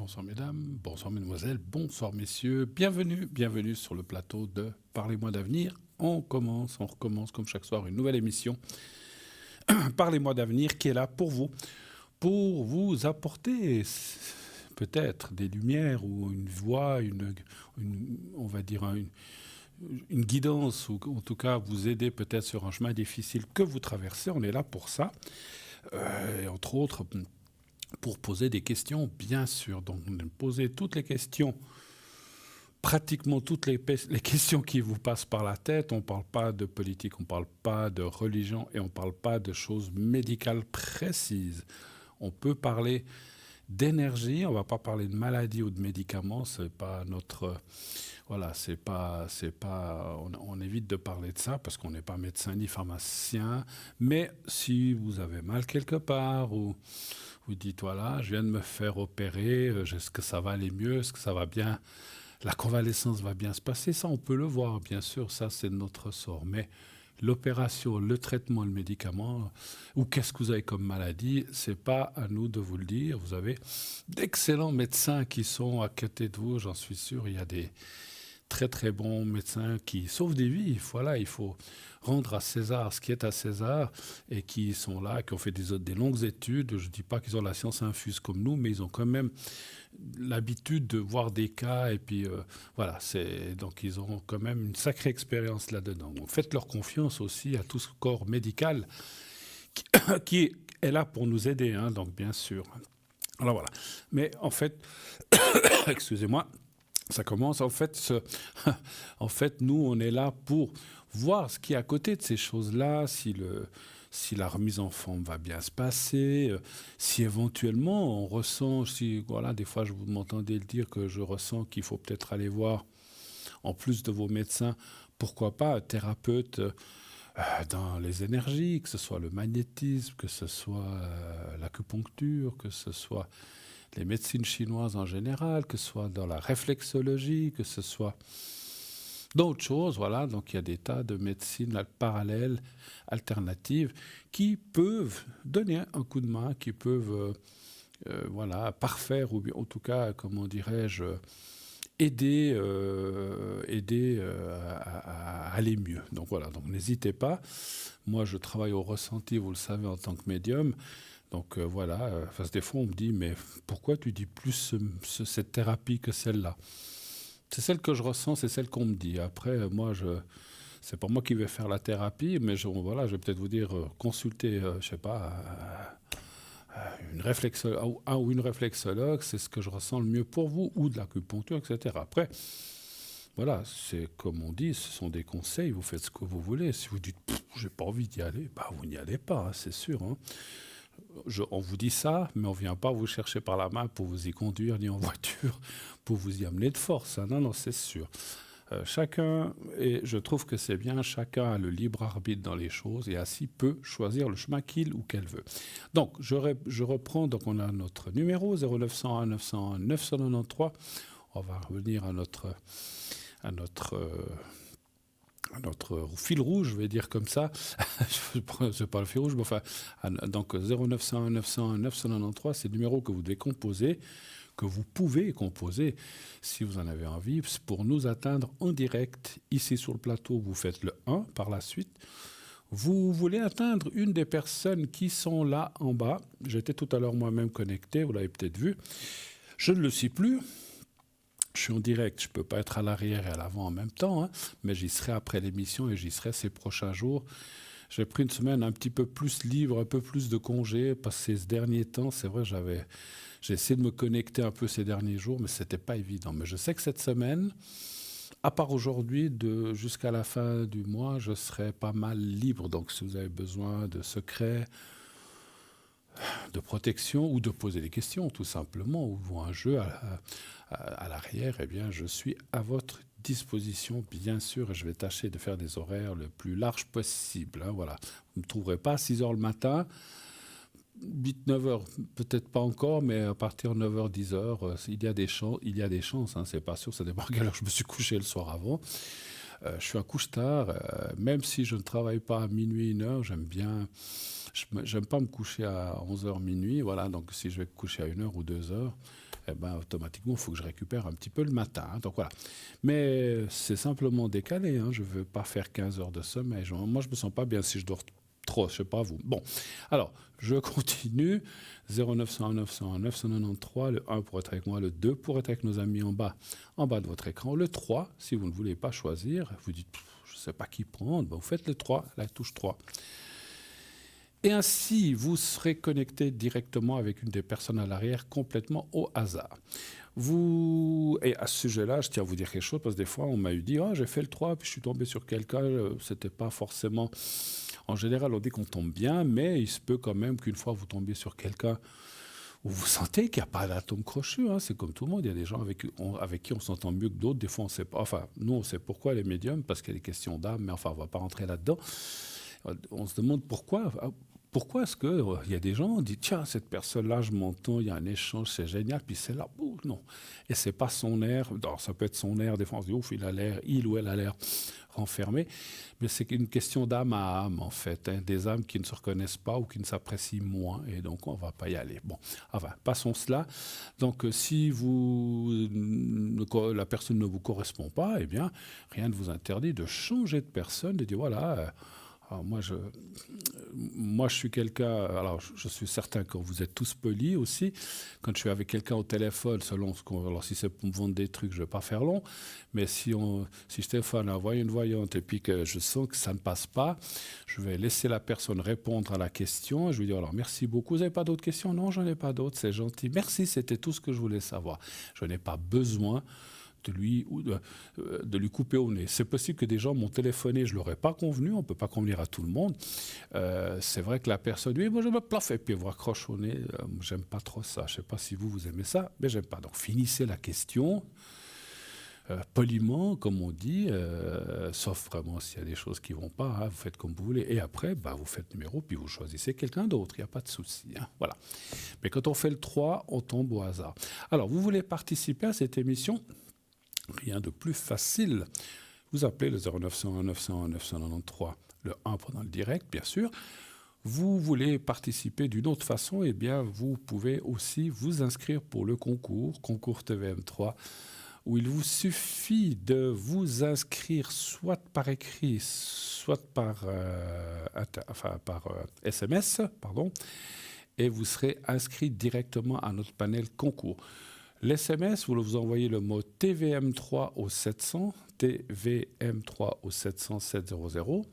bonsoir mesdames, bonsoir mesdemoiselles, bonsoir messieurs, bienvenue sur le plateau de Parlez-moi d'avenir. On recommence comme chaque soir une nouvelle émission. Parlez-moi d'avenir qui est là pour vous apporter peut-être des lumières ou une voix, on va dire une guidance ou en tout cas vous aider peut-être sur un chemin difficile que vous traversez. On est là pour ça. Et entre autres pour poser des questions, bien sûr. Donc, poser toutes les questions, pratiquement toutes les questions qui vous passent par la tête. On ne parle pas de politique, on ne parle pas de religion et on ne parle pas de choses médicales précises. On peut parler d'énergie, on ne va pas parler de maladie ou de médicaments, c'est pas notre... Voilà, on évite de parler de ça parce qu'on n'est pas médecin ni pharmacien. Mais si vous avez mal quelque part ou vous dites, voilà, je viens de me faire opérer, est-ce que ça va aller mieux, est-ce que ça va bien, la convalescence va bien se passer, ça on peut le voir, bien sûr, ça c'est notre sort. Mais l'opération, le traitement, le médicament, ou qu'est-ce que vous avez comme maladie, c'est pas à nous de vous le dire. Vous avez d'excellents médecins qui sont à côté de vous, j'en suis sûr, il y a des très très bons médecins qui sauvent des vies. Voilà, il faut rendre à César ce qui est à César et qui sont là, qui ont fait des longues études. Je ne dis pas qu'ils ont la science infuse comme nous, mais ils ont quand même l'habitude de voir des cas et puis voilà, donc ils ont quand même une sacrée expérience là-dedans. Donc faites leur confiance aussi à tout ce corps médical qui est là pour nous aider, hein, donc bien sûr. Alors voilà. Mais en fait, excusez-moi, ça commence, en fait, en fait, nous, on est là pour voir ce qui est à côté de ces choses-là, si la remise en forme va bien se passer, si éventuellement on ressent, voilà, des fois, vous m'entendez le dire que je ressens qu'il faut peut-être aller voir, en plus de vos médecins, pourquoi pas un thérapeute dans les énergies, que ce soit le magnétisme, que ce soit l'acupuncture, que ce soit les médecines chinoises en général, que ce soit dans la réflexologie, que ce soit d'autres choses. Voilà, donc il y a des tas de médecines parallèles, alternatives, qui peuvent donner un coup de main, qui peuvent voilà, parfaire, ou bien en tout cas, comment dirais-je, aider à aller mieux. Donc voilà, donc n'hésitez pas. Moi, je travaille au ressenti, vous le savez, en tant que médium. Donc voilà, parce que des fois on me dit, mais pourquoi tu dis plus cette thérapie que celle-là? C'est celle que je ressens, c'est celle qu'on me dit. Après, moi, c'est pas moi qui vais faire la thérapie, mais voilà, je vais peut-être vous dire, consulter, je sais pas, un ou une réflexologue, c'est ce que je ressens le mieux pour vous, ou de l'acupuncture, etc. Après, voilà, c'est comme on dit, ce sont des conseils, vous faites ce que vous voulez. Si vous dites, j'ai pas envie d'y aller, bah vous n'y allez pas, hein, c'est sûr, hein. On vous dit ça, mais on ne vient pas vous chercher par la main pour vous y conduire, ni en voiture, pour vous y amener de force. Hein. Non, non, c'est sûr. Chacun, et je trouve que c'est bien, chacun a le libre arbitre dans les choses et ainsi peut choisir le chemin qu'il ou qu'elle veut. Donc, je reprends, donc on a notre numéro 0901 901 993. On va revenir à notre fil rouge, je vais dire comme ça. Je ne pas le fil rouge, mais enfin, donc 0901 901 993, c'est le numéro que vous devez composer, que vous pouvez composer si vous en avez envie, pour nous atteindre en direct. Ici sur le plateau, vous faites le 1 par la suite. Vous voulez atteindre une des personnes qui sont là en bas. J'étais tout à l'heure moi-même connecté, vous l'avez peut-être vu. Je ne le suis plus. Je suis en direct, je ne peux pas être à l'arrière et à l'avant en même temps, hein, mais j'y serai après l'émission et j'y serai ces prochains jours. J'ai pris une semaine un petit peu plus libre, un peu plus de congés, parce que ces derniers temps, c'est vrai, j'ai essayé de me connecter un peu ces derniers jours, mais ce n'était pas évident. Mais je sais que cette semaine, à part aujourd'hui, jusqu'à la fin du mois, je serai pas mal libre. Donc si vous avez besoin de secrets, de protection ou de poser des questions, tout simplement, ou un jeu à l'arrière, eh bien, je suis à votre disposition, bien sûr, et je vais tâcher de faire des horaires le plus large possible. Hein, voilà. Vous ne me trouverez pas à 6 h le matin, 8, 9 h, peut-être pas encore, mais à partir de 9 h, 10 h, il y a des chances, hein, c'est pas sûr, ça dépend à quelle heure je me suis couché le soir avant. Je suis un couche-tard, même si je ne travaille pas à minuit, 1 h, j'aime bien J'aime pas me coucher à 11h minuit, voilà, donc si je vais me coucher à 1h ou 2h, eh ben, automatiquement, il faut que je récupère un petit peu le matin. Hein, donc voilà. Mais c'est simplement décalé. Hein, je ne veux pas faire 15 heures de sommeil. Moi, je ne me sens pas bien si je dors trop. Je ne sais pas vous. Bon, alors, je continue. 0901 901 993, le 1 pour être avec moi, le 2 pour être avec nos amis en bas de votre écran, le 3, si vous ne voulez pas choisir, vous dites, je ne sais pas qui prendre, ben, vous faites le 3, la touche 3. Et ainsi, vous serez connecté directement avec une des personnes à l'arrière complètement au hasard. Et à ce sujet-là, je tiens à vous dire quelque chose, parce que des fois, on m'a dit « Ah, j'ai fait le 3, puis je suis tombé sur quelqu'un. » C'était pas forcément... En général, on dit qu'on tombe bien, mais il se peut quand même qu'une fois, vous tombiez sur quelqu'un où vous sentez qu'il n'y a pas d'atome crochu. Hein. C'est comme tout le monde. Il y a des gens avec qui on s'entend mieux que d'autres. Des fois, on ne sait pas. Enfin, nous, on sait pourquoi les médiums, parce qu'il y a des questions d'âme, mais enfin, on ne va pas rentrer là-dedans. On se demande pourquoi. Pourquoi est-ce qu'il y a des gens qui disent « Tiens, cette personne-là, je m'entends, il y a un échange, c'est génial. » Puis c'est là, non. Et c'est pas son air. Non, ça peut être son air. Des fois, on se dit « Ouf, il ou elle a l'air renfermé. » Mais c'est une question d'âme à âme, en fait. Hein, des âmes qui ne se reconnaissent pas ou qui ne s'apprécient moins. Et donc, on ne va pas y aller. Bon, enfin, passons cela. Donc, si la personne ne vous correspond pas, eh bien, rien ne vous interdit de changer de personne, de dire « Voilà... Alors moi, je suis quelqu'un... Alors, je suis certain que vous êtes tous polis aussi. Quand je suis avec quelqu'un au téléphone, selon ce qu'on... Alors, si c'est pour me vendre des trucs, je ne vais pas faire long. Mais si je téléphone à une voyante et puis que je sens que ça ne passe pas, je vais laisser la personne répondre à la question. Et je vais dire, alors, merci beaucoup. Vous n'avez pas d'autres questions? Non, j'en ai pas d'autres. C'est gentil. Merci, c'était tout ce que je voulais savoir. Je n'ai pas besoin de lui couper au nez. C'est possible que des gens m'ont téléphoné, je ne leur ai pas convenu, on ne peut pas convenir à tout le monde. C'est vrai que la personne dit, moi je me plaffe, et puis vous raccroche au nez. J'aime pas trop ça. Je ne sais pas si vous aimez ça, mais j'aime pas. Donc finissez la question poliment, comme on dit, sauf vraiment s'il y a des choses qui ne vont pas, hein, vous faites comme vous voulez. Et après, vous faites numéro, puis vous choisissez quelqu'un d'autre, il n'y a pas de souci. Hein, voilà. Mais quand on fait le 3, on tombe au hasard. Alors, vous voulez participer à cette émission? Rien de plus facile. Vous appelez le 0901 901 993, le 1 pendant le direct, bien sûr. Vous voulez participer d'une autre façon, eh bien, vous pouvez aussi vous inscrire pour le concours TVM3, où il vous suffit de vous inscrire soit par écrit, soit par SMS, et vous serez inscrit directement à notre panel concours. L'SMS, vous envoyez le mot TVM3 au 700, TVM3 au 700 700.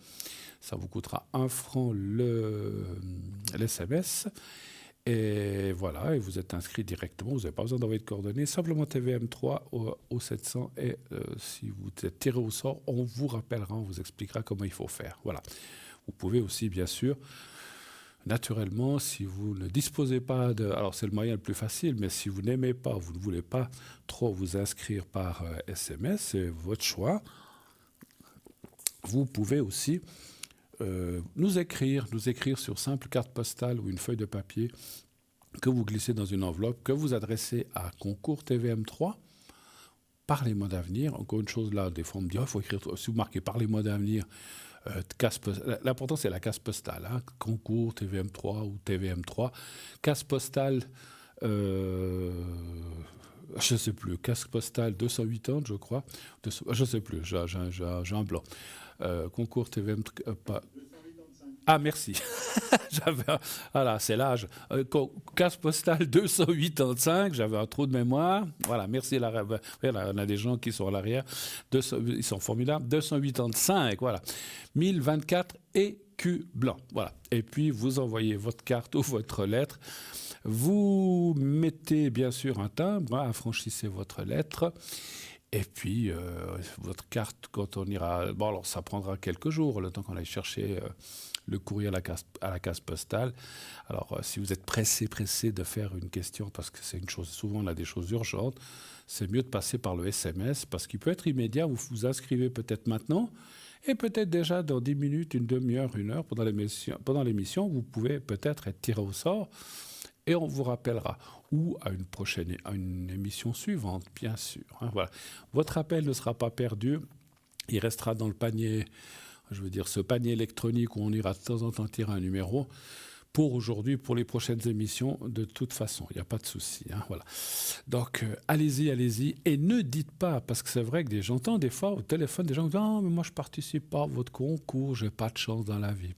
Ça vous coûtera 1 franc l'SMS. Et voilà, et vous êtes inscrit directement. Vous n'avez pas besoin d'envoyer de coordonnées. Simplement TVM3 au 700. Et si vous êtes tiré au sort, on vous rappellera, on vous expliquera comment il faut faire. Voilà. Vous pouvez aussi, bien sûr... Naturellement, si vous ne disposez pas de... Alors, c'est le moyen le plus facile, mais si vous n'aimez pas, vous ne voulez pas trop vous inscrire par SMS, c'est votre choix. Vous pouvez aussi nous écrire sur simple carte postale ou une feuille de papier que vous glissez dans une enveloppe, que vous adressez à Concours TVM3. Parlez-moi d'avenir. Encore une chose là, des fois on me dit, il faut écrire... Si vous marquez Parlez-moi d'avenir... L'important, c'est la case postale. Hein, concours, TVM3 ou TVM3. Case postale, je ne sais plus. Case postale 280, je crois. Je ne sais plus, j'ai un blanc. Concours TVM3... Ah, merci. Voilà, c'est l'âge. Case postale 285, j'avais un trou de mémoire. Voilà, merci. Voilà, on a des gens qui sont à l'arrière. Ils sont formidables. 285, voilà. 1024 écus blancs. Voilà. Et puis, vous envoyez votre carte ou votre lettre. Vous mettez, bien sûr, un timbre, hein, affranchissez votre lettre. Et puis, votre carte, quand on ira... Bon, alors, ça prendra quelques jours, le temps qu'on aille chercher... le courrier à la case postale. Alors, si vous êtes pressé de faire une question, parce que c'est une chose, souvent on a des choses urgentes, c'est mieux de passer par le SMS, parce qu'il peut être immédiat. Vous vous inscrivez peut-être maintenant, et peut-être déjà dans 10 minutes, une demi-heure, 1 heure, pendant l'émission, vous pouvez peut-être être tiré au sort, et on vous rappellera. Ou à une émission suivante, bien sûr. Hein, voilà. Votre appel ne sera pas perdu, il restera dans le panier... Je veux dire, ce panier électronique où on ira de temps en temps tirer un numéro, pour aujourd'hui, pour les prochaines émissions, de toute façon. Il n'y a pas de souci. Hein, voilà. Donc, allez-y, allez-y. Et ne dites pas, parce que c'est vrai que j'entends des fois au téléphone des gens qui disent « Ah, mais moi, je ne participe pas à votre concours, je n'ai pas de chance dans la vie. »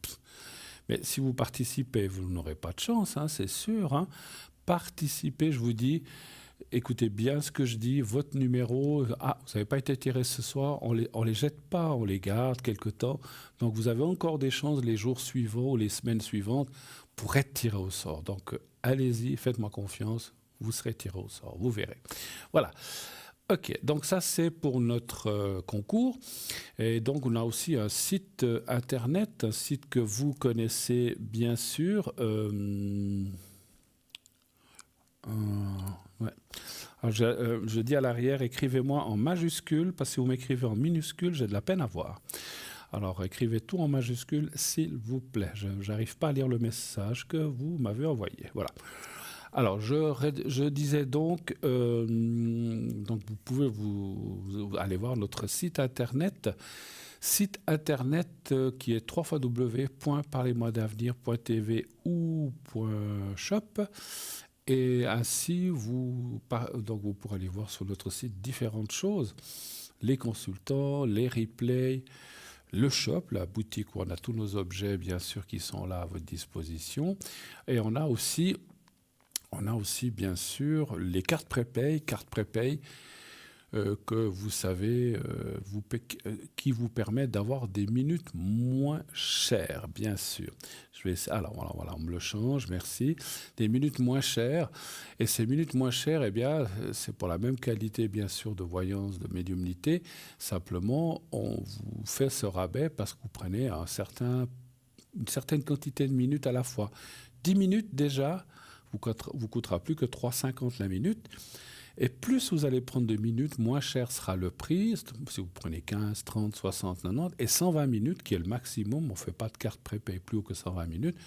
Mais si vous participez, vous n'aurez pas de chance, hein, c'est sûr. Hein. Participez, je vous dis, écoutez bien ce que je dis, votre numéro, ah, vous n'avez pas été tiré ce soir, on les jette pas, on les garde quelque temps. Donc vous avez encore des chances les jours suivants ou les semaines suivantes pour être tiré au sort. Donc allez-y, faites-moi confiance, vous serez tiré au sort, vous verrez. Voilà. Ok, donc ça c'est pour notre concours. Et donc on a aussi un site internet, un site que vous connaissez bien sûr. Ouais. Alors, je dis à l'arrière, écrivez-moi en majuscule, parce que si vous m'écrivez en minuscule, j'ai de la peine à voir. Alors écrivez tout en majuscule, s'il vous plaît. Je n'arrive pas à lire le message que vous m'avez envoyé. Voilà. Alors, je disais donc vous pouvez vous aller voir notre site internet qui est www.parlez-moi-d'avenir.tv ou .shop. Et ainsi, vous pourrez aller voir sur notre site différentes choses. Les consultants, les replays, le shop, la boutique où on a tous nos objets, bien sûr, qui sont là à votre disposition. Et on a aussi bien sûr, les cartes prépay que vous savez, qui vous permettent d'avoir des minutes moins chères, bien sûr. Alors voilà, on me le change, merci. Des minutes moins chères. Et ces minutes moins chères, eh bien, c'est pour la même qualité, bien sûr, de voyance, de médiumnité. Simplement, on vous fait ce rabais parce que vous prenez une certaine quantité de minutes à la fois. 10 minutes, déjà, vous coûtera plus que 3,50 la minute. Et plus vous allez prendre de minutes, moins cher sera le prix. Si vous prenez 15, 30, 60, 90, et 120 minutes, qui est le maximum, on ne fait pas de carte prépay plus haut que 120 minutes,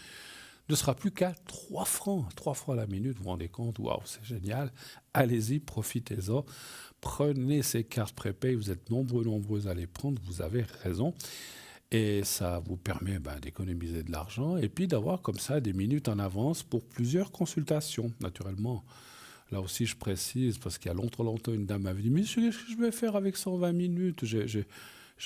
ne sera plus qu'à 3 francs. 3 francs la minute, vous vous rendez compte? Waouh, c'est génial. Allez-y, profitez-en. Prenez ces cartes prépay, vous êtes nombreux à les prendre, vous avez raison. Et ça vous permet d'économiser de l'argent et puis d'avoir comme ça des minutes en avance pour plusieurs consultations, naturellement. Là aussi, je précise, parce qu'il y a longtemps, une dame m'avait dit « Mais qu'est-ce que je vais faire avec 120 minutes ? J'ai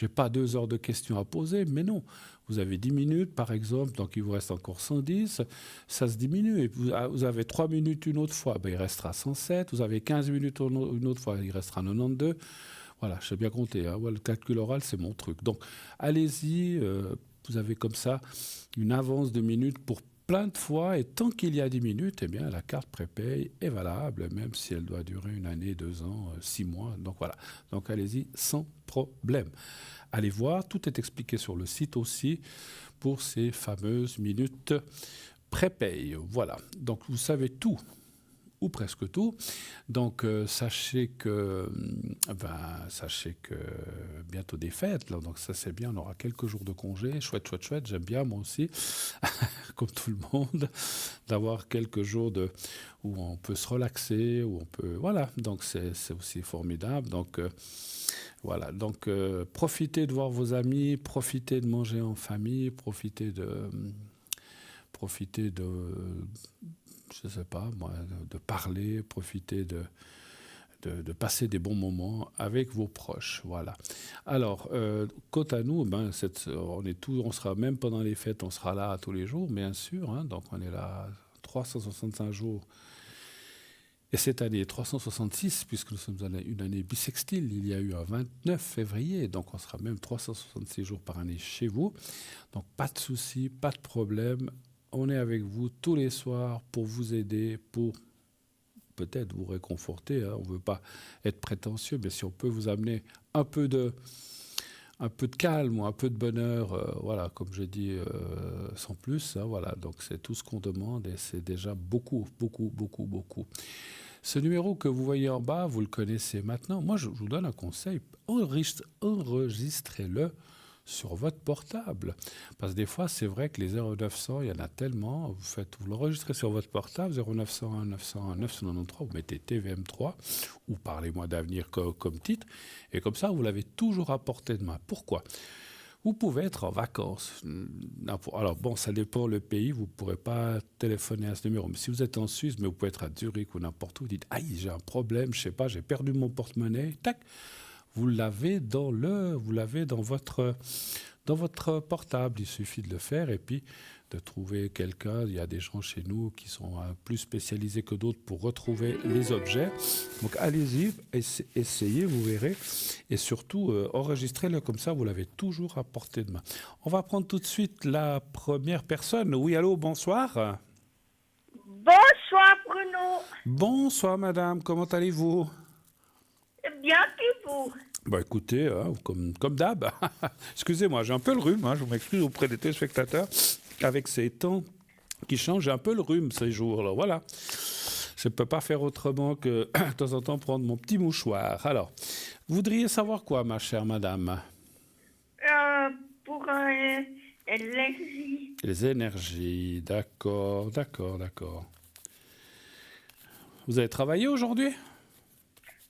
pas 2 heures de questions à poser. » Mais non, vous avez 10 minutes, par exemple, donc il vous reste encore 110. Ça se diminue. Et vous avez 3 minutes une autre fois, il restera 107. Vous avez 15 minutes une autre fois, il restera 92. Voilà, je sais bien compter. Hein. Le calcul oral, c'est mon truc. Donc, allez-y. Vous avez comme ça une avance de minutes pour plein de fois, et tant qu'il y a 10 minutes, eh bien, la carte prépay est valable, même si elle doit durer 1 année, 2 ans, 6 mois. Donc voilà. Donc allez-y sans problème. Allez voir, tout est expliqué sur le site aussi pour ces fameuses minutes prépay. Voilà. Donc vous savez tout, ou presque tout. Donc sachez que bientôt des fêtes, là, donc ça c'est bien, on aura quelques jours de congé, chouette, j'aime bien moi aussi, comme tout le monde, d'avoir quelques jours où on peut se relaxer, où on peut, voilà, donc c'est aussi formidable, donc voilà, donc profitez de voir vos amis, profitez de manger en famille, profitez de je ne sais pas, moi, de parler, profiter de passer des bons moments avec vos proches. Voilà. Alors, quant à nous, on sera même pendant les fêtes, on sera là tous les jours, bien sûr. Hein, donc, on est là 365 jours. Et cette année, 366, puisque nous sommes dans une année bissextile, il y a eu un 29 février, donc on sera même 366 jours par année chez vous. Donc, pas de souci, pas de problème. On est avec vous tous les soirs pour vous aider, pour peut-être vous réconforter. Hein. On ne veut pas être prétentieux, mais si on peut vous amener un peu de calme ou un peu de bonheur, voilà, comme je dis, sans plus. Hein, voilà. Donc c'est tout ce qu'on demande et c'est déjà beaucoup. Ce numéro que vous voyez en bas, vous le connaissez maintenant. Moi, je vous donne un conseil. Enregistrez-le sur votre portable. Parce que des fois, c'est vrai que les 0900, il y en a tellement. Vous l'enregistrez sur votre portable, 0901 901 993, vous mettez TVM3 ou Parlez-moi d'avenir comme titre. Et comme ça, vous l'avez toujours à portée de main. Pourquoi ? Vous pouvez être en vacances. Alors bon, ça dépend le pays, vous ne pourrez pas téléphoner à ce numéro. Mais si vous êtes en Suisse, mais vous pouvez être à Zurich ou n'importe où, vous dites, aïe, j'ai un problème, je sais pas, j'ai perdu mon porte-monnaie, tac, vous l'avez dans votre portable. Il suffit de le faire et puis de trouver quelqu'un. Il y a des gens chez nous qui sont plus spécialisés que d'autres pour retrouver les objets. Donc allez-y, essayez, vous verrez. Et surtout, enregistrez-le comme ça, vous l'avez toujours à portée de main. On va prendre tout de suite la première personne. Oui, allô, bonsoir. Bonsoir Bruno. Bonsoir madame, comment allez-vous? Bien que vous. Bah écoutez, comme d'hab, excusez-moi, j'ai un peu le rhume, je m'excuse auprès des téléspectateurs, avec ces temps qui changent, j'ai un peu le rhume ces jours-là, voilà. Je ne peux pas faire autrement que de temps en temps prendre mon petit mouchoir. Alors, vous voudriez savoir quoi, ma chère madame? Pour l'énergie. Les énergies, d'accord. Vous avez travaillé aujourd'hui?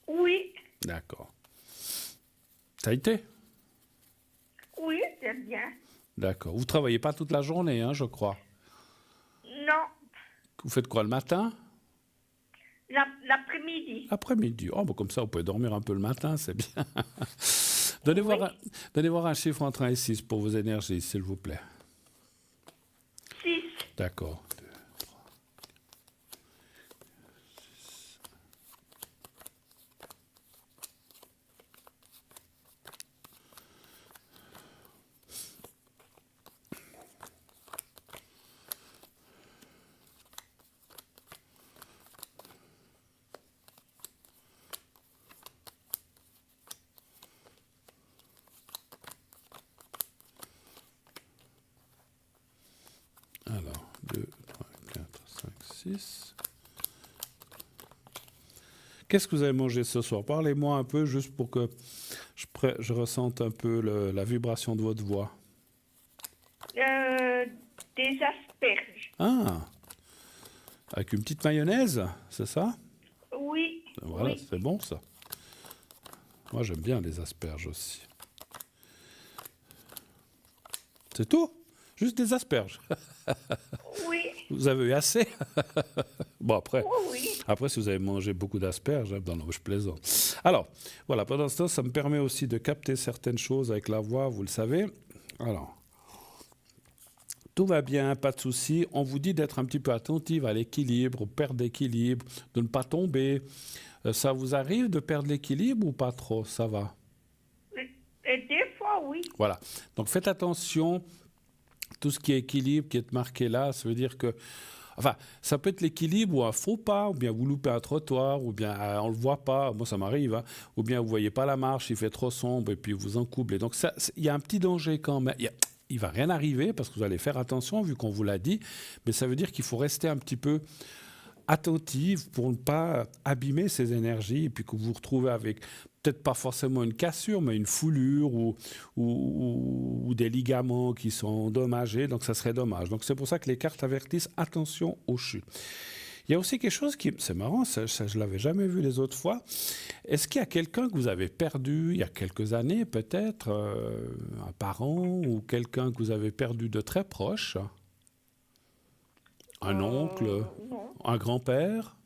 Oui, D'accord. Ça a été? oui, c'est bien. D'accord. Vous ne travaillez pas toute la journée, je crois. Non, Vous faites quoi le matin? l'après-midi. Après-midi. Oh, bah comme ça, vous pouvez dormir un peu le matin, c'est bien. Donnez voir un chiffre entre 1 et 6 pour vos énergies, s'il vous plaît. 6. D'accord. Alors, 2, 3, 4, 5, 6. Qu'est-ce que vous avez mangé ce soir? Parlez-moi un peu, juste pour que je ressente un peu la vibration de votre voix. Des asperges. Ah, avec une petite mayonnaise, c'est ça? Oui, Voilà, oui. c'est bon ça. Moi, j'aime bien les asperges aussi. C'est tout? Juste des asperges. Oui, Vous avez eu assez? Bon, après, oui. si vous avez mangé beaucoup d'asperges, non, je plaisante. Alors, voilà, pendant ce temps, ça me permet aussi de capter certaines choses avec la voix, vous le savez. Alors, tout va bien, pas de souci. On vous dit d'être un petit peu attentive à l'équilibre, aux pertes d'équilibre, de ne pas tomber. Ça vous arrive de perdre l'équilibre ou pas trop? Ça va? Et des fois, oui. Voilà. Donc, faites attention. Tout ce qui est équilibre, qui est marqué là, ça veut dire que... Enfin, ça peut être l'équilibre ou un faux pas, ou bien vous loupez un trottoir, ou bien on ne le voit pas, moi ça m'arrive, ou bien vous ne voyez pas la marche, il fait trop sombre, et puis vous encoublez. Donc il y a un petit danger quand même. Il ne va rien arriver, parce que vous allez faire attention, vu qu'on vous l'a dit, mais ça veut dire qu'il faut rester un petit peu attentive pour ne pas abîmer ces énergies, et puis que vous vous retrouvez avec peut-être pas forcément une cassure, mais une foulure ou des ligaments qui sont endommagés, donc ça serait dommage. Donc c'est pour ça que les cartes avertissent attention aux chutes. Il y a aussi quelque chose qui, c'est marrant, ça je l'avais jamais vu les autres fois. Est-ce qu'il y a quelqu'un que vous avez perdu il y a quelques années, peut-être un parent ou quelqu'un que vous avez perdu de très proche? Un oncle, Non. un grand-père,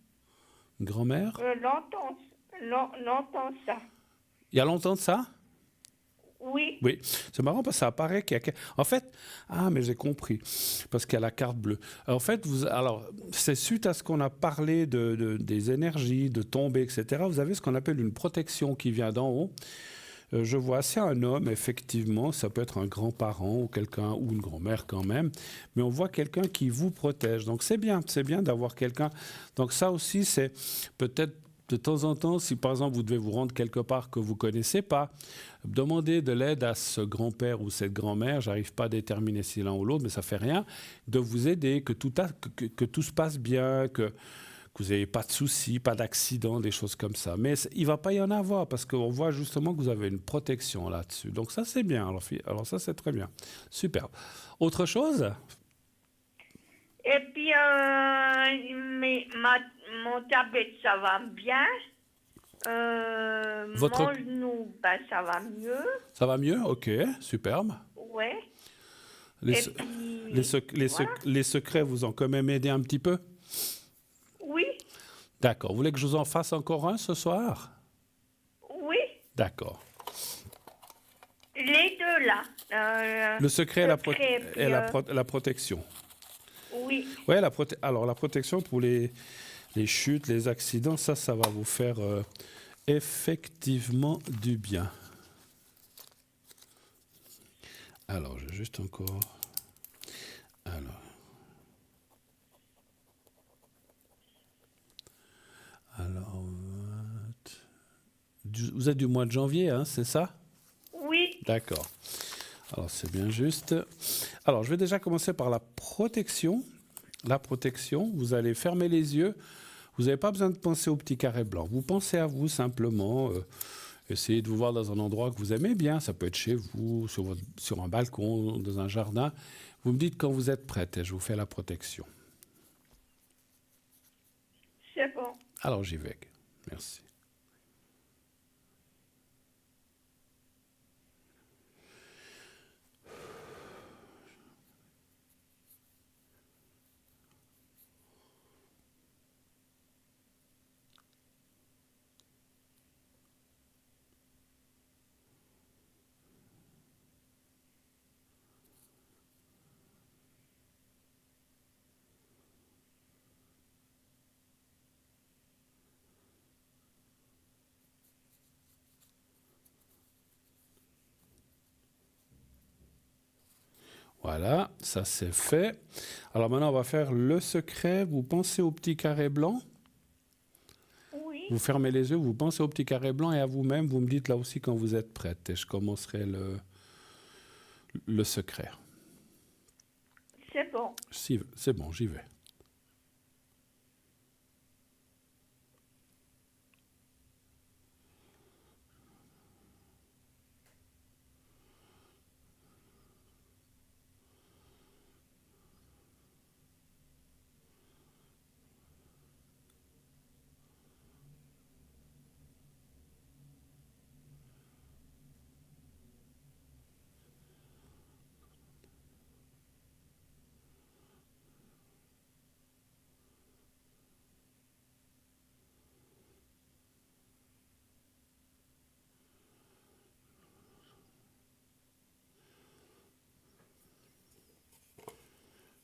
une grand-mère? Longtemps ça. Il y a longtemps de ça? Oui. Oui, c'est marrant parce que ça apparaît qu'il y a... En fait, mais j'ai compris, parce qu'il y a la carte bleue. En fait, c'est suite à ce qu'on a parlé des énergies, de tomber, etc. Vous avez ce qu'on appelle une protection qui vient d'en haut. Je vois assez un homme, effectivement, ça peut être un grand-parent ou quelqu'un, ou une grand-mère quand même, mais on voit quelqu'un qui vous protège. Donc c'est bien d'avoir quelqu'un. Donc ça aussi, c'est peut-être de temps en temps, si par exemple vous devez vous rendre quelque part que vous ne connaissez pas, demandez de l'aide à ce grand-père ou cette grand-mère, j'arrive pas à déterminer si l'un ou l'autre, mais ça fait rien, de vous aider, que tout se passe bien, que vous n'ayez pas de soucis, pas d'accidents, des choses comme ça. Mais il ne va pas y en avoir parce qu'on voit justement que vous avez une protection là-dessus. Donc ça, c'est bien. Alors ça, c'est très bien. Super. Autre chose? Et puis, mon tablette, ça va bien. Mon genou, ça va mieux. Ça va mieux? Ok, superbe. Ouais. Les, Et se- puis, les voilà. les secrets vous ont quand même aidé un petit peu? Oui, D'accord. Vous voulez que je vous en fasse encore un ce soir? oui, D'accord. les deux là. Le secret et Secret, puis, la protection. oui, Ouais, alors la protection pour les chutes, les accidents, ça va vous faire effectivement du bien. Alors, j'ai juste encore. Alors, alors, vous êtes du mois de janvier, hein, c'est ça? oui, D'accord. Alors, c'est bien juste. Alors, je vais déjà commencer par la protection. La protection, vous allez fermer les yeux. Vous n'avez pas besoin de penser au petit carré blanc. Vous pensez à vous simplement. Essayez de vous voir dans un endroit que vous aimez bien. Ça peut être chez vous, sur un balcon, dans un jardin. Vous me dites quand vous êtes prête et je vous fais la protection. c'est bon. Alors, j'y vais. Merci. Voilà, ça c'est fait. Alors maintenant, on va faire le secret. Vous pensez au petit carré blanc. Oui, Vous fermez les yeux, vous pensez au petit carré blanc et à vous-même, vous me dites là aussi quand vous êtes prête. Et je commencerai le secret. c'est bon. Si, c'est bon, j'y vais.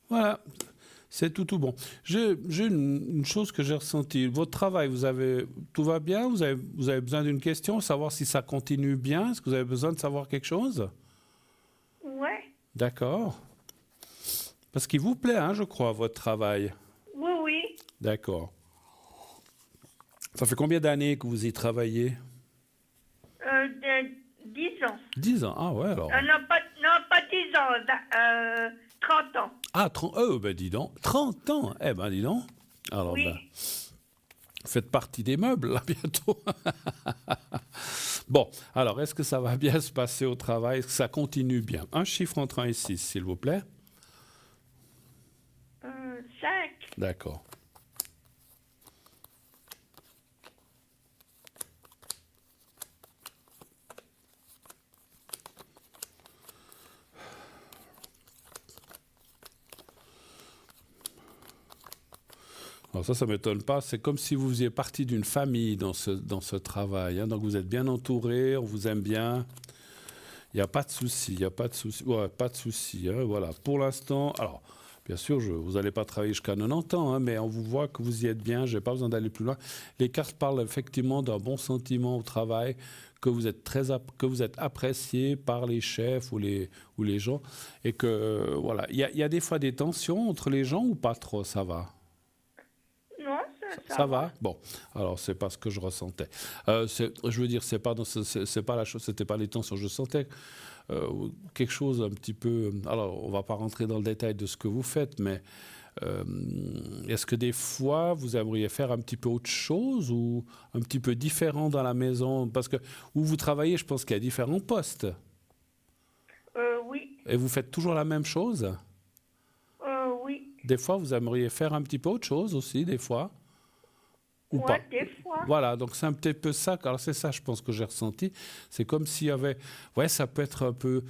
Voilà, c'est tout bon. J'ai une chose que j'ai ressentie. Votre travail, tout va bien? Vous avez besoin d'une question, savoir si ça continue bien? Est-ce que vous avez besoin de savoir quelque chose? Ouais, D'accord. Parce qu'il vous plaît, hein, je crois, votre travail. oui, oui. D'accord. Ça fait combien d'années que vous y travaillez? 10 ans. 10 ans. Ah ouais, alors. Non, pas 10 ans, 30 ans. Ah, 30, ben dis donc. 30 ans. Eh ben dis donc. Alors, ben, Oui, faites partie des meubles, là, bientôt. Bon, alors, est-ce que ça va bien se passer au travail? Est-ce que ça continue bien? Un chiffre entre 1 et 6, s'il vous plaît. 5. D'accord. Alors ça ne m'étonne pas. C'est comme si vous faisiez partie d'une famille dans ce travail, hein. Donc vous êtes bien entouré, on vous aime bien. Il n'y a pas de souci, il n'y a pas de souci. Ouais, pas de souci, hein, voilà. Pour l'instant, alors, bien sûr, vous n'allez pas travailler jusqu'à 90 ans, hein, mais on vous voit que vous y êtes bien. Je n'ai pas besoin d'aller plus loin. Les cartes parlent effectivement d'un bon sentiment au travail, que vous êtes que vous êtes apprécié par les chefs ou les gens, et que voilà. Il y a des fois des tensions entre les gens ou pas trop, ça va. Non, Ça va. Bon, alors c'est pas ce que je ressentais. Je veux dire, c'est pas c'est pas la chose, c'était pas les tensions. Je sentais quelque chose un petit peu. Alors, on va pas rentrer dans le détail de ce que vous faites, mais est-ce que des fois vous aimeriez faire un petit peu autre chose ou un petit peu différent dans la maison? Parce que où vous travaillez, je pense qu'il y a différents postes. Oui, Et vous faites toujours la même chose? oui. Des fois, vous aimeriez faire un petit peu autre chose aussi, des fois? Ou Ouais, pas. des fois. Voilà, donc c'est un petit peu ça. Alors c'est ça, je pense que j'ai ressenti. C'est comme s'il y avait, ouais, ça peut être un peu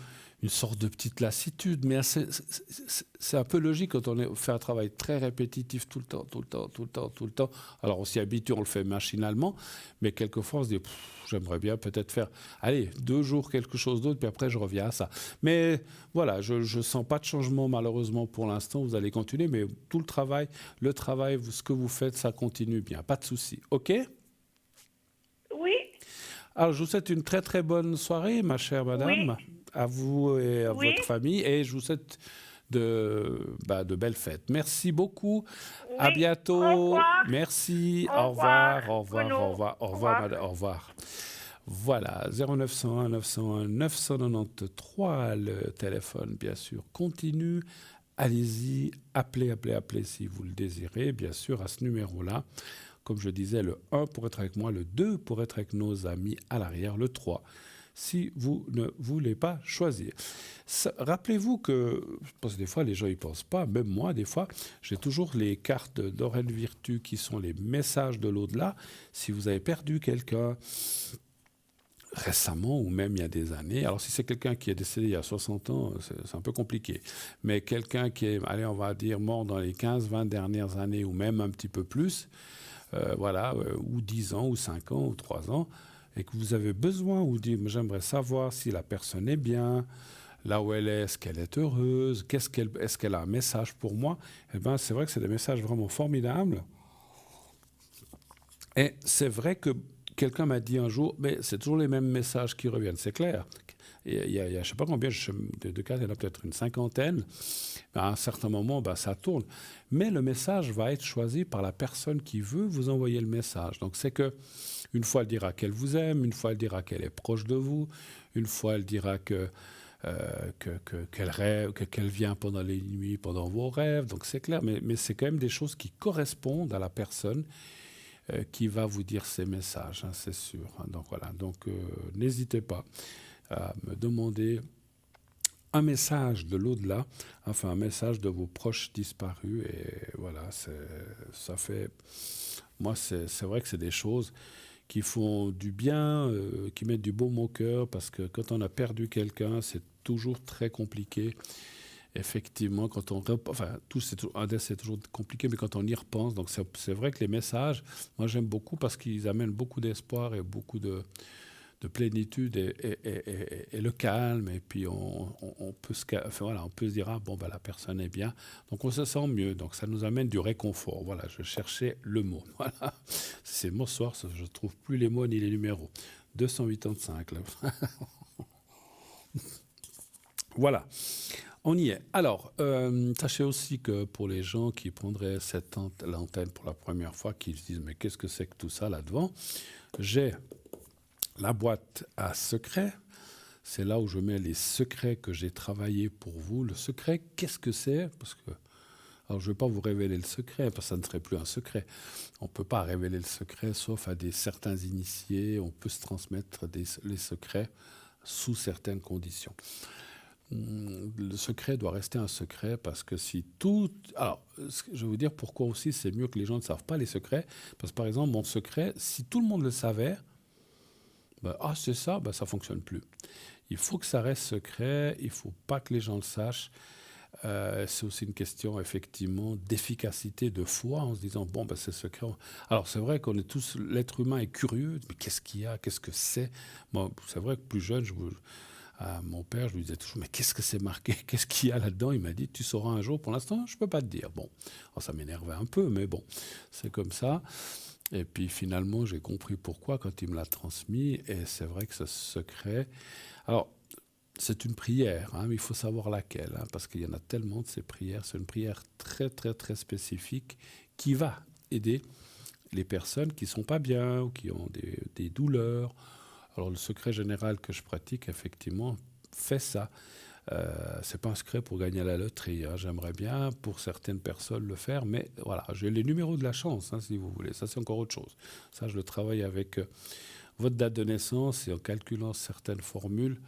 une sorte de petite lassitude, mais c'est un peu logique quand on fait un travail très répétitif tout le temps, tout le temps, tout le temps, tout le temps. Alors on s'y habitue, on le fait machinalement, mais quelquefois on se dit, j'aimerais bien peut-être faire, allez, 2 jours quelque chose d'autre, puis après je reviens à ça. Mais voilà, je ne sens pas de changement malheureusement pour l'instant, vous allez continuer, mais tout le travail, ce que vous faites, ça continue bien, pas de souci. OK ? Oui, Alors, je vous souhaite une très très bonne soirée, ma chère oui, madame, à vous et à oui, votre famille, et je vous souhaite de belles fêtes. Merci beaucoup, à oui. Au bientôt, revoir. merci, Au au revoir, revoir, au revoir, au Bruno. revoir, au Au revoir, revoir. madame, au revoir. Voilà, 0901 901 993, le téléphone, bien sûr, continue. Allez-y, appelez, appelez, appelez si vous le désirez, bien sûr, à ce numéro-là. Comme je disais, le 1 pour être avec moi, le 2 pour être avec nos amis à l'arrière, le 3 si vous ne voulez pas choisir. Rappelez-vous que, parce que des fois les gens n'y pensent pas, même moi des fois, j'ai toujours les cartes d'Oren Virtu qui sont les messages de l'au-delà. Si vous avez perdu quelqu'un récemment ou même il y a des années, alors si c'est quelqu'un qui est décédé il y a 60 ans, c'est un peu compliqué, mais quelqu'un qui est, allez, on va dire, mort dans les 15-20 dernières années ou même un petit peu plus, ou 10 ans, ou 5 ans, ou 3 ans, et que vous avez besoin, ou dit, j'aimerais savoir si la personne est bien, là où elle est qu'elle est heureuse, est-ce qu'elle a un message pour moi, eh ben, c'est vrai que c'est des messages vraiment formidables. Et c'est vrai que quelqu'un m'a dit un jour, mais c'est toujours les mêmes messages qui reviennent, c'est clair. Il y a je ne sais pas combien de cas, il y en a peut-être une cinquantaine. À un certain moment, ça tourne. Mais le message va être choisi par la personne qui veut vous envoyer le message. Donc c'est que une fois, elle dira qu'elle vous aime, une fois, elle dira qu'elle est proche de vous, une fois, elle dira qu'elle rêve, qu'elle vient pendant les nuits, pendant vos rêves. Donc c'est clair, mais c'est quand même des choses qui correspondent à la personne qui va vous dire ces messages, hein, c'est sûr. Donc voilà, n'hésitez pas à me demander un message de l'au-delà, enfin un message de vos proches disparus. Et voilà, ça fait... Moi, c'est vrai que c'est des choses qui font du bien, qui mettent du baume au cœur, parce que quand on a perdu quelqu'un, c'est toujours très compliqué. Effectivement, quand on... Enfin, un décès, c'est toujours compliqué, mais quand on y repense, donc c'est vrai que les messages, moi j'aime beaucoup parce qu'ils amènent beaucoup d'espoir et beaucoup de plénitude et le calme, et puis on peut on peut se dire, ah, bon, la personne est bien, donc on se sent mieux, donc ça nous amène du réconfort. Voilà, je cherchais le mot. Voilà, c'est mon soir, je ne trouve plus les mots ni les numéros. 285, là. Voilà, on y est. Alors, sachez aussi que pour les gens qui prendraient l'antenne pour la première fois, qui se disent, mais qu'est-ce que c'est que tout ça là-devant, j'ai la boîte à secrets. C'est là où je mets les secrets que j'ai travaillés pour vous. Le secret, qu'est-ce que c'est ? Parce que, alors je ne vais pas vous révéler le secret, parce que ça ne serait plus un secret. On ne peut pas révéler le secret, sauf à certains initiés. On peut se transmettre les secrets sous certaines conditions. Le secret doit rester un secret, parce que si tout... Alors, je vais vous dire pourquoi aussi c'est mieux que les gens ne savent pas les secrets. Parce que, par exemple, mon secret, si tout le monde le savait, c'est ça, ça ne fonctionne plus. Il faut que ça reste secret, il ne faut pas que les gens le sachent. C'est aussi une question, effectivement, d'efficacité, de foi, en se disant, c'est secret. Alors, c'est vrai qu'on est tous, l'être humain est curieux, mais qu'est-ce qu'il y a, qu'est-ce que c'est ? Bon, c'est vrai que plus jeune, à mon père, je lui disais toujours, mais qu'est-ce que c'est marqué ? Qu'est-ce qu'il y a là-dedans ? Il m'a dit, tu sauras un jour. Pour l'instant, je ne peux pas te dire. Bon, alors, ça m'énervait un peu, mais bon, c'est comme ça. Et puis finalement, j'ai compris pourquoi quand il me l'a transmis. Et c'est vrai que ce secret... Alors, c'est une prière, hein, mais il faut savoir laquelle, hein, parce qu'il y en a tellement de ces prières. C'est une prière très, très, très spécifique qui va aider les personnes qui ne sont pas bien ou qui ont des douleurs. Alors, le secret général que je pratique, effectivement, fait ça. C'est pas un secret pour gagner à la loterie, hein. J'aimerais bien pour certaines personnes le faire, mais voilà, j'ai les numéros de la chance, hein, si vous voulez. Ça, c'est encore autre chose. Ça, je le travaille avec votre date de naissance et en calculant certaines formules,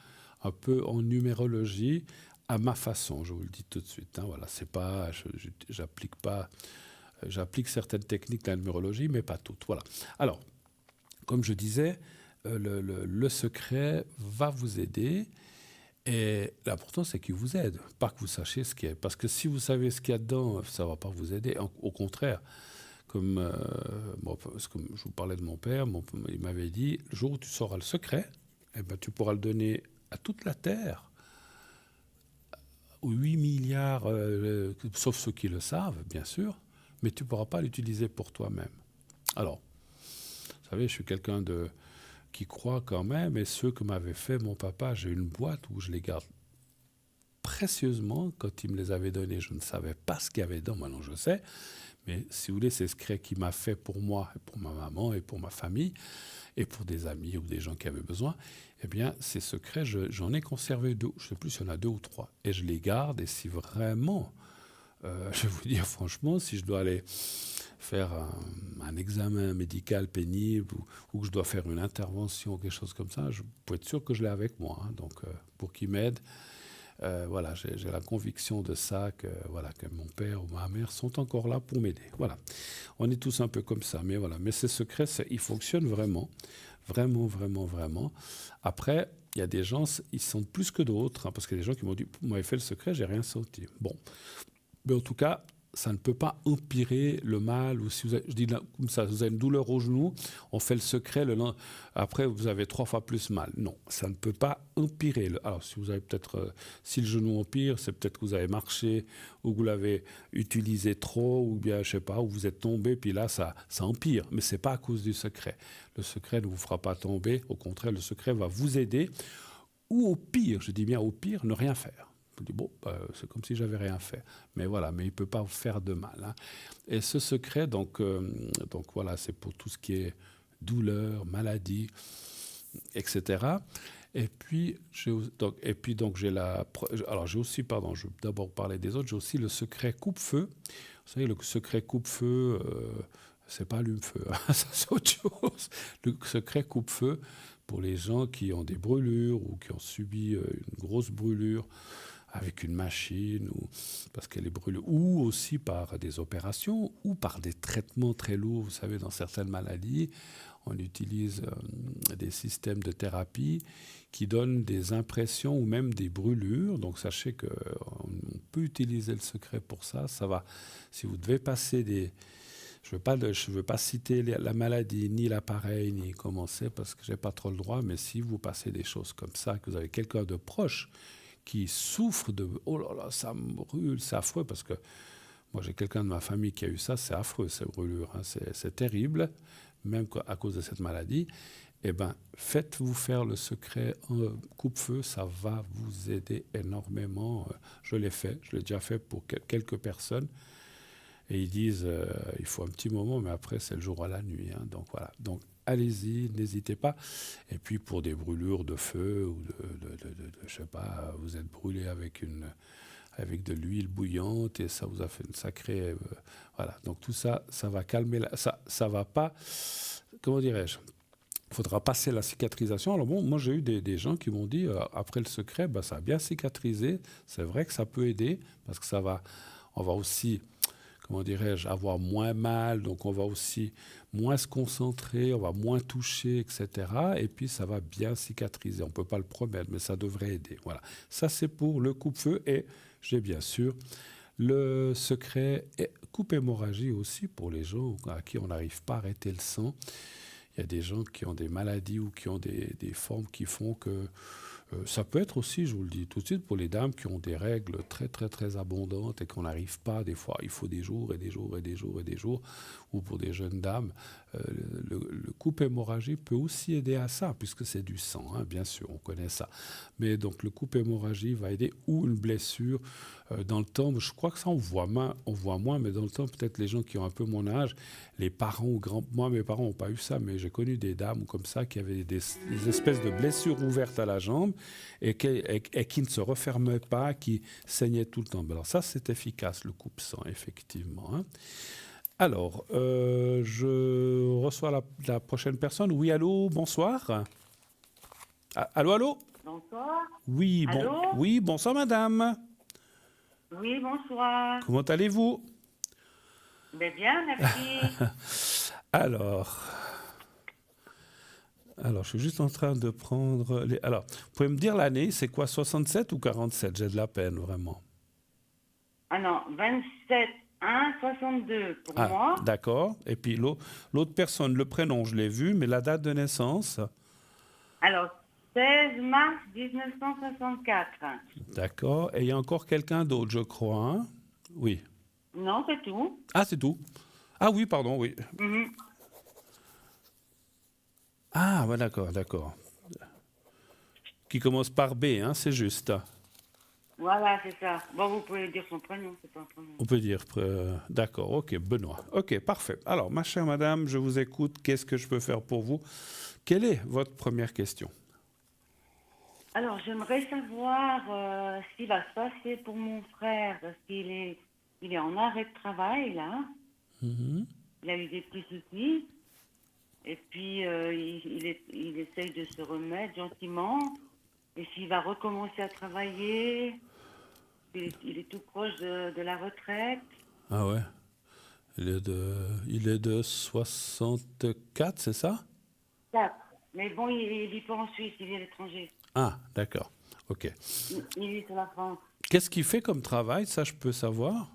un peu en numérologie, à ma façon. Je vous le dis tout de suite, hein. Voilà, c'est pas, j'applique pas, j'applique certaines techniques de la numérologie, mais pas toutes. Voilà. Alors, comme je disais, le secret va vous aider. Et l'important, c'est qu'il vous aide, pas que vous sachiez ce qu'il y a. Parce que si vous savez ce qu'il y a dedans, ça ne va pas vous aider. Au contraire, comme je vous parlais de mon père, il m'avait dit, le jour où tu sauras le secret, eh ben, tu pourras le donner à toute la Terre, aux 8 milliards, sauf ceux qui le savent, bien sûr, mais tu ne pourras pas l'utiliser pour toi-même. Alors, vous savez, je suis quelqu'un qui croit quand même, et ceux que m'avait fait mon papa, j'ai une boîte où je les garde précieusement. Quand il me les avait donnés, je ne savais pas ce qu'il y avait dedans, maintenant je sais. Mais si vous voulez, c'est ce secret qu'il m'a fait pour moi, et pour ma maman, et pour ma famille, et pour des amis ou des gens qui avaient besoin. Eh bien, ces secrets, j'en ai conservé 2, je ne sais plus s'il y en a 2 ou 3. Et je les garde, et si vraiment, je vais vous dire franchement, si je dois aller faire un examen médical pénible ou que je dois faire une intervention ou quelque chose comme ça, je peux être sûr que je l'ai avec moi. Hein. Donc, pour qu'il m'aide, voilà, j'ai la conviction de ça, que mon père ou ma mère sont encore là pour m'aider. Voilà, on est tous un peu comme ça, mais voilà. Mais ces secrets, ils fonctionnent vraiment, vraiment, vraiment, vraiment. Après, il y a des gens, ils sentent plus que d'autres, hein, parce qu'il y a des gens qui m'ont dit, vous m'avez fait le secret, j'ai rien senti. Bon, mais en tout cas, ça ne peut pas empirer le mal. Ou si vous avez, je dis là, comme ça, vous avez une douleur au genou, on fait le secret, après vous avez 3 fois plus mal. Non, ça ne peut pas empirer. Alors si vous avez peut-être, si le genou empire, c'est peut-être que vous avez marché ou que vous l'avez utilisé trop, ou bien je sais pas, ou vous êtes tombé, puis là ça empire. Mais c'est pas à cause du secret. Le secret ne vous fera pas tomber. Au contraire, le secret va vous aider. Ou au pire, je dis bien au pire, ne rien faire. Je dis, bon, c'est comme si j'avais rien fait. Mais voilà, mais il ne peut pas vous faire de mal. Hein. Et ce secret, donc voilà, c'est pour tout ce qui est douleur, maladie, etc. Et puis, j'ai aussi, pardon, je vais d'abord parler des autres, j'ai aussi le secret coupe-feu. Vous savez, le secret coupe-feu, c'est pas allume-feu, hein, ça c'est autre chose. Le secret coupe-feu, pour les gens qui ont des brûlures ou qui ont subi une grosse brûlure, avec une machine, ou parce qu'elle est brûlée, ou aussi par des opérations, ou par des traitements très lourds. Vous savez, dans certaines maladies, on utilise des systèmes de thérapie qui donnent des impressions ou même des brûlures. Donc sachez qu'on peut utiliser le secret pour ça. Ça va, si vous devez passer des... Je ne veux pas citer la maladie, ni l'appareil, ni comment c'est, parce que je n'ai pas trop le droit, mais si vous passez des choses comme ça, que vous avez quelqu'un de proche qui souffre de « oh là là, ça me brûle », c'est affreux, parce que moi j'ai quelqu'un de ma famille qui a eu ça, c'est affreux ces brûlures, hein, c'est terrible, même à cause de cette maladie. Eh bien, faites-vous faire le secret coupe-feu, ça va vous aider énormément. Je l'ai fait, je l'ai déjà fait pour quelques personnes, et ils disent il faut un petit moment, mais après c'est le jour à la nuit. Hein, donc voilà. Donc allez-y, n'hésitez pas. Et puis pour des brûlures de feu ou je sais pas, vous êtes brûlé avec de l'huile bouillante et ça vous a fait une sacrée voilà. Donc tout ça, ça va calmer ça va pas. Comment dirais-je? Il faudra passer la cicatrisation. Alors bon, moi j'ai eu des gens qui m'ont dit après le secret, ça a bien cicatrisé. C'est vrai que ça peut aider parce que on va aussi, comment dirais-je, avoir moins mal, donc on va aussi moins se concentrer, on va moins toucher, etc. Et puis ça va bien cicatriser. On ne peut pas le promettre, mais ça devrait aider. Voilà. Ça, c'est pour le coupe-feu. Et j'ai bien sûr le secret coupe hémorragie aussi pour les gens à qui on n'arrive pas à arrêter le sang. Il y a des gens qui ont des maladies ou qui ont des formes qui font que... ça peut être aussi, je vous le dis tout de suite, pour les dames qui ont des règles très, très, très abondantes et qu'on n'arrive pas, des fois, il faut des jours et des jours et des jours et des jours. Ou pour des jeunes dames, le coupe hémorragie peut aussi aider à ça, puisque c'est du sang, hein, bien sûr, on connaît ça. Mais donc, le coupe hémorragie va aider, ou une blessure. Dans le temps, je crois que ça, on voit moins, mais dans le temps, peut-être les gens qui ont un peu mon âge, les parents ou moi, mes parents n'ont pas eu ça, mais j'ai connu des dames comme ça qui avaient des espèces de blessures ouvertes à la jambe et qui ne se refermaient pas, qui saignaient tout le temps. Alors ça, c'est efficace, le coupe-sang, effectivement. Hein. Alors, je reçois la prochaine personne. Oui, allô, bonsoir. Allô, allô. Bonsoir. Oui, Allô. Oui, bonsoir, madame. Oui, bonsoir. Comment allez-vous? Bien, merci. Alors, Alors, je suis juste en train de prendre les... Alors, vous pouvez me dire l'année, c'est quoi, 67 ou 47? J'ai de la peine, vraiment. Ah non, 27 1 62 pour Ah, moi. d'accord. Et puis l'autre personne, le prénom, je l'ai vu, mais la date de naissance, Alors, 16 mars 1964. d'accord. Et il y a encore quelqu'un d'autre, je crois, hein? Oui. Non, c'est tout. Ah, c'est tout. Ah oui, pardon, oui. Mhm. Ah, ouais, d'accord, d'accord. Qui commence par B, hein, c'est juste. Voilà, c'est ça. Bon, vous pouvez dire son prénom, c'est pas un prénom. On peut dire, d'accord, ok, Benoît. Ok, parfait. Alors, ma chère madame, je vous écoute. Qu'est-ce que je peux faire pour vous? Quelle est votre première question? Alors, j'aimerais savoir ce qui va se passer pour mon frère, parce il est en arrêt de travail, là. Mhm. Il a eu des petits soucis. Et puis, il essaye de se remettre gentiment. Et s'il va recommencer à travailler, il est tout proche de la retraite. Ah ouais. Il est de 64, c'est ça? 4. Mais bon, il vit pas en Suisse, il vit à l'étranger. Ah, d'accord. Ok. Il vit sur la France. Qu'est-ce qu'il fait comme travail? Ça, je peux savoir?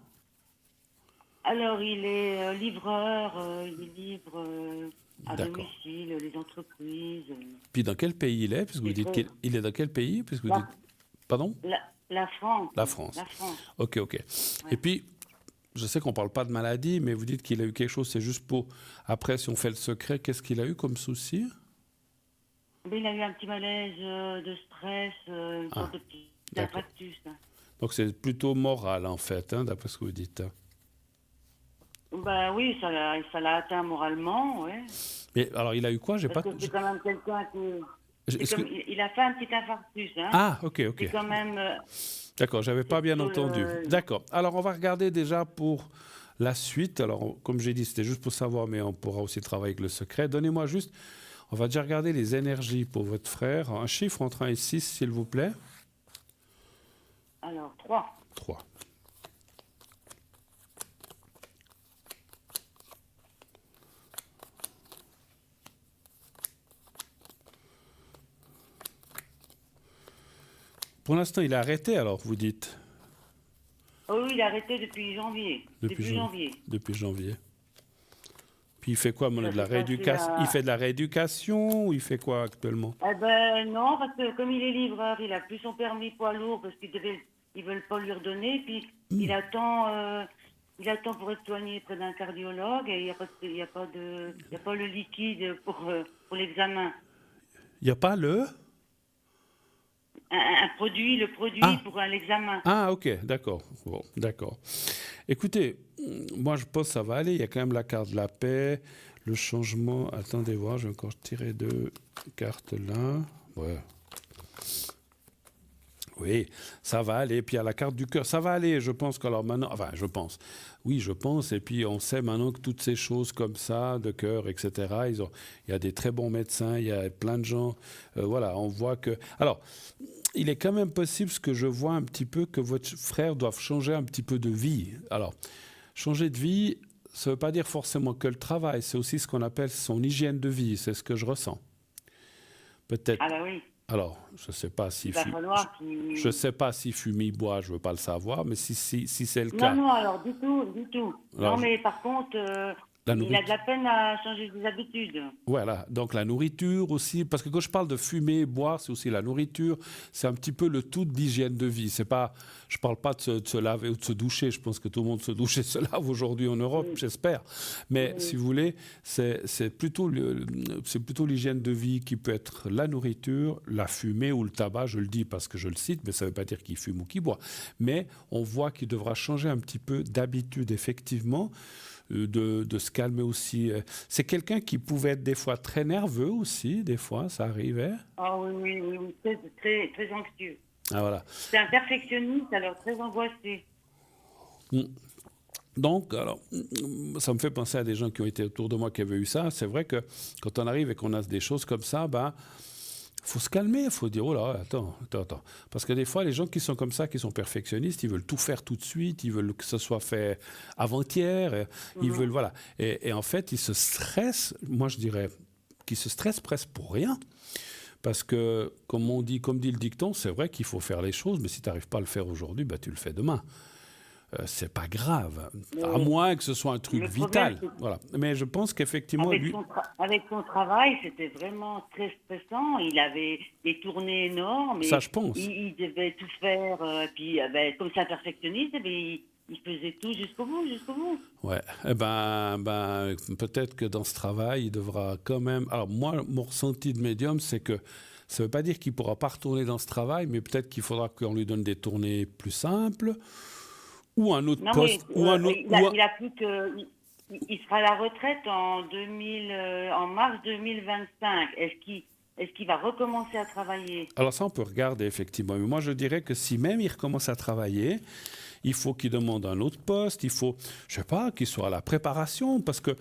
Alors, il est livreur, il livre à D'accord. domicile les entreprises. Puis dans quel pays il est? Puisque vous Il dites fait- qu'il est dans quel pays? Puisque vous La, dites... Pardon? la France. La France. La France. Ok, ok. Et puis, je sais qu'on ne parle pas de maladie, mais vous dites qu'il a eu quelque chose, c'est juste pour... Après, si on fait le secret, qu'est-ce qu'il a eu comme souci? Mais il a eu un petit malaise de stress, une sorte de petit d'accord. infarctus. Hein. Donc c'est plutôt moral, en fait, hein, d'après ce que vous dites. Hein. Ben oui, ça l'a atteint moralement, ouais. Mais alors, il a eu quoi? J'ai Parce pas... que c'est quand même quelqu'un qui... Est-ce que... Il a fait un petit infarctus, hein. Ah, ok, ok. C'est quand même... D'accord, j'avais pas bien plutôt entendu. D'accord. Alors, on va regarder déjà pour la suite. Alors, comme j'ai dit, c'était juste pour savoir, mais on pourra aussi travailler avec le secret. Donnez-moi juste... On va déjà regarder les énergies pour votre frère. Un chiffre entre 1 et 6, s'il vous plaît. Alors, 3. 3. Pour l'instant, il a arrêté, alors, vous dites? Oh oui, il a arrêté depuis janvier. Depuis janvier. Depuis janvier. Puis il fait quoi, Ça de la s'est passé rééducation? à- Il fait de la rééducation ou il fait quoi actuellement? Eh ben non, parce que comme il est livreur, il a plus son permis poids lourd parce ils veulent pas lui redonner. Puis il attend pour être soigné près d'un cardiologue et il y a pas le liquide pour l'examen. Il n'y a pas le... Le produit Ah. pour l'examen. Ah, ok, d'accord. Bon, d'accord. Écoutez, moi je pense que ça va aller. Il y a quand même la carte de la paix, le changement. Attendez voir, je vais encore tirer 2 cartes là. Ouais. Oui, ça va aller. Puis il y a la carte du cœur, ça va aller. Je pense qu'alors maintenant, enfin, je pense. Oui, je pense. Et puis on sait maintenant que toutes ces choses comme ça, de cœur, etc. Il y a des très bons médecins, il y a plein de gens. Voilà, on voit que. Alors, il est quand même possible, ce que je vois un petit peu, que votre frère doive changer un petit peu de vie. Alors, changer de vie, ça ne veut pas dire forcément que le travail. C'est aussi ce qu'on appelle son hygiène de vie. C'est ce que je ressens. Peut-être. Ah bah oui, Alors, je ne sais pas il s'il va fume. falloir qu'il... Je sais pas s'il fume, il boit, je veux pas le savoir, mais si c'est le cas. Non, alors du tout. Alors, non, mais par contre, La il a nourriture. de la peine à changer ses habitudes. Voilà, donc la nourriture aussi, parce que quand je parle de fumer, boire, c'est aussi la nourriture, c'est un petit peu le tout d'hygiène de vie. C'est pas, je parle pas de se laver ou de se doucher, je pense que tout le monde se douche et se lave aujourd'hui en Europe, j'espère. Mais si vous voulez, c'est plutôt l'hygiène de vie qui peut être la nourriture, la fumée ou le tabac, je le dis parce que je le cite, mais ça ne veut pas dire qu'il fume ou qu'il boit. Mais on voit qu'il devra changer un petit peu d'habitude, effectivement. De se calmer aussi. C'est quelqu'un qui pouvait être des fois très nerveux aussi, des fois, ça arrivait. Ah oui, très, très anxieux. Ah voilà. C'est un perfectionniste, alors très angoissé. Donc, alors, ça me fait penser à des gens qui ont été autour de moi qui avaient eu ça. C'est vrai que quand on arrive et qu'on a des choses comme ça, ben, faut se calmer, il faut dire, oh là, attends. Parce que des fois, les gens qui sont comme ça, qui sont perfectionnistes, ils veulent tout faire tout de suite, ils veulent que ce soit fait avant-hier, ils veulent, voilà. Et en fait, ils se stressent, moi je dirais, qui se stresse presque pour rien. Parce que, comme dit le dicton, c'est vrai qu'il faut faire les choses, mais si tu n'arrives pas à le faire aujourd'hui, tu le fais demain. C'est pas grave, à moins que ce soit un truc le vital. problème, Voilà. Mais je pense qu'effectivement, lui... avec son travail, c'était vraiment très stressant. Il avait des tournées énormes Ça, et je pense. il devait tout faire. Puis, comme c'est un perfectionniste, il faisait tout jusqu'au bout, jusqu'au bout. Ouais. Eh ben, peut-être que dans ce travail, il devra quand même... Alors moi, mon ressenti de médium, c'est que ça ne veut pas dire qu'il ne pourra pas retourner dans ce travail, mais peut-être qu'il faudra qu'on lui donne des tournées plus simples, ou un autre Non, poste, mais ou un autre... il a plus que. Il sera à la retraite en mars 2025. Est-ce qu'il va recommencer à travailler? Alors ça, on peut regarder, effectivement. Mais moi, je dirais que si même il recommence à travailler, il faut qu'il demande un autre poste, il faut, je sais pas, qu'il soit à la préparation, parce que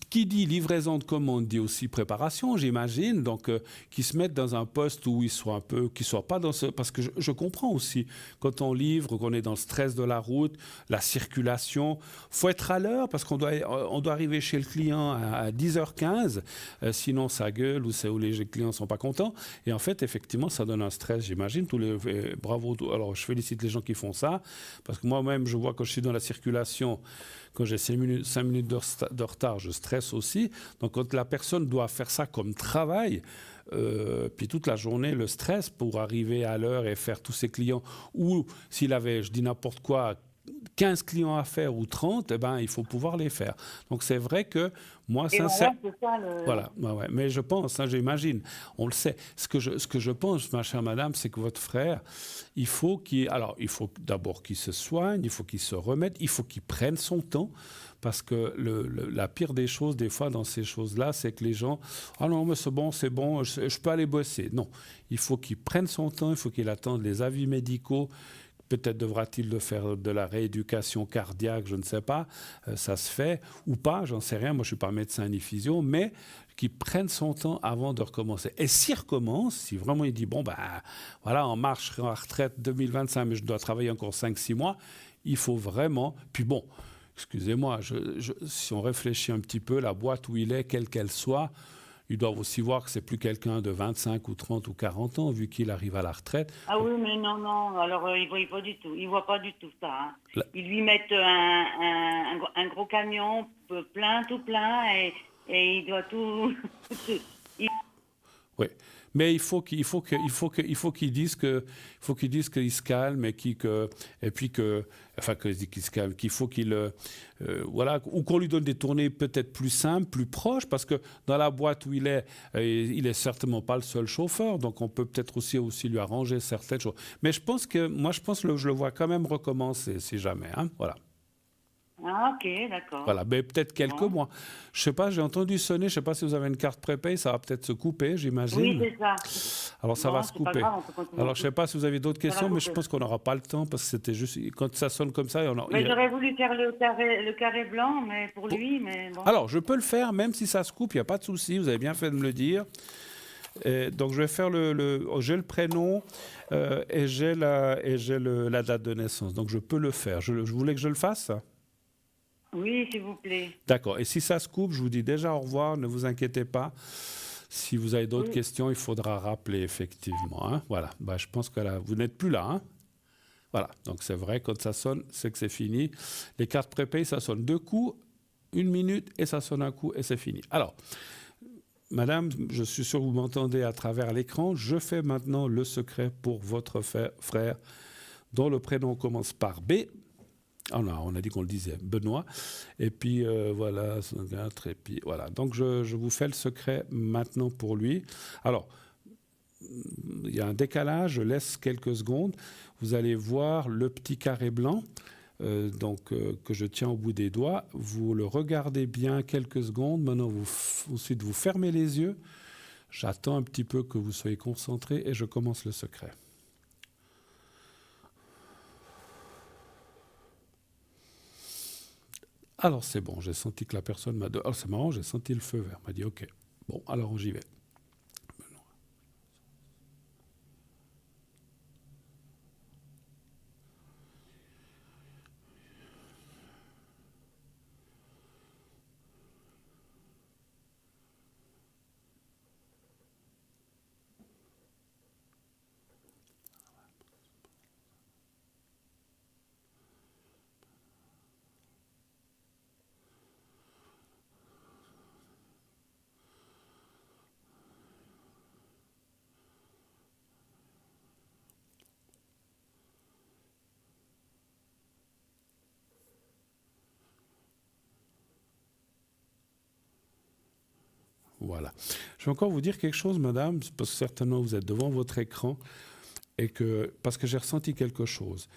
qui dit livraison de commande dit aussi préparation, j'imagine, donc qu'il se mette dans un poste où il soit un peu, qu'il soit pas dans ce, parce que je comprends aussi, quand on livre, qu'on est dans le stress de la route, la circulation, faut être à l'heure, parce qu'on doit arriver chez le client à 10h15, sinon ça gueule, ou les clients sont pas contents, et en fait, effectivement, ça donne un stress, j'imagine, bravo, alors je félicite les gens qui font ça, parce que moi-même, je vois quand je suis dans la circulation, quand j'ai 5 minutes de retard, je stresse aussi. Donc, quand la personne doit faire ça comme travail, puis toute la journée, le stress pour arriver à l'heure et faire tous ses clients, ou s'il avait, je dis n'importe quoi, 15 clients à faire ou 30, il faut pouvoir les faire. Donc, c'est vrai que moi, sincèrement... Voilà, ouais. Mais je pense, j'imagine, on le sait. Ce que je pense, ma chère madame, c'est que votre frère, il faut d'abord qu'il se soigne, il faut qu'il se remette, il faut qu'il prenne son temps, parce que la pire des choses, des fois, dans ces choses-là, c'est que les gens, ah non, mais c'est bon, je peux aller bosser. Non, il faut qu'il prenne son temps, il faut qu'il attende les avis médicaux. Peut-être devra-t-il faire de la rééducation cardiaque, je ne sais pas, ça se fait, ou pas, j'en sais rien, moi je ne suis pas médecin ni physio, mais qu'il prenne son temps avant de recommencer. Et s'il recommence, si vraiment il dit, voilà, en marche, je serai en retraite 2025, mais je dois travailler encore 5-6 mois, il faut vraiment, puis bon, excusez-moi, si on réfléchit un petit peu, la boîte où il est, quelle qu'elle soit, ils doivent aussi voir que c'est plus quelqu'un de 25 ou 30 ou 40 ans, vu qu'il arrive à la retraite. Ah oui, mais non. Alors, il voit pas du tout. Il voit pas du tout ça. Hein. Ils lui mettent un gros camion tout plein, et il doit tout... Oui, mais il faut qu'il dise qu'il se calme et qu'il se calme, qu'il faut qu'il voilà, ou qu'on lui donne des tournées peut-être plus simples, plus proches, parce que dans la boîte où il est certainement pas le seul chauffeur, donc on peut peut-être aussi lui arranger certaines choses. Mais je pense que je le vois quand même recommencer, si jamais, hein, voilà. Ah, ok, d'accord. Voilà, mais peut-être quelques mois. Je sais pas, j'ai entendu sonner, je sais pas si vous avez une carte prépay, ça va peut-être se couper, j'imagine. Oui, c'est ça. Alors ça va se couper. Grave, alors je sais pas si vous avez d'autres questions, mais je pense qu'on n'aura pas le temps parce que c'était juste quand ça sonne comme ça. J'aurais voulu faire le carré blanc, mais pour lui, mais bon. Alors je peux le faire, même si ça se coupe, il n'y a pas de souci. Vous avez bien fait de me le dire. Donc je vais faire j'ai le prénom et j'ai la date de naissance. Donc je peux le faire. Je voulais que je le fasse. Oui, s'il vous plaît. D'accord. Et si ça se coupe, je vous dis déjà au revoir, ne vous inquiétez pas. Si vous avez d'autres questions, il faudra rappeler effectivement. Hein. Voilà. Je pense que là, vous n'êtes plus là. Hein. Voilà. Donc c'est vrai, quand ça sonne, c'est que c'est fini. Les cartes prépayées, ça sonne 2 coups, 1 minute, et ça sonne un coup, et c'est fini. Alors, madame, je suis sûr que vous m'entendez à travers l'écran. Je fais maintenant le secret pour votre frère, dont le prénom commence par B. Ah non, on a dit qu'on le disait, Benoît. Et puis voilà, et puis voilà. Donc je vous fais le secret maintenant pour lui. Alors, il y a un décalage, je laisse quelques secondes. Vous allez voir le petit carré blanc que je tiens au bout des doigts. Vous le regardez bien quelques secondes. Maintenant, ensuite, vous fermez les yeux. J'attends un petit peu que vous soyez concentrés et je commence le secret. Alors c'est bon, j'ai senti que la personne m'a dit... Oh, c'est marrant, j'ai senti le feu vert. Elle m'a dit OK. Bon, alors j'y vais. Voilà. Je vais encore vous dire quelque chose, madame, parce que certainement vous êtes devant votre écran, parce que j'ai ressenti quelque chose.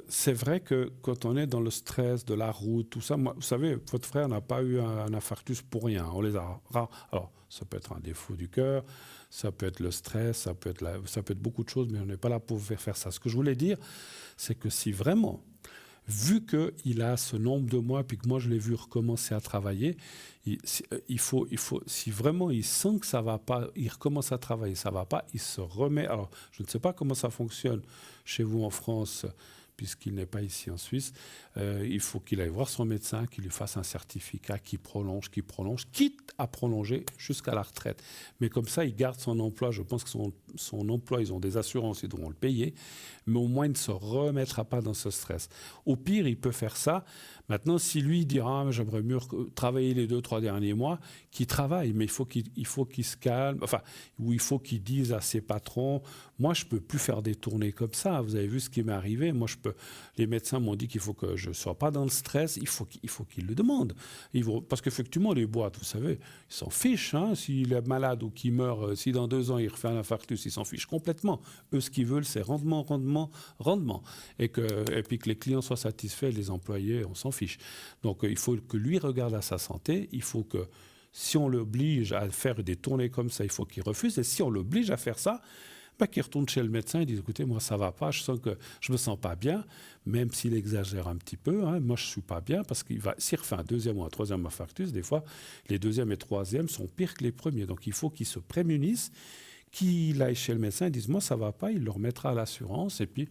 C'est vrai que quand on est dans le stress de la route, tout ça, moi, vous savez, votre frère n'a pas eu un infarctus pour rien. On les a alors, ça peut être un défaut du cœur, ça peut être le stress, ça peut être beaucoup de choses, mais on n'est pas là pour vous faire ça. Ce que je voulais dire, c'est que si vraiment, vu qu'il a ce nombre de mois, puis que moi je l'ai vu recommencer à travailler, si vraiment il sent que ça va pas, il recommence à travailler, ça va pas, il se remet. Alors, je ne sais pas comment ça fonctionne chez vous en France, puisqu'il n'est pas ici en Suisse. Il faut qu'il aille voir son médecin, qu'il lui fasse un certificat qui prolonge, quitte à prolonger jusqu'à la retraite. Mais comme ça, il garde son emploi. Je pense que son emploi, ils ont des assurances, ils devront le payer, mais au moins il ne se remettra pas dans ce stress. Au pire, il peut faire ça. Maintenant, si lui dira j'aimerais mieux travailler les 2-3 derniers mois, qu'il travaille, mais il faut qu'il se calme, ou il faut qu'il dise à ses patrons, moi je peux plus faire des tournées comme ça. Vous avez vu ce qui m'est arrivé. Les médecins m'ont dit qu'il faut que je sois pas dans le stress. Il faut qu'ils le demandent. Parce qu'effectivement, les boîtes, vous savez, ils s'en fichent. S'il est malade ou qu'il meurt, si dans 2 ans il refait un infarctus, ils s'en fichent complètement. Eux, ce qu'ils veulent, c'est rendement. Et puis que les clients soient satisfaits, les employés, on s'en fiche. Donc il faut que lui regarde à sa santé. Il faut que, si on l'oblige à faire des tournées comme ça, il faut qu'il refuse. Et si on l'oblige à faire ça, qu'il retourne chez le médecin et dise écoutez, moi ça va pas, je me sens pas bien, même s'il exagère un petit peu, moi je suis pas bien, parce s'il refait un 2e ou un 3e infarctus, des fois les 2e et 3e sont pires que les premiers. Donc il faut qu'il se prémunisse, qu'il aille chez le médecin et dise moi ça va pas, il le remettra à l'assurance. Et puis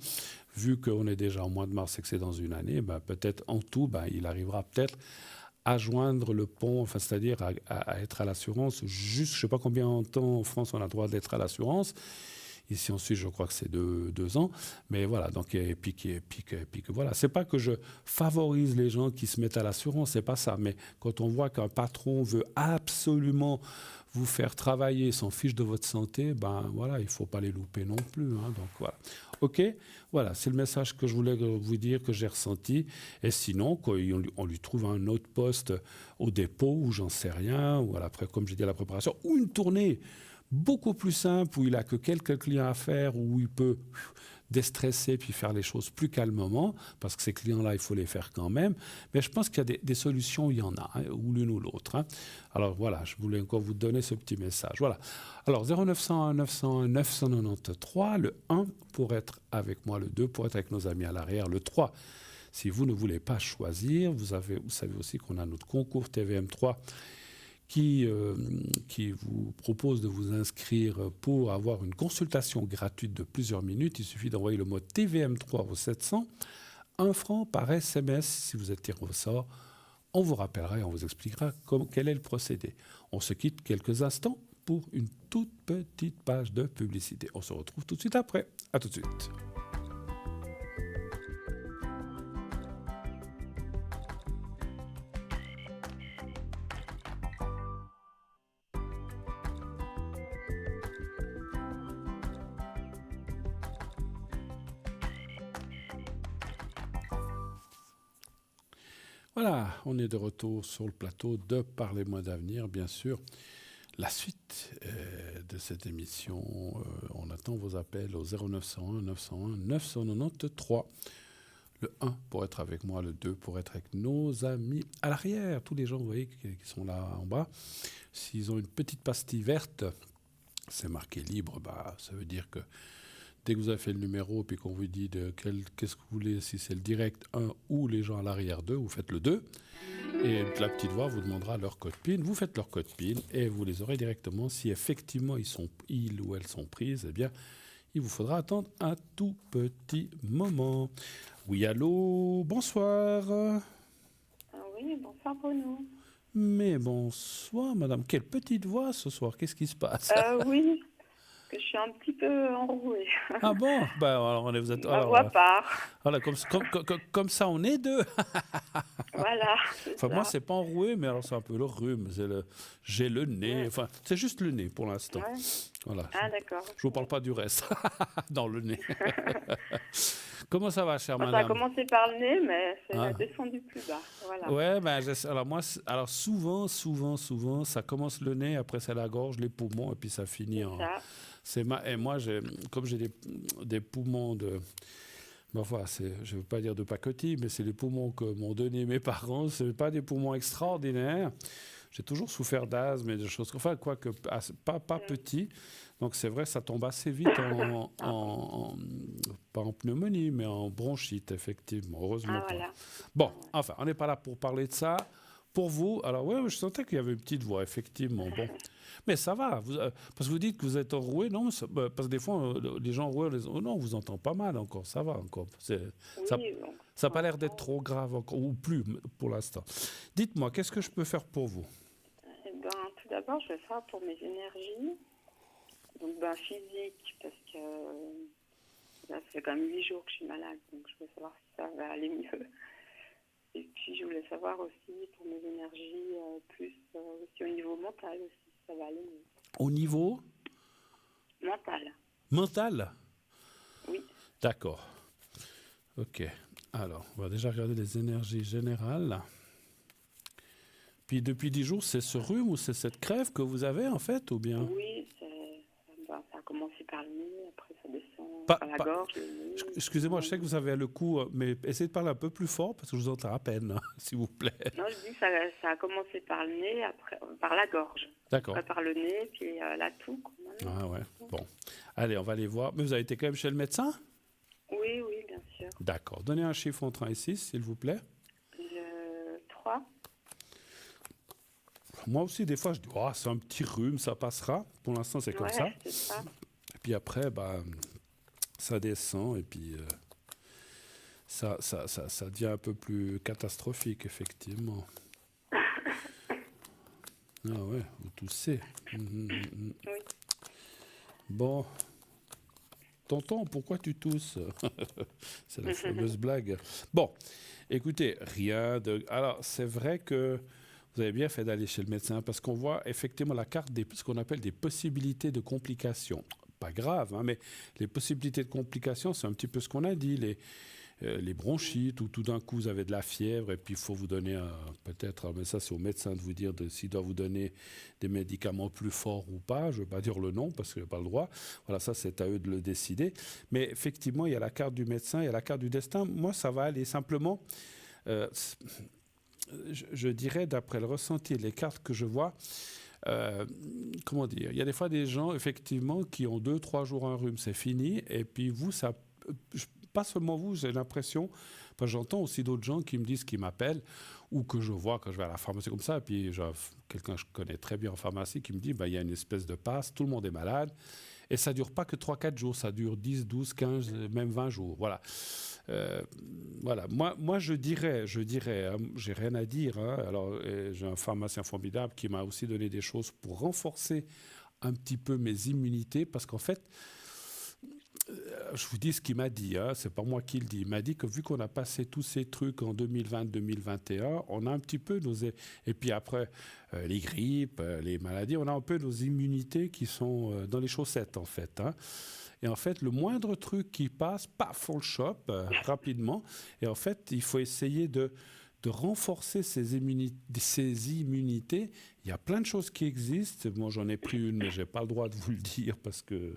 vu qu'on est déjà au mois de mars et que c'est dans une année, peut-être en tout, il arrivera peut-être à joindre le pont, c'est-à-dire à être à l'assurance. Juste, je ne sais pas combien de temps en France on a le droit d'être à l'assurance. Ici en Suisse, je crois que c'est 2 ans. Mais voilà, donc, et puis voilà. C'est pas que je favorise les gens qui se mettent à l'assurance, c'est pas ça. Mais quand on voit qu'un patron veut absolument vous faire travailler, s'en fiche de votre santé, voilà, il faut pas les louper non plus. Donc voilà. OK, voilà, c'est le message que je voulais vous dire, que j'ai ressenti. Et sinon, qu'on lui trouve un autre poste au dépôt, ou j'en sais rien, ou comme j'ai dit, à la préparation, ou une tournée beaucoup plus simple, où il n'a que quelques clients à faire, où il peut déstresser puis faire les choses plus calmement, parce que ces clients-là, il faut les faire quand même. Mais je pense qu'il y a des solutions, il y en a, ou l'une ou l'autre. Alors voilà, je voulais encore vous donner ce petit message. Voilà. Alors 0901 901 993, le 1 pour être avec moi, le 2 pour être avec nos amis à l'arrière, le 3 si vous ne voulez pas choisir. Vous savez aussi qu'on a notre concours TVM3 qui vous propose de vous inscrire pour avoir une consultation gratuite de plusieurs minutes. Il suffit d'envoyer le mot TVM3 au 700, 1 franc par SMS. Si vous êtes tiré au sort, on vous rappellera et on vous expliquera quel est le procédé. On se quitte quelques instants pour une toute petite page de publicité. On se retrouve tout de suite après. À tout de suite. Voilà, on est de retour sur le plateau de Parlez-moi d'avenir, bien sûr. La suite de cette émission, on attend vos appels au 0901 901 993. Le 1 pour être avec moi, le 2 pour être avec nos amis à l'arrière. Tous les gens, vous voyez, qui sont là en bas, s'ils ont une petite pastille verte, c'est marqué libre, ça veut dire que dès que vous avez fait le numéro et qu'on vous dit qu'est-ce que vous voulez, si c'est le direct 1 ou les gens à l'arrière 2, vous faites le 2. Et la petite voix vous demandera leur code PIN. Vous faites leur code PIN et vous les aurez directement. Si effectivement ils ou elles sont prises, eh bien, il vous faudra attendre un tout petit moment. Oui, allô, bonsoir. Oui, bonsoir Bruno. Mais bonsoir, madame. Quelle petite voix ce soir, qu'est-ce qui se passe? Oui. Que je suis un petit peu enrouée. Ah bon? Alors, vous êtes... Ma voix part. Voilà, comme ça, on est deux. Voilà. Moi, c'est pas enroué, mais alors c'est un peu le rhume. J'ai le nez. Enfin, c'est juste le nez pour l'instant. Ouais. Voilà. Ah, d'accord. Je vous parle pas du reste. Dans le nez. Comment ça va, chère Ça a madame? commencé par le nez, mais c'est Ah. descendu plus bas. Voilà. Ouais, ben, alors moi, alors souvent, ça commence le nez, après c'est la gorge, les poumons, et puis ça finit C'est en. ça. Et moi, comme j'ai des poumons de. Ben, enfin, je ne veux pas dire de pacotille, mais c'est les poumons que m'ont donné mes parents. Ce n'est pas des poumons extraordinaires. J'ai toujours souffert d'asthme et de choses. Enfin, quoique, pas petit. Donc, c'est vrai, ça tombe assez vite pas en pneumonie, mais en bronchite, effectivement. Heureusement Ah, pas. voilà. Bon, enfin, on n'est pas là pour parler de ça. Pour vous, alors, ouais, je sentais qu'il y avait une petite voix, effectivement. Bon. Mais ça va, parce que vous dites que vous êtes enroué, non? Parce que des fois, les gens enroués, oh non, on vous entend pas mal encore, ça va encore. Ça Oui, donc, n'a pas l'air d'être trop grave encore, ou plus pour l'instant. Dites-moi, qu'est-ce que je peux faire pour vous? eh ben, tout d'abord, je vais faire pour mes énergies. Donc, physique, parce que là, ça fait quand même 8 jours que je suis malade, donc je veux savoir si ça va aller mieux. Et puis, je voulais savoir aussi pour mes énergies, plus aussi au niveau mental aussi, si ça va aller mieux. Au niveau Mental, mental? oui. D'accord. Ok. Alors, on va déjà regarder les énergies générales. Puis depuis 10 jours, c'est ce rhume ou c'est cette crève que vous avez en fait, ou bien? Oui, ça a commencé par le nez, après ça descend Pas- par la pas- gorge, le nez. Excusez-moi, je sais que vous avez le coup, mais essayez de parler un peu plus fort parce que je vous entends à peine, hein, s'il vous plaît. Non, je dis que ça a commencé par le nez, après par la gorge, D'accord. après par le nez, puis la toux. Quoi, maintenant. Ah ouais, bon. Allez, on va aller voir. Mais vous avez été quand même chez le médecin? Oui, oui, bien sûr. D'accord. Donnez un chiffre entre 1 et 6, s'il vous plaît. 3. Moi aussi, des fois, je dis, oh, c'est un petit rhume, ça passera. Pour l'instant, c'est comme Ouais, ça. c'est ça. Et puis après, ça descend et puis ça devient un peu plus catastrophique, effectivement. Ah ouais, vous toussez. Oui. Bon. Tonton, pourquoi tu tousses? C'est la fameuse blague. Bon, écoutez, rien de... Alors, c'est vrai que vous avez bien fait d'aller chez le médecin parce qu'on voit effectivement la carte de ce qu'on appelle des possibilités de complications. Pas grave, hein, mais les possibilités de complications, c'est un petit peu ce qu'on a dit. Les bronchites, où tout d'un coup vous avez de la fièvre et puis il faut vous donner peut-être, mais ça c'est au médecin de vous dire s'il doit vous donner des médicaments plus forts ou pas. Je ne veux pas dire le nom parce qu'il n'a pas le droit. Voilà, ça c'est à eux de le décider. Mais effectivement, il y a la carte du médecin, il y a la carte du destin. Moi, ça va aller simplement, je dirais, d'après le ressenti, les cartes que je vois, comment dire, il y a des fois des gens, effectivement, qui ont 2-3 jours un rhume, c'est fini. Et puis vous, ça... Pas seulement vous, j'ai l'impression, parce que j'entends aussi d'autres gens qui me disent, qui m'appellent, ou que je vois quand je vais à la pharmacie comme ça, et puis quelqu'un que je connais très bien en pharmacie qui me dit, il y a une espèce de passe, tout le monde est malade, et ça ne dure pas que 3-4 jours, ça dure 10, 12, 15, même 20 jours. Voilà. Voilà. Moi je dirais, hein, j'ai rien à dire. Hein, alors, j'ai un pharmacien formidable qui m'a aussi donné des choses pour renforcer un petit peu mes immunités, parce qu'en fait, je vous dis ce qu'il m'a dit, hein, c'est pas moi qui le dis. Il m'a dit que vu qu'on a passé tous ces trucs en 2020-2021, on a un petit peu nos... Et puis après, les grippes, les maladies, on a un peu nos immunités qui sont dans les chaussettes, en fait. Hein. Et en fait, le moindre truc qui passe, paf, on le chope rapidement. Et en fait, il faut essayer de renforcer ces immunités. Il y a plein de choses qui existent. Moi, j'en ai pris une, mais je n'ai pas le droit de vous le dire parce que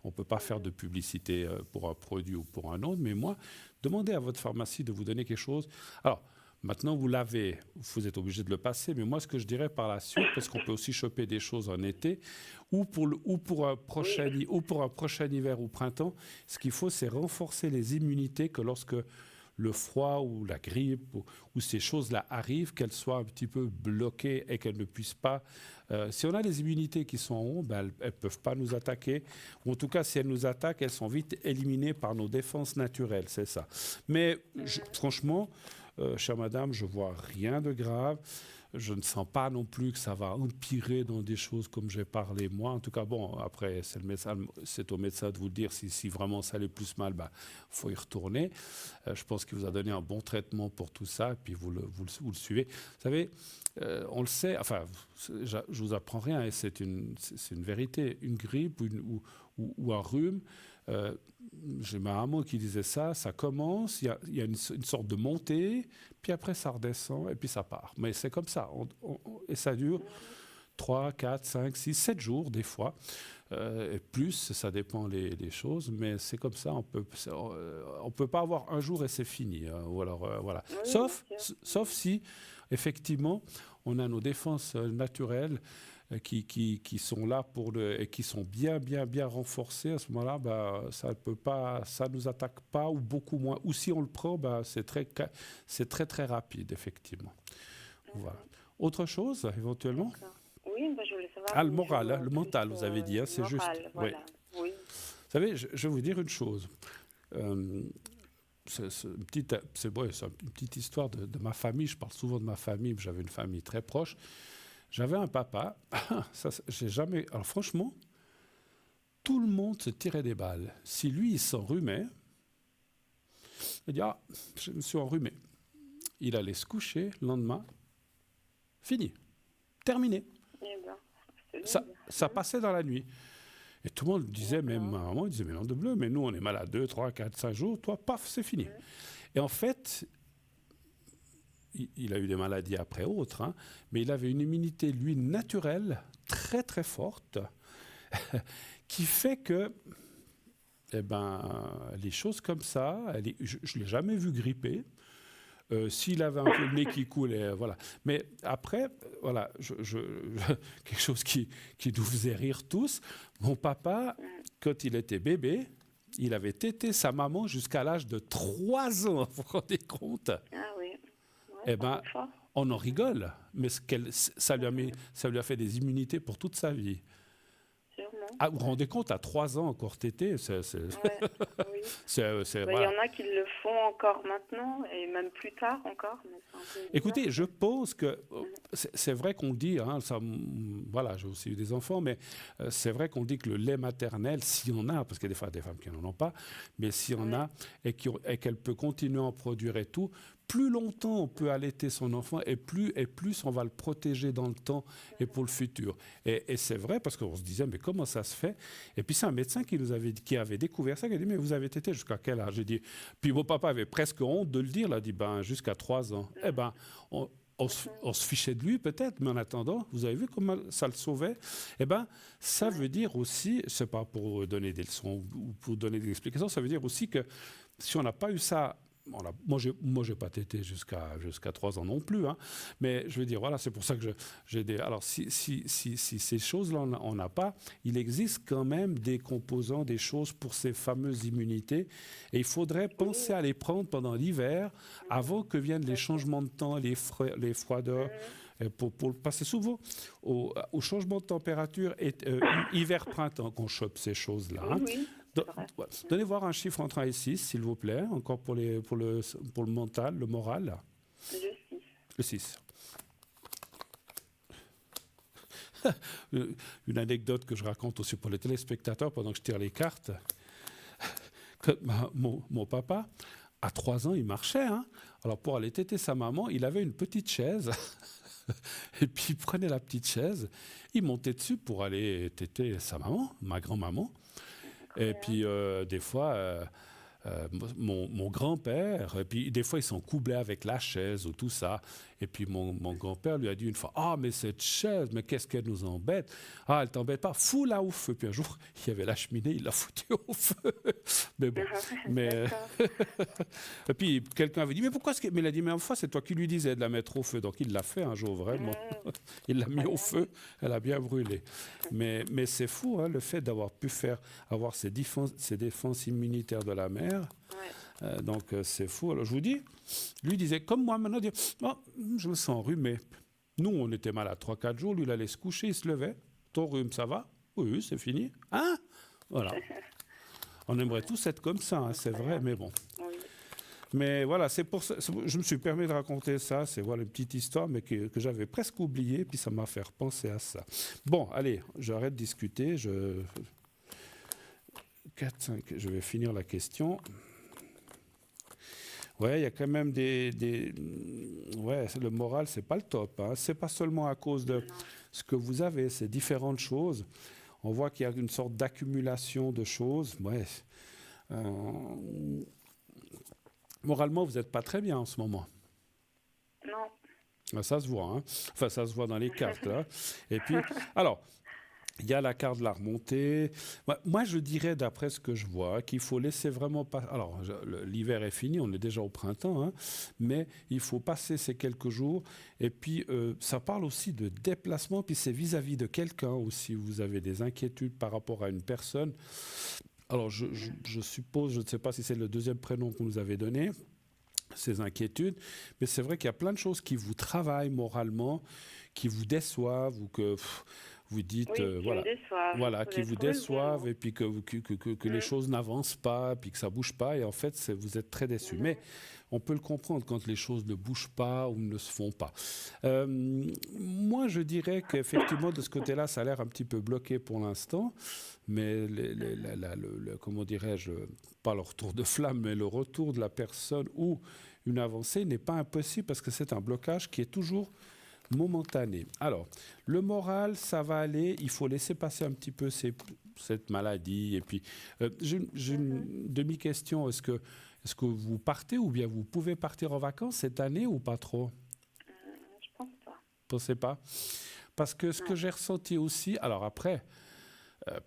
on ne peut pas faire de publicité pour un produit ou pour un autre. Mais moi, demandez à votre pharmacie de vous donner quelque chose. Alors, maintenant, vous l'avez, vous êtes obligé de le passer. Mais moi, ce que je dirais par la suite, parce qu'on peut aussi choper des choses en été, ou pour un prochain hiver ou printemps, ce qu'il faut, c'est renforcer les immunités que lorsque le froid ou la grippe ou ces choses-là arrivent, qu'elles soient un petit peu bloquées et qu'elles ne puissent pas... si on a des immunités qui sont en haut, elles ne peuvent pas nous attaquer. Ou en tout cas, si elles nous attaquent, elles sont vite éliminées par nos défenses naturelles, c'est ça. Mais franchement, chère madame, je vois rien de grave. Je ne sens pas non plus que ça va empirer dans des choses comme j'ai parlé moi. En tout cas, bon, après, c'est au médecin de vous le dire si vraiment ça allait plus mal, faut y retourner. Je pense qu'il vous a donné un bon traitement pour tout ça, et puis vous le suivez. Vous savez, on le sait, enfin, je vous apprends rien, et c'est une vérité. Une grippe ou un rhume, J'ai ma maman qui disait ça, ça commence, il y a une sorte de montée, puis après ça redescend, et puis ça part. Mais c'est comme ça, et ça dure 3, 4, 5, 6, 7 jours des fois, et plus, ça dépend des choses, mais c'est comme ça, on peut pas avoir un jour et c'est fini. Ou alors, voilà. Oui, Sauf si, effectivement, on a nos défenses naturelles qui sont là et qui sont bien, bien, bien renforcées. À ce moment-là, bah, ça nous attaque pas ou beaucoup moins. Ou si on le prend, bah, c'est très, très rapide, effectivement. Voilà. Autre chose, éventuellement? D'accord. Oui, je voulais savoir. Ah, le moral, le mental, vous avez dit, c'est juste. Voilà. Oui. Vous savez, je vais vous dire une chose. C'est une petite histoire de ma famille. Je parle souvent de ma famille, j'avais une famille très proche. J'avais un papa, j'ai jamais. Alors franchement, tout le monde se tirait des balles. Si lui, il s'enrhumait, il dit ah, je me suis enrhumé. Il allait se coucher le lendemain, fini, terminé. Ça passait dans la nuit. Et tout le monde disait, même ma maman disait, mais non de bleu, mais nous on est malade 2, 3, 4, 5 jours, toi, paf, c'est fini. Et en fait, il a eu des maladies après autres, hein, mais il avait une immunité, lui, naturelle, très très forte, qui fait que, les choses comme ça, je ne l'ai jamais vu gripper. S'il avait un peu le nez qui coulait, voilà. Mais après, voilà, quelque chose qui nous faisait rire tous. Mon papa, quand il était bébé, il avait tété sa maman jusqu'à l'âge de 3 ans, vous vous rendez compte? Ah oui. Ouais, on en rigole, mais ça lui a fait des immunités pour toute sa vie. Ah, vous vous rendez compte, à 3 ans encore tété, oui. Il y en a qui le font encore maintenant, et même plus tard encore. Mais c'est un peu Écoutez, je pense que c'est vrai qu'on dit, hein, voilà, j'ai aussi eu des enfants, mais c'est vrai qu'on dit que le lait maternel, s'il y en a, parce qu'il y a des fois des femmes qui n'en ont pas, mais s'il y en a, et qu'elle peut continuer à en produire et tout, plus longtemps on peut allaiter son enfant et plus on va le protéger dans le temps et pour le futur. Et c'est vrai parce qu'on se disait mais comment ça se fait? Et puis c'est un médecin qui avait découvert ça, qui a dit mais vous avez tété jusqu'à quel âge? J'ai dit, puis mon papa avait presque honte de le dire, il a dit jusqu'à 3 ans. On se fichait de lui peut-être, mais en attendant, vous avez vu comment ça le sauvait? Ça veut dire aussi, c'est pas pour donner des leçons ou pour donner des explications, ça veut dire aussi que si on n'a pas eu ça, moi j'ai pas tété jusqu'à 3 ans non plus, hein, mais je veux dire, voilà, c'est pour ça que j'ai des... Alors si ces choses-là on n'a pas, il existe quand même des composants, des choses pour ces fameuses immunités, et il faudrait penser à les prendre pendant l'hiver, avant que viennent les changements de temps, les froideurs, pour passer souvent au changement de température, hiver-printemps qu'on chope ces choses-là. Hein. Oui. Donnez voir un chiffre entre 1 et 6, s'il vous plaît, encore pour le mental, le moral. Le 6. Une anecdote que je raconte aussi pour les téléspectateurs pendant que je tire les cartes. Quand mon papa, à 3 ans, il marchait. Hein. Alors pour aller téter sa maman, il avait une petite chaise. Et puis il prenait la petite chaise, il montait dessus pour aller téter sa maman, ma grand-maman. Et puis, des fois, mon grand-père, et puis des fois, ils sont couplés avec la chaise ou tout ça. Et puis, mon grand-père lui a dit une fois, « Ah, mais cette chaise, mais qu'est-ce qu'elle nous embête? Ah, elle t'embête pas, fous-la au feu. » Puis un jour, il y avait la cheminée, il l'a foutue au feu. Mais bon, et puis, quelqu'un avait dit, « Mais pourquoi Mais il a dit, « Mais enfin, c'est toi qui lui disais de la mettre au feu. » Donc, il l'a fait un jour, vraiment. Il l'a mis au feu, elle a bien brûlé. Mais c'est fou, hein, le fait d'avoir pu avoir ces défenses immunitaires de la mère. Donc, c'est fou. Alors, je vous dis, lui disait, comme moi maintenant, oh, je me sens enrhumé. Nous, on était malades 3-4 jours. Lui, il allait se coucher, il se levait. Ton rhume, ça va? Oui, c'est fini. Hein? Voilà. On aimerait tous être comme ça, hein, c'est vrai, mais bon. Mais voilà, c'est pour ça, je me suis permis de raconter ça. C'est voilà, une petite histoire, mais que j'avais presque oubliée, puis ça m'a fait repenser à ça. Bon, allez, j'arrête de discuter. 4, 5, je vais finir la question. Ouais, il y a quand même ouais, le moral, c'est pas le top. Hein. C'est pas seulement à cause de ce que vous avez, c'est différentes choses. On voit qu'il y a une sorte d'accumulation de choses. Ouais. Moralement, vous n'êtes pas très bien en ce moment. Non. Ça se voit, hein. Enfin, ça se voit dans les cartes, là. Et puis, alors, il y a la carte de la remontée. Moi, je dirais, d'après ce que je vois, qu'il faut laisser vraiment pas. Alors, l'hiver est fini, on est déjà au printemps, hein, mais il faut passer ces quelques jours. Et puis, ça parle aussi de déplacement, puis c'est vis-à-vis de quelqu'un aussi. Vous avez des inquiétudes par rapport à une personne. Alors, je suppose, je ne sais pas si c'est le deuxième prénom qu'on nous avait donné, ces inquiétudes, mais c'est vrai qu'il y a plein de choses qui vous travaillent moralement, qui vous déçoivent ou que vous dites, Oui, qui me déçoivent. qui vous déçoivent et puis que les choses n'avancent pas, puis que ça bouge pas, et en fait, vous êtes très déçu. Mais on peut le comprendre quand les choses ne bougent pas ou ne se font pas. Moi, je dirais qu'effectivement, de ce côté-là, ça a l'air un petit peu bloqué pour l'instant, mais comment dirais-je, pas le retour de flamme, mais le retour de la personne ou une avancée n'est pas impossible parce que c'est un blocage qui est toujours momentané. Alors, le moral, ça va aller. Il faut laisser passer un petit peu cette maladie. Et puis, j'ai une demi-question. Est-ce que vous partez ou bien vous pouvez partir en vacances cette année ou pas trop? Je pense pas. Pensez pas? Parce que ce que j'ai ressenti aussi, alors après,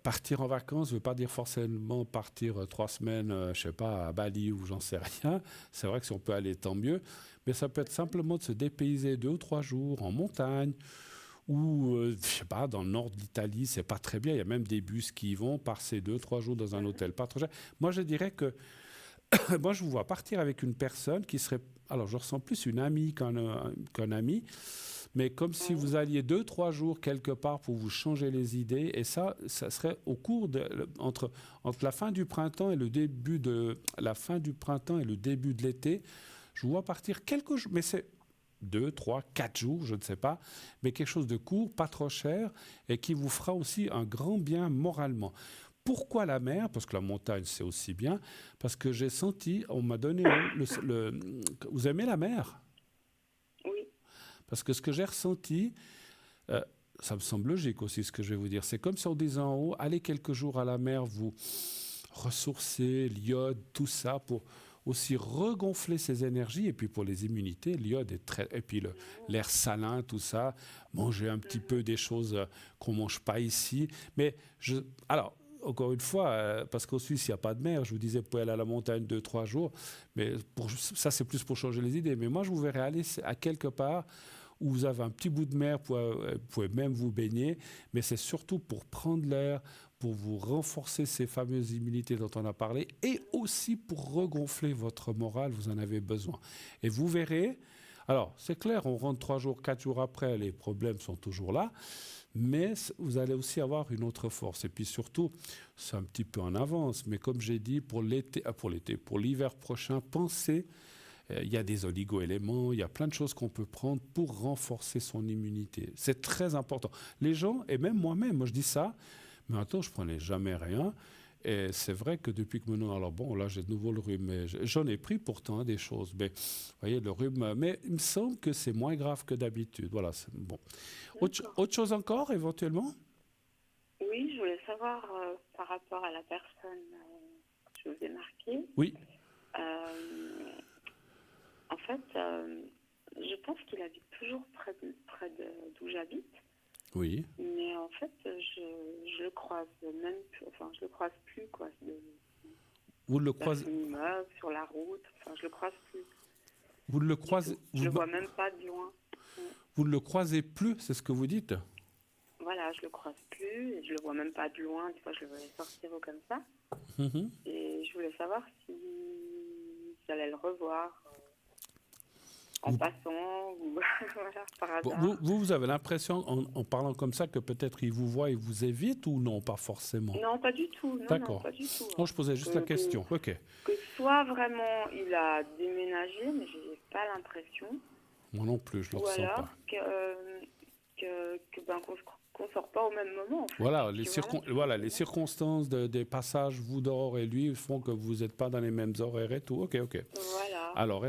partir en vacances ne veut pas dire forcément partir 3 semaines, je sais pas, à Bali ou j'en sais rien. C'est vrai que si on peut aller, tant mieux. Mais ça peut être simplement de se dépayser 2 ou 3 jours en montagne ou, je sais pas, dans le nord de l'Italie, c'est pas très bien. Il y a même des bus qui y vont passer 2 ou 3 jours dans un hôtel pas trop cher. Moi, je dirais que moi, je vous vois partir avec une personne qui serait... Alors, je ressens plus une amie qu'un ami, mais comme si vous alliez 2 ou 3 jours quelque part pour vous changer les idées, et ça serait au cours entre la fin du printemps et le début de l'été. Je vous vois partir quelques jours, mais c'est 2, 3, 4 jours, je ne sais pas, mais quelque chose de court, pas trop cher, et qui vous fera aussi un grand bien moralement. Pourquoi la mer? Parce que la montagne, c'est aussi bien. Parce que j'ai senti, on m'a donné Vous aimez la mer? Oui. Parce que ce que j'ai ressenti, ça me semble logique aussi ce que je vais vous dire. C'est comme si on disait en haut, allez quelques jours à la mer, vous ressourcer, l'iode, tout ça, pour aussi regonfler ses énergies. Et puis pour les immunités, l'iode est très... Et puis l'air salin, tout ça, manger un petit peu des choses qu'on ne mange pas ici. Mais alors... Encore une fois, parce qu'au Suisse, il n'y a pas de mer. Je vous disais, vous pouvez aller à la montagne 2, 3 jours. Mais ça, c'est plus pour changer les idées. Mais moi, je vous verrai aller à quelque part où vous avez un petit bout de mer, vous pouvez même vous baigner. Mais c'est surtout pour prendre l'air, pour vous renforcer ces fameuses immunités dont on a parlé, et aussi pour regonfler votre morale. Vous en avez besoin. Et vous verrez... Alors, c'est clair, on rentre 3 jours, 4 jours après, les problèmes sont toujours là. Mais vous allez aussi avoir une autre force. Et puis surtout, c'est un petit peu en avance, mais comme j'ai dit, pour l'hiver prochain, pensez, il y a des oligo-éléments, il y a plein de choses qu'on peut prendre pour renforcer son immunité. C'est très important. Les gens, et même moi-même, moi je dis ça, mais attends, je ne prenais jamais rien. Et c'est vrai que depuis que maintenant, alors bon, là j'ai de nouveau le rhume, mais j'en ai pris pourtant des choses. Mais vous voyez, le rhume, mais il me semble que c'est moins grave que d'habitude. Voilà, c'est bon. Autre chose encore, éventuellement? Oui, je voulais savoir par rapport à la personne que je vous ai marquée. Oui. En fait, je pense qu'il habite toujours près d'où j'habite. Oui. Mais en fait, je le croise même, enfin, je le croise plus, quoi. Vous le croisez sur la route, enfin, je le croise plus. Vous le croisez. Je le vois même pas de loin. Vous ne le croisez plus, c'est ce que vous dites? Voilà, je le croise plus et je le vois même pas de loin. Des fois, je le voyais sortir ou comme ça. Et je voulais savoir si j'allais le revoir en passant ou voilà, par hasard. Vous avez l'impression, en parlant comme ça, que peut-être il vous voit et vous évite ou non, pas forcément? Non, pas du tout. D'accord. Non, pas du tout. Non, je posais juste la question. Ok. Que soit vraiment il a déménagé, mais j'ai pas l'impression. Moi non plus, je le ressens pas. Qu'on sort pas au même moment. En fait. Voilà, les circonstances des passages, vous dehors et lui, font que vous n'êtes pas dans les mêmes horaires et tout. Ok. Voilà. Alors,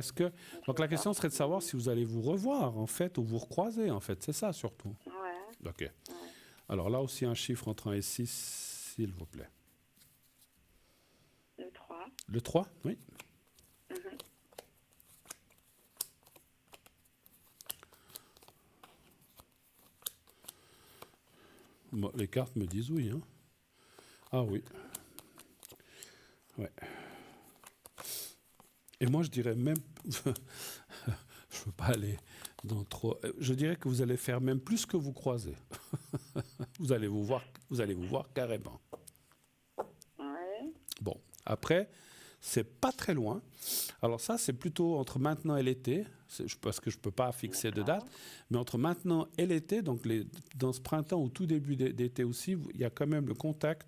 donc la question serait de savoir si vous allez vous revoir, en fait, ou vous recroiser, en fait. C'est ça, surtout. Ouais. Ok. Ouais. Alors là aussi, un chiffre entre 1 et 6, s'il vous plaît. Le 3. Le 3, oui. Mhm. Bon, les cartes me disent oui. Hein. Ah oui. Ouais. Et moi, je dirais même, je ne veux pas aller dans trop. Je dirais que vous allez faire même plus que vous croisez. Vous allez vous voir carrément. Ouais. Bon, après, c'est pas très loin. Alors ça, c'est plutôt entre maintenant et l'été, parce que je ne peux pas fixer de date, mais entre maintenant et l'été, donc dans ce printemps ou tout début d'été aussi, il y a quand même le contact.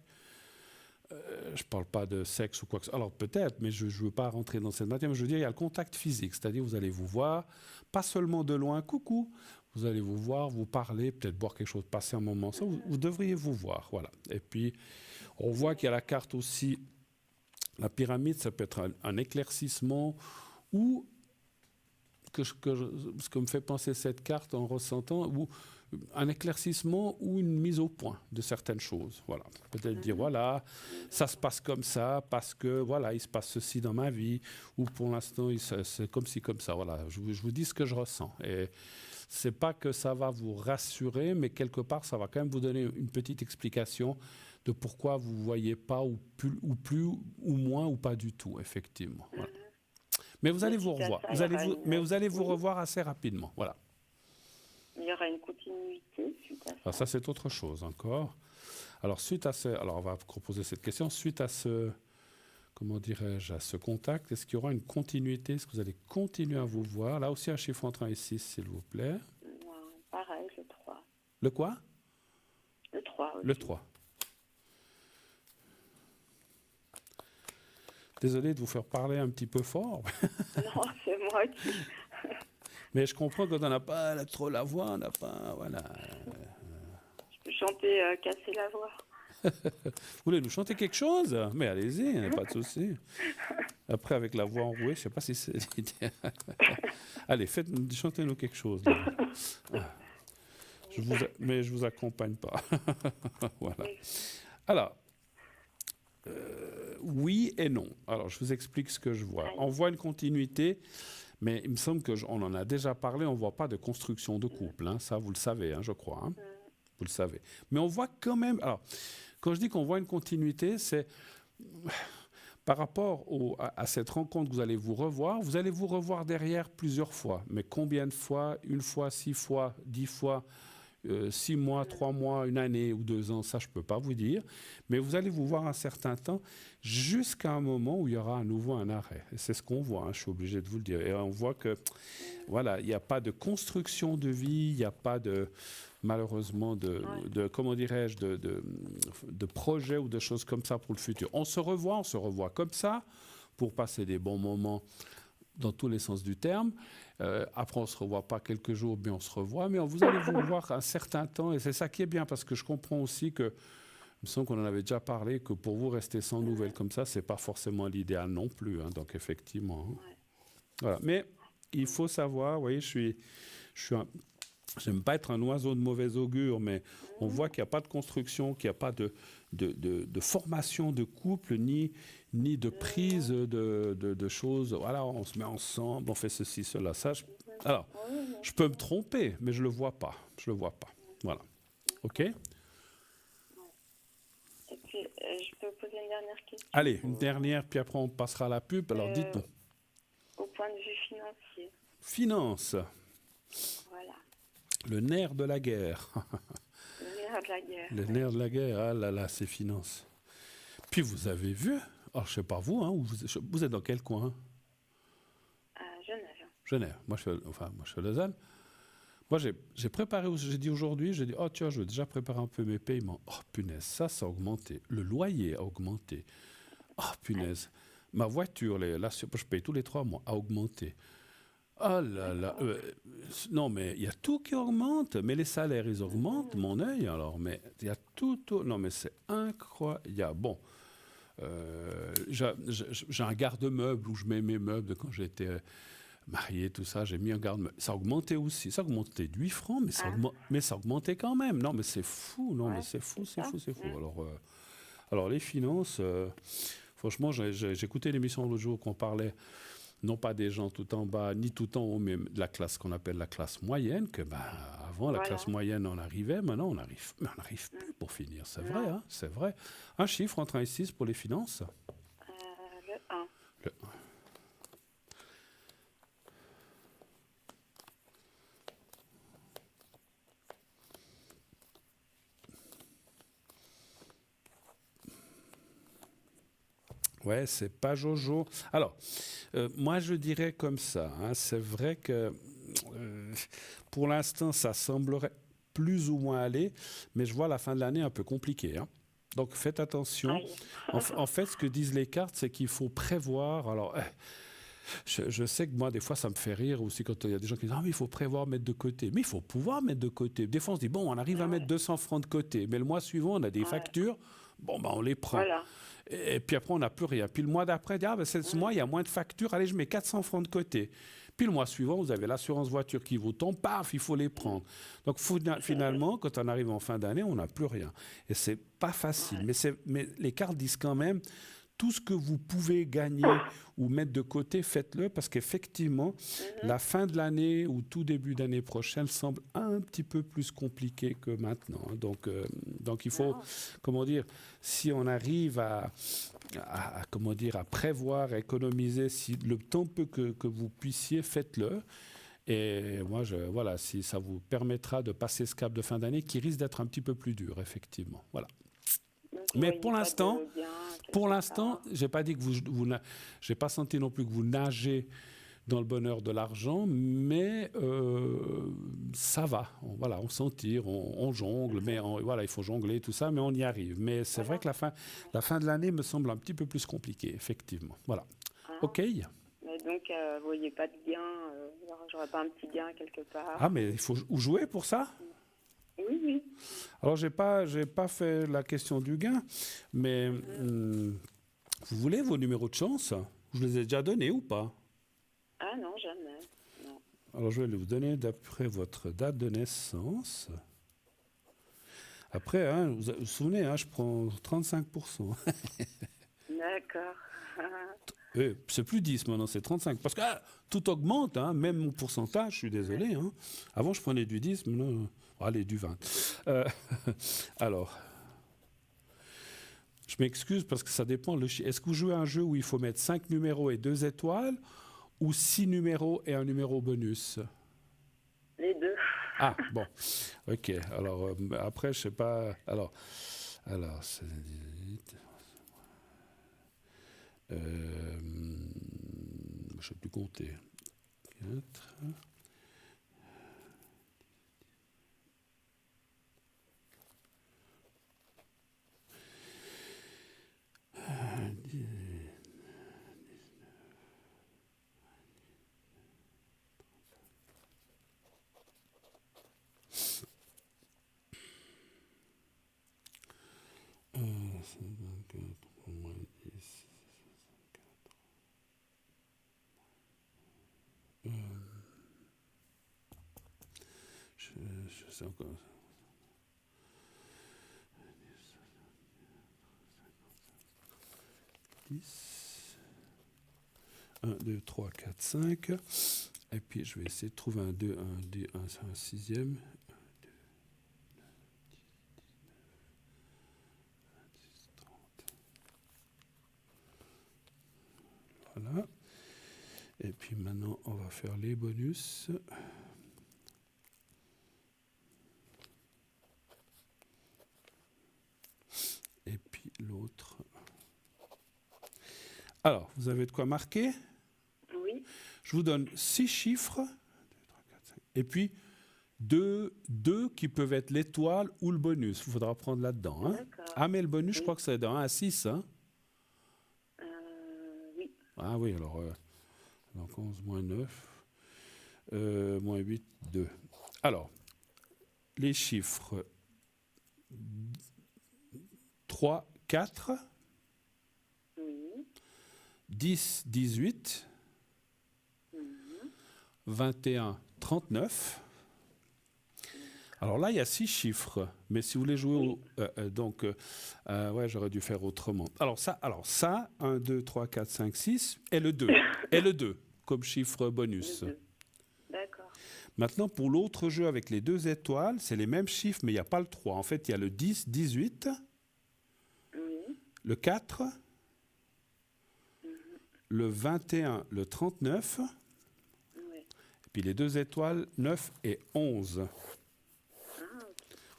Je ne parle pas de sexe ou quoi que ce soit. Alors peut-être, mais je ne veux pas rentrer dans cette matière, mais je veux dire, il y a le contact physique, c'est-à-dire vous allez vous voir, pas seulement de loin, coucou, vous allez vous voir, vous parler, peut-être boire quelque chose, passer un moment, ça, vous devriez vous voir, voilà. Et puis, on voit qu'il y a la carte aussi, la pyramide, ça peut être un éclaircissement ou ce que me fait penser cette carte en ressentant, ou un éclaircissement ou une mise au point de certaines choses. Voilà. Peut-être dire, voilà, ça se passe comme ça, parce que, voilà, il se passe ceci dans ma vie, ou pour l'instant, c'est comme ci, comme ça. Voilà, je vous dis ce que je ressens. Et c'est pas que ça va vous rassurer, mais quelque part, ça va quand même vous donner une petite explication de pourquoi vous ne voyez pas, ou plus, ou moins, ou pas du tout, effectivement. Voilà. Mais vous allez vous revoir. Vous allez vous revoir assez rapidement. Voilà. Il y aura une continuité suite à ça. Alors ça, c'est autre chose encore. Alors, on va proposer cette question. Suite à ce, comment dirais-je, à ce contact, est-ce qu'il y aura une continuité? Est-ce que vous allez continuer à vous voir? Là aussi, un chiffre entre 1 et 6, s'il vous plaît. Ouais, pareil, le 3. Le quoi? Le 3 aussi. Le 3. Désolé de vous faire parler un petit peu fort. Non, c'est moi qui... Mais je comprends quand on n'a pas trop la voix, on n'a pas... Voilà. Je peux chanter, casser la voix. Vous voulez nous chanter quelque chose? Mais allez-y, il n'y a pas de souci. Après, avec la voix enrouée, je ne sais pas si c'est l'idée. Allez, chantez-nous quelque chose. Mais je ne vous accompagne pas. Voilà. Alors, oui et non. Alors, je vous explique ce que je vois. On voit une continuité, mais il me semble qu'on en a déjà parlé, on ne voit pas de construction de couple. Hein. Ça, vous le savez, hein, je crois. Hein. Vous le savez. Mais on voit quand même... Alors, quand je dis qu'on voit une continuité, c'est par rapport à cette rencontre que vous allez vous revoir derrière plusieurs fois. Mais combien de fois? 1 fois, 6 fois, 10 fois, 6 mois, 3 mois, 1 année ou 2 ans, ça je ne peux pas vous dire. Mais vous allez vous voir un certain temps jusqu'à un moment où il y aura à nouveau un arrêt. Et c'est ce qu'on voit, hein, je suis obligé de vous le dire. Et on voit que, voilà, il n'y a pas de construction de vie, il n'y a pas de... malheureusement, comment dirais-je, de projets ou de choses comme ça pour le futur. On se revoit comme ça pour passer des bons moments dans tous les sens du terme. Après, on ne se revoit pas quelques jours, mais on se revoit. Mais vous allez vous voir un certain temps, et c'est ça qui est bien, parce que je comprends aussi que, il me semble qu'on en avait déjà parlé, que pour vous, rester sans nouvelles comme ça, ce n'est pas forcément l'idéal non plus. Hein, donc, effectivement. Hein. Voilà. Mais il faut savoir, vous voyez, je n'aime pas être un oiseau de mauvais augure, mais on voit qu'il n'y a pas de construction, qu'il n'y a pas de formation de couple, ni de prise de choses. Voilà, on se met ensemble, on fait ceci, cela. Ça, alors, je peux me tromper, mais je ne le vois pas. Je le vois pas. Voilà. OK? Et puis, je peux poser une dernière question? Allez, une dernière, puis après on passera à la pub. Alors, dites-nous. Au point de vue financier. Finance. Voilà. Le nerf de la guerre. Le nerf de la guerre. Le nerf de la guerre, ah là là, c'est finance. Puis vous avez vu, alors je ne sais pas vous, hein, vous êtes dans quel coin? À Genève. Genève. Moi, je suis à Lausanne. Moi, j'ai préparé, j'ai dit aujourd'hui, oh tiens, je vais déjà préparer un peu mes paiements. Oh punaise, ça a augmenté. Le loyer a augmenté. Oh punaise. Ma voiture, là, je paye tous les 3 mois, a augmenté. Oh là là. Non, mais il y a tout qui augmente. Mais les salaires, ils augmentent, mon œil, alors. Mais il y a tout. Non, mais c'est incroyable. Bon. J'ai un garde-meuble où je mets mes meubles quand j'étais marié, tout ça, j'ai mis en garde. Ça augmentait aussi. Ça augmentait de 8 francs, mais Ah. mais ça augmentait quand même. Non, mais c'est fou. Non, Ouais, mais c'est fou, c'est c'est ça. fou, c'est fou. Alors les finances, franchement, j'ai écouté l'émission l'autre jour qu'on parlait, non pas des gens tout en bas, ni tout en haut, mais de la classe qu'on appelle la classe moyenne, que avant, la Voilà. classe moyenne, on arrivait. Maintenant, on n'arrive plus pour finir. C'est vrai, Non. hein, c'est vrai. Un chiffre entre 1 et 6 pour les finances. Le 1. Le- Ouais, c'est pas Jojo. Alors, moi, je dirais comme ça. Hein, c'est vrai que pour l'instant, ça semblerait plus ou moins aller, mais je vois la fin de l'année un peu compliquée. Hein. Donc, faites attention. Aïe. En fait, ce que disent les cartes, c'est qu'il faut prévoir. Alors, je sais que moi, des fois, ça me fait rire aussi quand il y a des gens qui disent « Ah, mais il faut prévoir mettre de côté. » Mais il faut pouvoir mettre de côté. Des fois, on se dit « Bon, on arrive à mettre 200 francs de côté. » Mais le mois suivant, on a des Ouais. factures. Bon, ben, on les prend. Voilà. Et puis après, on n'a plus rien. Puis le mois d'après, on dit, ah, ben, ce mois, il y a moins de factures. Allez, je mets 400 francs de côté. Puis le mois suivant, vous avez l'assurance voiture qui vous tombe. Paf, il faut les prendre. Donc finalement, quand on arrive en fin d'année, on n'a plus rien. Et c'est pas facile. Mais les cartes disent quand même, tout ce que vous pouvez gagner ou mettre de côté, faites-le parce qu'effectivement, la fin de l'année ou tout début d'année prochaine semble un petit peu plus compliqué que maintenant. Hein. Donc il faut, comment dire, si on arrive comment dire, à prévoir, à économiser, si le temps peu que vous puissiez, faites-le. Et moi, voilà, si ça vous permettra de passer ce cap de fin d'année qui risque d'être un petit peu plus dur, effectivement. Voilà. Donc, vous Mais voyez pour pas l'instant, de gain pour quelque l'instant, part. j'ai pas dit que j'ai pas senti non plus que vous nagez dans le bonheur de l'argent, mais ça va. Voilà, on s'en tire, on jongle, mais voilà, il faut jongler tout ça, mais on y arrive. Mais c'est vrai que la fin de l'année me semble un petit peu plus compliquée, effectivement. Voilà. Ah. Ok. Mais donc, vous voyez pas de gain. Genre, j'aurais pas un petit gain quelque part. Ah, mais il faut jouer pour ça. Oui, oui. Alors, j'ai pas fait la question du gain, mais vous voulez vos numéros de chance? Je les ai déjà donnés ou pas? Ah non, jamais. Non. Alors, je vais vous donner d'après votre date de naissance. Après, hein, vous vous souvenez, hein, je prends 35%. D'accord. C'est plus 10 maintenant, c'est 35. Parce que tout augmente, hein, même mon pourcentage, je suis désolé. Hein. Avant, je prenais du 10, maintenant, allez, du 20. Alors, je m'excuse parce que ça dépend. Est-ce que vous jouez à un jeu où il faut mettre 5 numéros et 2 étoiles ou 6 numéros et un numéro bonus? Les deux. Ah, bon. Ok. Alors, après, je sais pas. Alors c'est 18. Je ne sais plus compter. 4. Je sais encore. 10. 1, 2, 3, 4, 5. Et puis je vais essayer de trouver un 2, un sixième. 30. Voilà. Et puis maintenant, on va faire les bonus. Et puis l'autre. Alors, vous avez de quoi marquer? Oui. Je vous donne 6 chiffres. 2, 3, 4, 5. Et puis deux qui peuvent être l'étoile ou le bonus. Il faudra prendre là-dedans. Hein. D'accord. Ah, mais le bonus, je crois que c'est de 1 à 6. Hein. Oui. Ah oui, alors donc 11 moins 9, moins 8, 2. Alors, les chiffres 3, 4, Oui. 10, 18, 21 39. Alors là, il y a 6 chiffres, mais si vous voulez jouer ouais, j'aurais dû faire autrement. Alors ça, 1, 2, 3, 4, 5, 6, et le 2. Et le 2, comme chiffre bonus. D'accord. Maintenant, pour l'autre jeu avec les 2 étoiles, c'est les mêmes chiffres, mais il n'y a pas le 3. En fait, il y a le 10, 18, Oui. le 4, le 21, le 39, Oui. et puis les 2 étoiles, 9 et 11.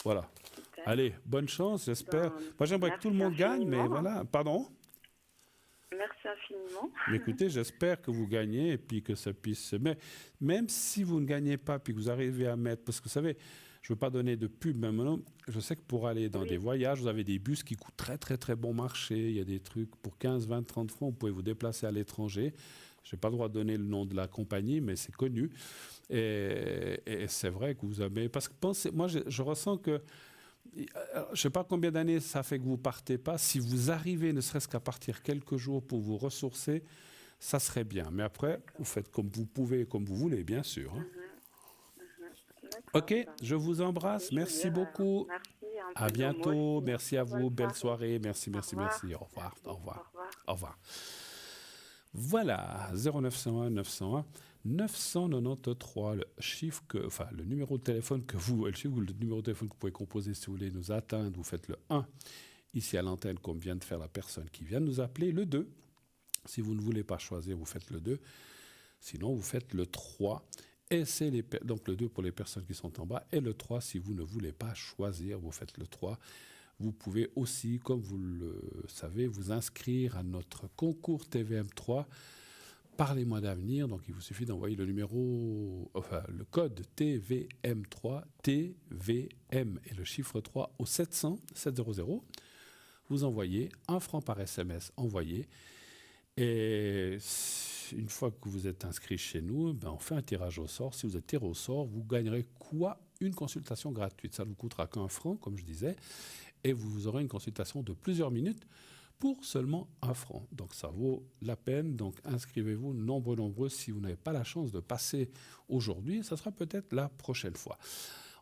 Voilà. Super. Allez, bonne chance, j'espère. Ben, Moi, j'aimerais que tout le monde gagne, mais infiniment. voilà. Pardon? Merci infiniment. Mais écoutez, j'espère que vous gagnez et puis que ça puisse... Mais même si vous ne gagnez pas, puis que vous arrivez à mettre... Parce que vous savez, je ne veux pas donner de pub, mais maintenant, je sais que pour aller dans des voyages, vous avez des bus qui coûtent très, très, très bon marché. Il y a des trucs pour 15, 20, 30 francs. Vous pouvez vous déplacer à l'étranger. Je n'ai pas le droit de donner le nom de la compagnie, mais c'est connu. Et c'est vrai que vous avez... Parce que pensez, moi, je ressens que... Je ne sais pas combien d'années ça fait que vous ne partez pas. Si vous arrivez, ne serait-ce qu'à partir quelques jours pour vous ressourcer, ça serait bien. Mais après, vous faites comme vous pouvez, comme vous voulez, bien sûr. Hein. Ok, je vous embrasse. Merci beaucoup. Merci. À bientôt. Merci à vous. Belle soirée. Merci, merci, merci. Au revoir. Au revoir. Au revoir. Voilà, 0901 901 993, le numéro de téléphone le numéro de téléphone que vous pouvez composer si vous voulez nous atteindre. Vous faites le 1 ici à l'antenne, comme vient de faire la personne qui vient de nous appeler. Le 2, si vous ne voulez pas choisir, vous faites le 2. Sinon, vous faites le 3. Et c'est donc le 2 pour les personnes qui sont en bas. Et le 3, si vous ne voulez pas choisir, vous faites le 3. Vous pouvez aussi, comme vous le savez, vous inscrire à notre concours TVM3. Parlez-moi d'avenir. Donc, il vous suffit d'envoyer le code TVM3, TVM et le chiffre 3 au 700 700. Vous envoyez 1 franc par SMS envoyé. Et une fois que vous êtes inscrit chez nous, on fait un tirage au sort. Si vous êtes tiré au sort, vous gagnerez quoi? Une consultation gratuite. Ça ne vous coûtera qu'un franc, comme je disais. Et vous aurez une consultation de plusieurs minutes pour seulement 1 franc. Donc ça vaut la peine. Donc inscrivez-vous nombreux. Si vous n'avez pas la chance de passer aujourd'hui, ça sera peut-être la prochaine fois.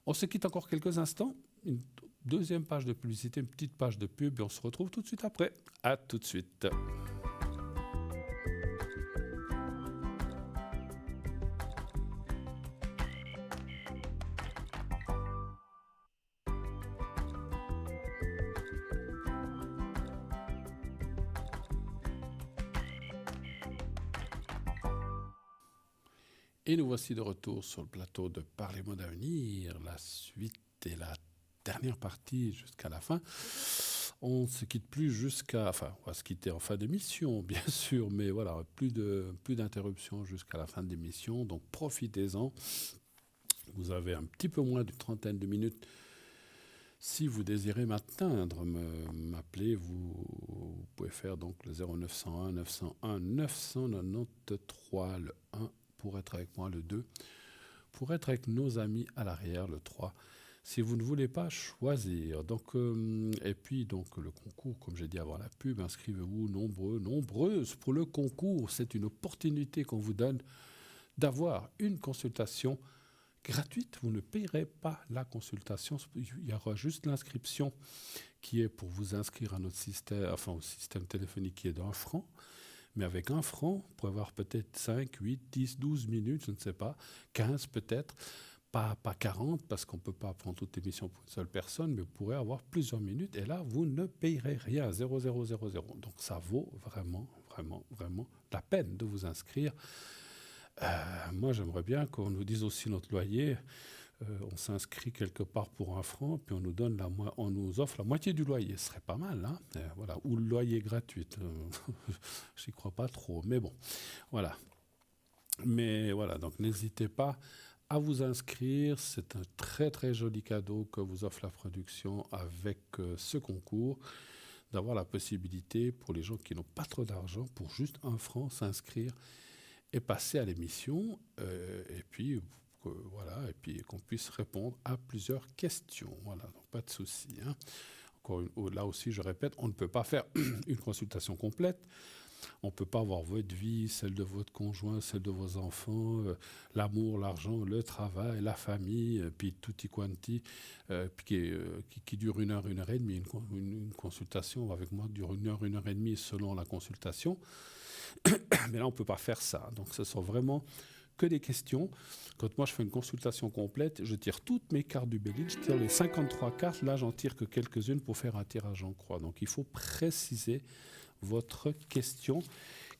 On se quitte encore quelques instants. Une deuxième page de publicité, une petite page de pub et on se retrouve tout de suite après. À tout de suite. Et nous voici de retour sur le plateau de Parlez-moi d'avenir, la suite et la dernière partie jusqu'à la fin. On ne se quitte plus on va se quitter en fin d'émission, bien sûr, mais voilà, plus d'interruptions jusqu'à la fin de l'émission, donc profitez-en. Vous avez un petit peu moins d'une trentaine de minutes. Si vous désirez m'atteindre, m'appeler, vous pouvez faire donc le 0901 901 993, le 1 pour être avec moi, le 2 pour être avec nos amis à l'arrière, le 3 si vous ne voulez pas choisir. Donc, et puis donc le concours, comme j'ai dit avant la pub, inscrivez-vous nombreuses pour le concours. C'est une opportunité qu'on vous donne d'avoir une consultation gratuite. Vous ne payerez pas la consultation. Il y aura juste l'inscription qui est pour vous inscrire à notre système, au système téléphonique qui est d'1 franc. Mais avec 1 franc, vous pouvez avoir peut-être 5, 8, 10, 12 minutes, je ne sais pas, 15 peut-être, pas 40, parce qu'on ne peut pas prendre toute l'émission pour une seule personne, mais vous pourrez avoir plusieurs minutes, et là, vous ne payerez rien, 0,000. Donc ça vaut vraiment la peine de vous inscrire. Moi, j'aimerais bien qu'on nous dise aussi notre loyer. On s'inscrit quelque part pour 1 franc, puis on nous offre la moitié du loyer. Ce serait pas mal, hein, voilà. Ou le loyer gratuit. J'y crois pas trop, mais bon, voilà. Mais voilà, donc n'hésitez pas à vous inscrire. C'est un très très joli cadeau que vous offre la production avec ce concours, d'avoir la possibilité pour les gens qui n'ont pas trop d'argent, pour juste 1 franc, s'inscrire et passer à l'émission. Et puis voilà, et puis qu'on puisse répondre à plusieurs questions. Voilà, donc pas de souci. Hein. Là aussi, je répète, on ne peut pas faire une consultation complète. On ne peut pas avoir votre vie, celle de votre conjoint, celle de vos enfants, l'amour, l'argent, le travail, la famille, puis tutti quanti, puis qui dure 1 heure, 1 heure et demie. Une consultation avec moi dure 1 heure, 1 heure et demie selon la consultation. Mais là, on ne peut pas faire ça. Donc, ce sont vraiment que des questions. Quand moi, je fais une consultation complète, je tire toutes mes cartes du Bélier, je tire les 53 cartes. Là, j'en tire que quelques-unes pour faire un tirage en croix. Donc, il faut préciser votre question.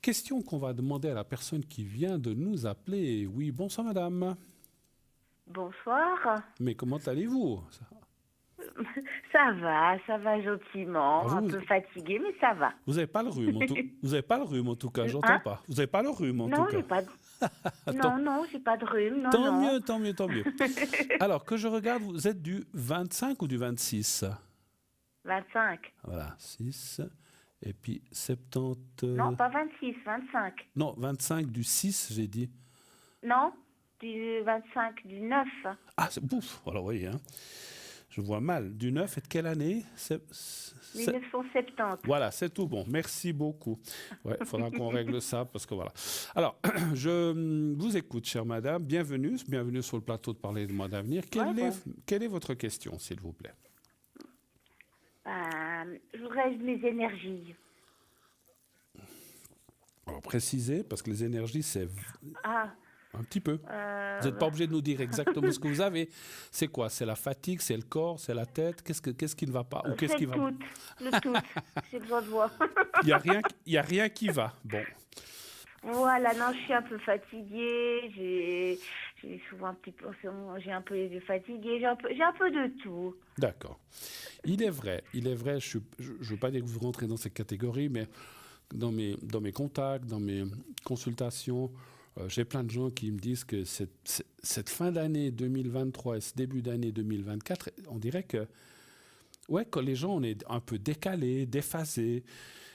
Question qu'on va demander à la personne qui vient de nous appeler. Oui, bonsoir madame. Bonsoir. Mais comment allez-vous? Ça va gentiment. Ah, Un peu fatiguée, mais ça va. Vous n'avez pas le rhume, vous n'avez pas le rhume en tout cas, j'entends pas. Vous n'avez pas le rhume en Non, tout cas. j'ai pas de... non, j'ai pas de rhume. Non, Tant non. mieux, tant mieux, tant mieux. Alors, que je regarde, vous êtes du 25 ou du 26? 25. Voilà, 6. Et puis 70... Non, pas 26, 25. Non, 25 du 6, j'ai dit. Non, du 25, du 9. Ah, c'est bouf. Alors, oui, hein. Je vois mal. Du 9 et de quelle année? 1970. Voilà, c'est tout bon. Merci beaucoup. Ouais, il faudra qu'on règle ça parce que voilà. Alors, je vous écoute, chère madame. Bienvenue sur le plateau de Parler de Mois d'avenir. Quelle est votre question, s'il vous plaît? Je voudrais mes énergies. Alors, précisez, parce que les énergies, c'est Ah, un petit peu. Vous n'êtes pas obligé de nous dire exactement ce que vous avez. C'est quoi? C'est la fatigue? C'est le corps? C'est la tête? Qu'est-ce qui ne va pas? Ou qu'est-ce qui va... le tout. J'ai besoin de voir. Il n'y a rien qui va. Bon. Voilà, non, je suis un peu fatiguée. J'ai souvent un petit peu... J'ai un peu les yeux fatigués. J'ai un peu de tout. D'accord. Il est vrai, je ne veux pas dire que vous rentrez dans ces catégories, mais dans mes contacts, dans mes consultations, j'ai plein de gens qui me disent que cette fin d'année 2023 et ce début d'année 2024, on dirait que, ouais, quand les gens, on est un peu décalés, déphasés.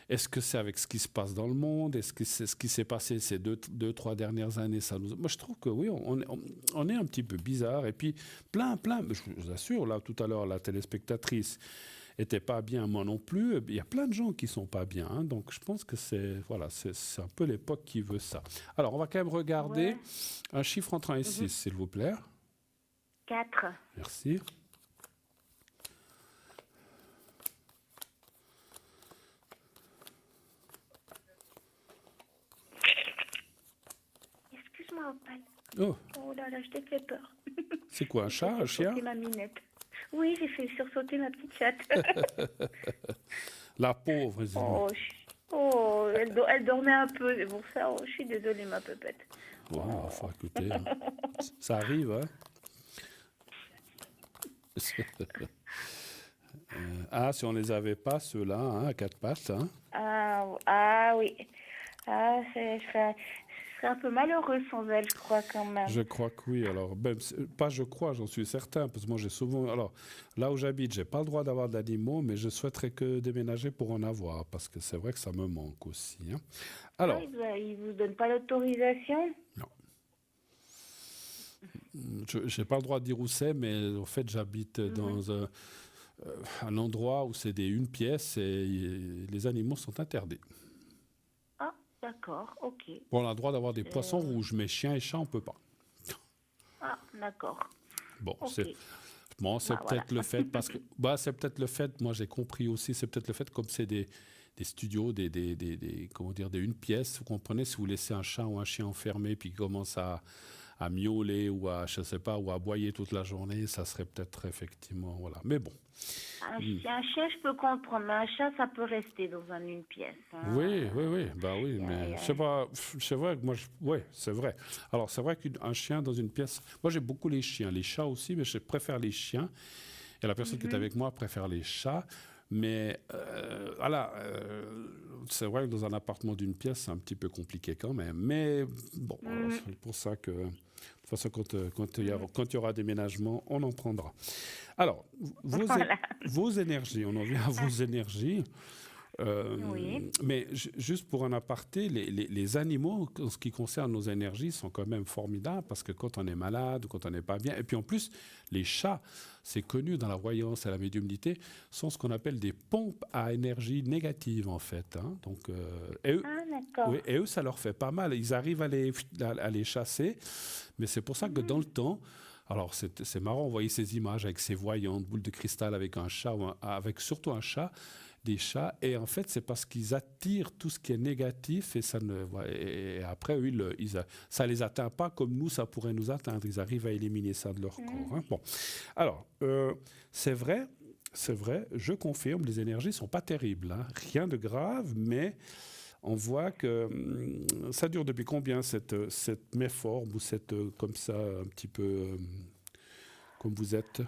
Est-ce que c'est avec ce qui se passe dans le monde? Est-ce que c'est ce qui s'est passé ces 2-3 dernières années? Moi, je trouve que oui, on est un petit peu bizarre. Et puis, plein, je vous assure, là, tout à l'heure, la téléspectatrice n'était pas bien, moi non plus. Il y a plein de gens qui ne sont pas bien. Hein, donc, je pense que c'est un peu l'époque qui veut ça. Alors, on va quand même regarder un chiffre entre 1 et 6, s'il vous plaît. 4. Merci. Excuse-moi, Opal. Oh là là, je t'ai fait peur. C'est quoi, un chat, un chien? Ma minette. Oui, j'ai fait sursauter ma petite chatte. La pauvre, elle dormait un peu. C'est pour ça, je suis désolée, ma pépette. Enfin, écoutez, hein. Ça arrive, hein. Si on les avait pas, ceux-là, hein, à 4 pattes. Hein. Oui. Je serais un peu malheureuse sans elle, je crois, quand même. Je crois que oui. Alors, même, pas je crois, j'en suis certain. Parce que moi, j'ai souvent... Alors, là où j'habite, j'ai pas le droit d'avoir d'animaux, mais je souhaiterais que déménager pour en avoir. Parce que c'est vrai que ça me manque aussi. Hein. Alors... il vous donne pas l'autorisation? Non. Je n'ai pas le droit de dire où c'est, mais en fait, j'habite dans un endroit où c'est une pièce et les animaux sont interdits. Ah, d'accord, ok. Bon, on a le droit d'avoir des poissons rouges, mais chiens et chats, on ne peut pas. Ah, d'accord. Bon, okay. C'est peut-être le fait, parce que c'est peut-être le fait, moi j'ai compris aussi, c'est peut-être le fait, comme c'est des studios, comment dire, une pièce, vous comprenez, si vous laissez un chat ou un chien enfermé, puis il commence à miauler ou à aboyer toute la journée, ça serait peut-être effectivement, voilà. Mais bon. Un chien, je peux comprendre, mais un chat, ça peut rester dans une pièce. Hein. Oui, mais c'est vrai que moi, c'est vrai. Alors, c'est vrai qu'un chien dans une pièce, moi j'ai beaucoup les chiens, les chats aussi, mais je préfère les chiens. Et la personne qui est avec moi préfère les chats. Mais c'est vrai que dans un appartement d'une pièce, c'est un petit peu compliqué quand même. Mais bon, c'est pour ça que, de toute façon, quand il y aura déménagement, on en prendra. Alors, vos énergies, on en vient à vos énergies. Oui. Mais juste pour un aparté, les animaux, en ce qui concerne nos énergies, sont quand même formidables parce que quand on est malade, quand on n'est pas bien, et puis en plus, les chats, c'est connu dans la voyance et la médiumnité, sont ce qu'on appelle des pompes à énergie négative en fait. Hein. Donc, Ah, d'accord. oui, et eux, ça leur fait pas mal. Ils arrivent à les chasser, mais c'est pour ça que dans le temps, alors c'est marrant, on voyait ces images avec ces voyantes, boules de cristal avec un chat, avec surtout un chat, des chats, et en fait c'est parce qu'ils attirent tout ce qui est négatif et ça ne, et après eux, ça les atteint pas comme nous ça pourrait nous atteindre. Ils arrivent à éliminer ça de leur corps. Hein. Bon, alors c'est vrai. C'est vrai, je confirme, les énergies sont pas terribles, hein. Rien de grave, mais on voit que ça dure depuis combien cette méforme ou cette comme ça un petit peu comme vous êtes.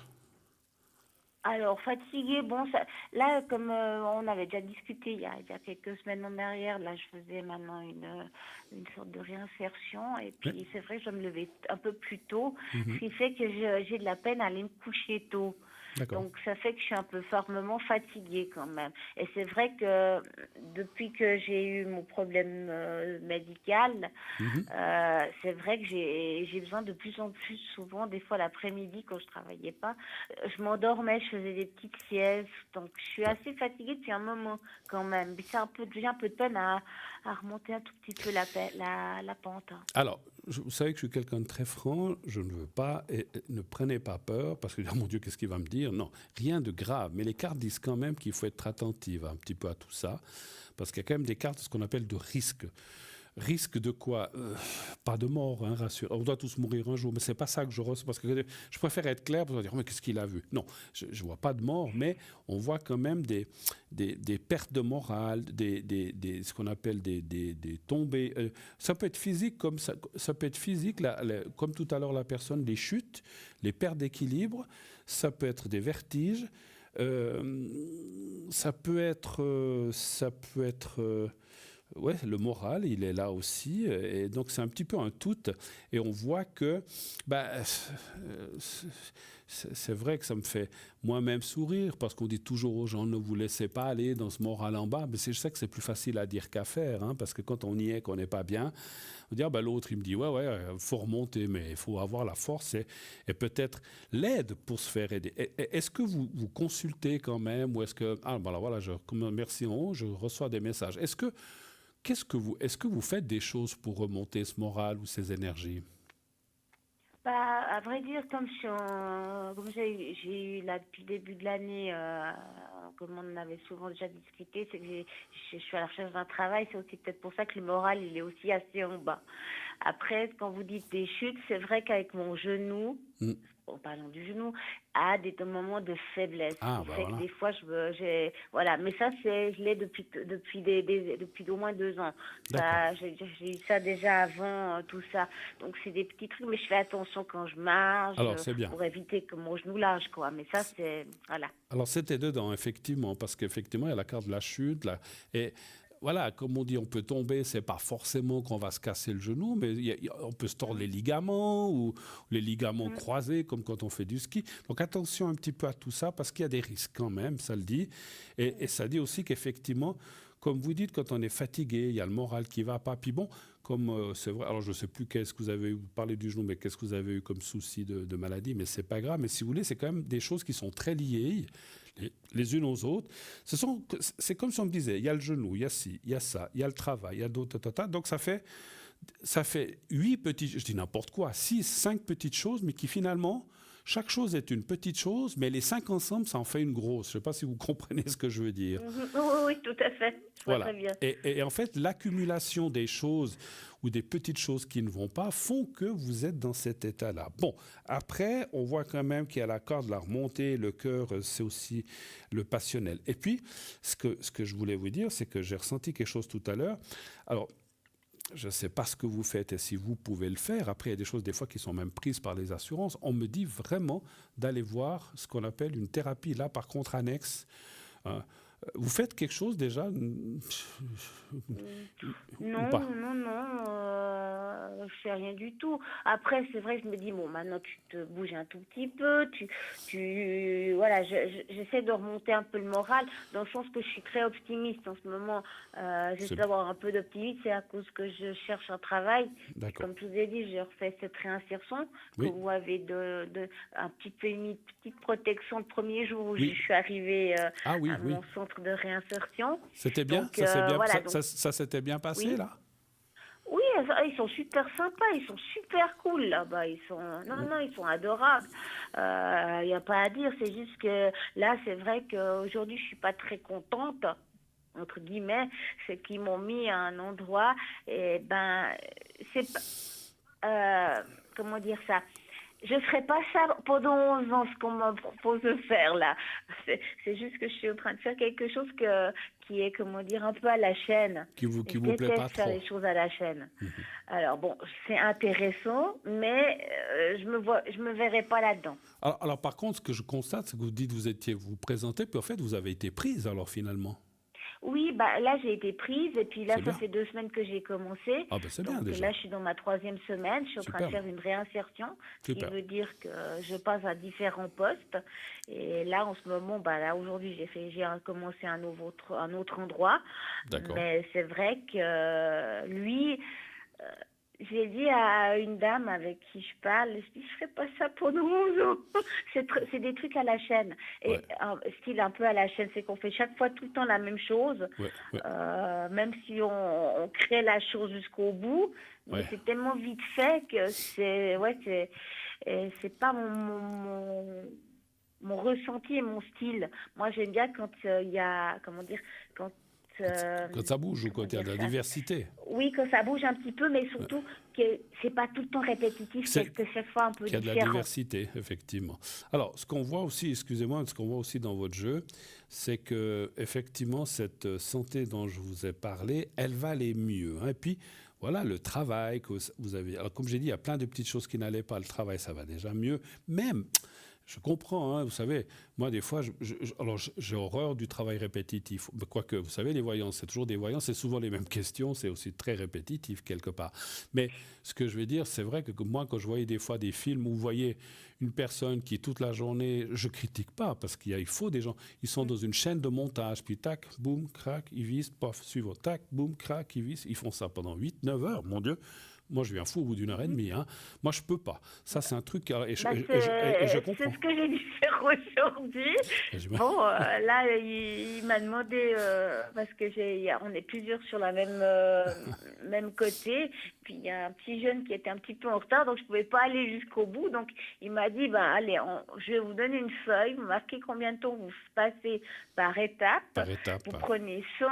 Alors, fatiguée, bon, ça, là, comme on avait déjà discuté il y a quelques semaines en arrière, là, je faisais maintenant une sorte de réinsertion. Et Oui. puis, c'est vrai que je dois me lever un peu plus tôt, ce Mhm. qui fait que j'ai de la peine à aller me coucher tôt. D'accord. Donc, ça fait que je suis un peu formellement fatiguée quand même. Et c'est vrai que depuis que j'ai eu mon problème médical, Mhm. c'est vrai que j'ai besoin de plus en plus souvent, des fois l'après-midi quand je travaillais pas, je m'endormais, je faisais des petites siestes, donc je suis Ouais. assez fatiguée depuis un moment quand même. Mais c'est un peu, j'ai un peu de peine à remonter un tout petit peu la pente. Hein. Alors, vous savez que je suis quelqu'un de très franc, je ne veux pas, et ne prenez pas peur, parce que, oh mon Dieu, qu'est-ce qu'il va me dire? Non, rien de grave, mais les cartes disent quand même qu'il faut être attentive un petit peu à tout ça, parce qu'il y a quand même des cartes, ce qu'on appelle de risque. Risque de quoi? Pas de mort, hein, rassure. On doit tous mourir un jour, mais c'est pas ça que je ressens. Parce que je préfère être clair pour dire, oh, mais qu'est-ce qu'il a vu? Non, je vois pas de mort, mais on voit quand même des pertes de morale, ce qu'on appelle des tombées. Ça peut être physique, comme ça peut être physique, comme tout à l'heure la personne, les chutes, les pertes d'équilibre. Ça peut être des vertiges. Ça peut être, ouais, le moral, il est là aussi. Et donc, c'est un petit peu un tout. Et on voit que bah, c'est vrai que ça me fait moi-même sourire parce qu'on dit toujours aux gens ne vous laissez pas aller dans ce moral en bas. Mais je sais que c'est plus facile à dire qu'à faire hein, parce que quand on y est, qu'on n'est pas bien, on dit ah, bah, l'autre, il me dit ouais, faut remonter, mais il faut avoir la force et peut-être l'aide pour se faire aider. Est-ce que vous consultez quand même ou est-ce que. Ah, ben voilà, merci, je reçois des messages. Est-ce que vous faites des choses pour remonter ce moral ou ces énergies? Bah, à vrai dire, comme j'ai eu là depuis le début de l'année, comme on en avait souvent déjà discuté, c'est que je suis à la recherche d'un travail. C'est aussi peut-être pour ça que le moral, il est aussi assez en bas. Après, quand vous dites des chutes, c'est vrai qu'avec mon genou, Hmm. en parlant du genou, à des moments de faiblesse, Ah, qui bah fait que voilà. des fois, voilà. Mais ça, je l'ai depuis au moins 2 ans. D'accord. Ça, j'ai eu ça déjà avant tout ça. Donc, c'est des petits trucs, mais je fais attention quand je marche Alors, c'est bien. pour éviter que mon genou lâche, quoi. Mais ça, voilà. Alors, c'était dedans, effectivement, parce qu'effectivement, il y a la carte de la chute. Là, et voilà, comme on dit, on peut tomber, c'est pas forcément qu'on va se casser le genou, mais on peut se tordre les ligaments ou les ligaments croisés, comme quand on fait du ski. Donc, attention un petit peu à tout ça, parce qu'il y a des risques quand même, ça le dit. Et ça dit aussi qu'effectivement, comme vous dites, quand on est fatigué, il y a le moral qui va pas. Puis bon, comme c'est vrai, alors je ne sais plus qu'est-ce que vous avez eu, vous parlez du genou, mais qu'est-ce que vous avez eu comme souci de maladie, mais c'est pas grave. Mais si vous voulez, c'est quand même des choses qui sont très liées les unes aux autres. C'est comme si on me disait, il y a le genou, il y a ci, il y a ça, il y a le travail, il y a d'autres, donc ça fait 8 petites, je dis n'importe quoi, 6, 5 petites choses, mais qui finalement, chaque chose est une petite chose, mais les 5 ensemble, ça en fait une grosse. Je ne sais pas si vous comprenez ce que je veux dire. Oui, oui, tout à fait. Je vois Voilà. très bien. Et en fait, l'accumulation des choses ou des petites choses qui ne vont pas font que vous êtes dans cet état-là. Bon, après, on voit quand même qu'il y a la corde de la remontée, le cœur, c'est aussi le passionnel. Et puis, ce que je voulais vous dire, c'est que j'ai ressenti quelque chose tout à l'heure. Alors, je ne sais pas ce que vous faites et si vous pouvez le faire. Après, il y a des choses des fois qui sont même prises par les assurances. On me dit vraiment d'aller voir ce qu'on appelle une thérapie, là par contre annexe. Vous faites quelque chose déjà ou Non, pas? je fais rien du tout. Après, c'est vrai que je me dis, bon, maintenant tu te bouges un tout petit peu, voilà, j'essaie de remonter un peu le moral, dans le sens que je suis très optimiste en ce moment. J'essaie d'avoir un peu d'optimisme, c'est à cause que je cherche un travail. D'accord. Comme je vous ai dit, je refais cette réinsertion, que Oui. vous avez une petite protection le premier jour où je Oui. suis arrivée Ah oui, à oui. mon centre de réinsertion. C'était bien? Donc, Ça s'est bien, voilà, donc, ça s'était bien passé, oui. là? Oui, ils sont super sympas, ils sont super cool là-bas, ils sont adorables. Il n'y a pas à dire, c'est juste que là, c'est vrai qu'aujourd'hui, je suis pas très contente, entre guillemets, c'est qu'ils m'ont mis à un endroit, et ben, c'est pas, comment dire ça? Je ne ferai pas ça pendant 11 ans, ce qu'on me propose de faire là. C'est juste que je suis en train de faire quelque chose qui est, comment dire, un peu à la chaîne. Qui Et qui je vous plaît pas déteste faire trop? les choses à la chaîne. Alors bon, c'est intéressant, mais je me verrai pas là-dedans. Alors, par contre, ce que je constate, c'est que vous dites que vous vous présentez, puis en fait, vous avez été prise, alors, finalement. Oui, bah là j'ai été prise et puis là C'est ça bien. fait 2 semaines que j'ai commencé. Ah ben, c'est bien, Donc déjà. là je suis dans ma 3e semaine, je suis en train de Superbe. faire une réinsertion, ce qui Super. veut dire que je passe à différents postes. Et là en ce moment, bah là aujourd'hui j'ai commencé un autre endroit, D'accord. mais c'est vrai que lui. J'ai dit à une dame avec qui je parle, je dis, je ferai pas ça pendant 11 ans. C'est des trucs à la chaîne. Et Ouais. style un peu à la chaîne, c'est qu'on fait chaque fois tout le temps la même chose, Ouais, ouais, même si on crée la chose jusqu'au bout, mais ouais. c'est tellement vite fait que c'est pas mon ressenti et mon style. Moi, j'aime bien quand il y a, comment dire, quand Quand ça bouge ou comment quand il y a dire de la ça? diversité. Oui, que ça bouge un petit peu, mais surtout que c'est pas tout le temps répétitif, C'est que chaque fois un peu qu'il y a de la différent. diversité, effectivement. Alors, ce qu'on voit aussi, excusez-moi, ce qu'on voit aussi dans votre jeu, c'est que effectivement cette santé dont je vous ai parlé, elle va aller mieux. Hein. Et puis, voilà, le travail que vous avez. Alors, comme j'ai dit, il y a plein de petites choses qui n'allaient pas. Le travail, ça va déjà mieux. Même. Je comprends, hein, vous savez, moi des fois, j'ai horreur du travail répétitif. Quoique, vous savez, les voyants, c'est toujours des voyants, c'est souvent les mêmes questions, c'est aussi très répétitif quelque part. Mais ce que je veux dire, c'est vrai que moi, quand je voyais des fois des films où vous voyez une personne qui toute la journée, je critique pas, parce il faut des gens, ils sont dans une chaîne de montage, puis tac, boum, crac, ils visent, pof, suivant, tac, boum, crac, ils visent, ils font ça pendant 8-9 heures, mon Dieu. Moi, je viens fou au bout d'une heure et demie. Hein. Moi, je peux pas. Ça, c'est un truc. Et Bah, je c'est comprends. ce que j'ai dû faire aujourd'hui. Bon, là, il m'a demandé, parce que on est plusieurs sur la même côté, puis il y a un petit jeune qui était un petit peu en retard, donc je pouvais pas aller jusqu'au bout. Donc, il m'a dit, bah, allez, je vais vous donner une feuille, vous marquez combien de temps vous passez par étape. Par étape. Vous prenez 100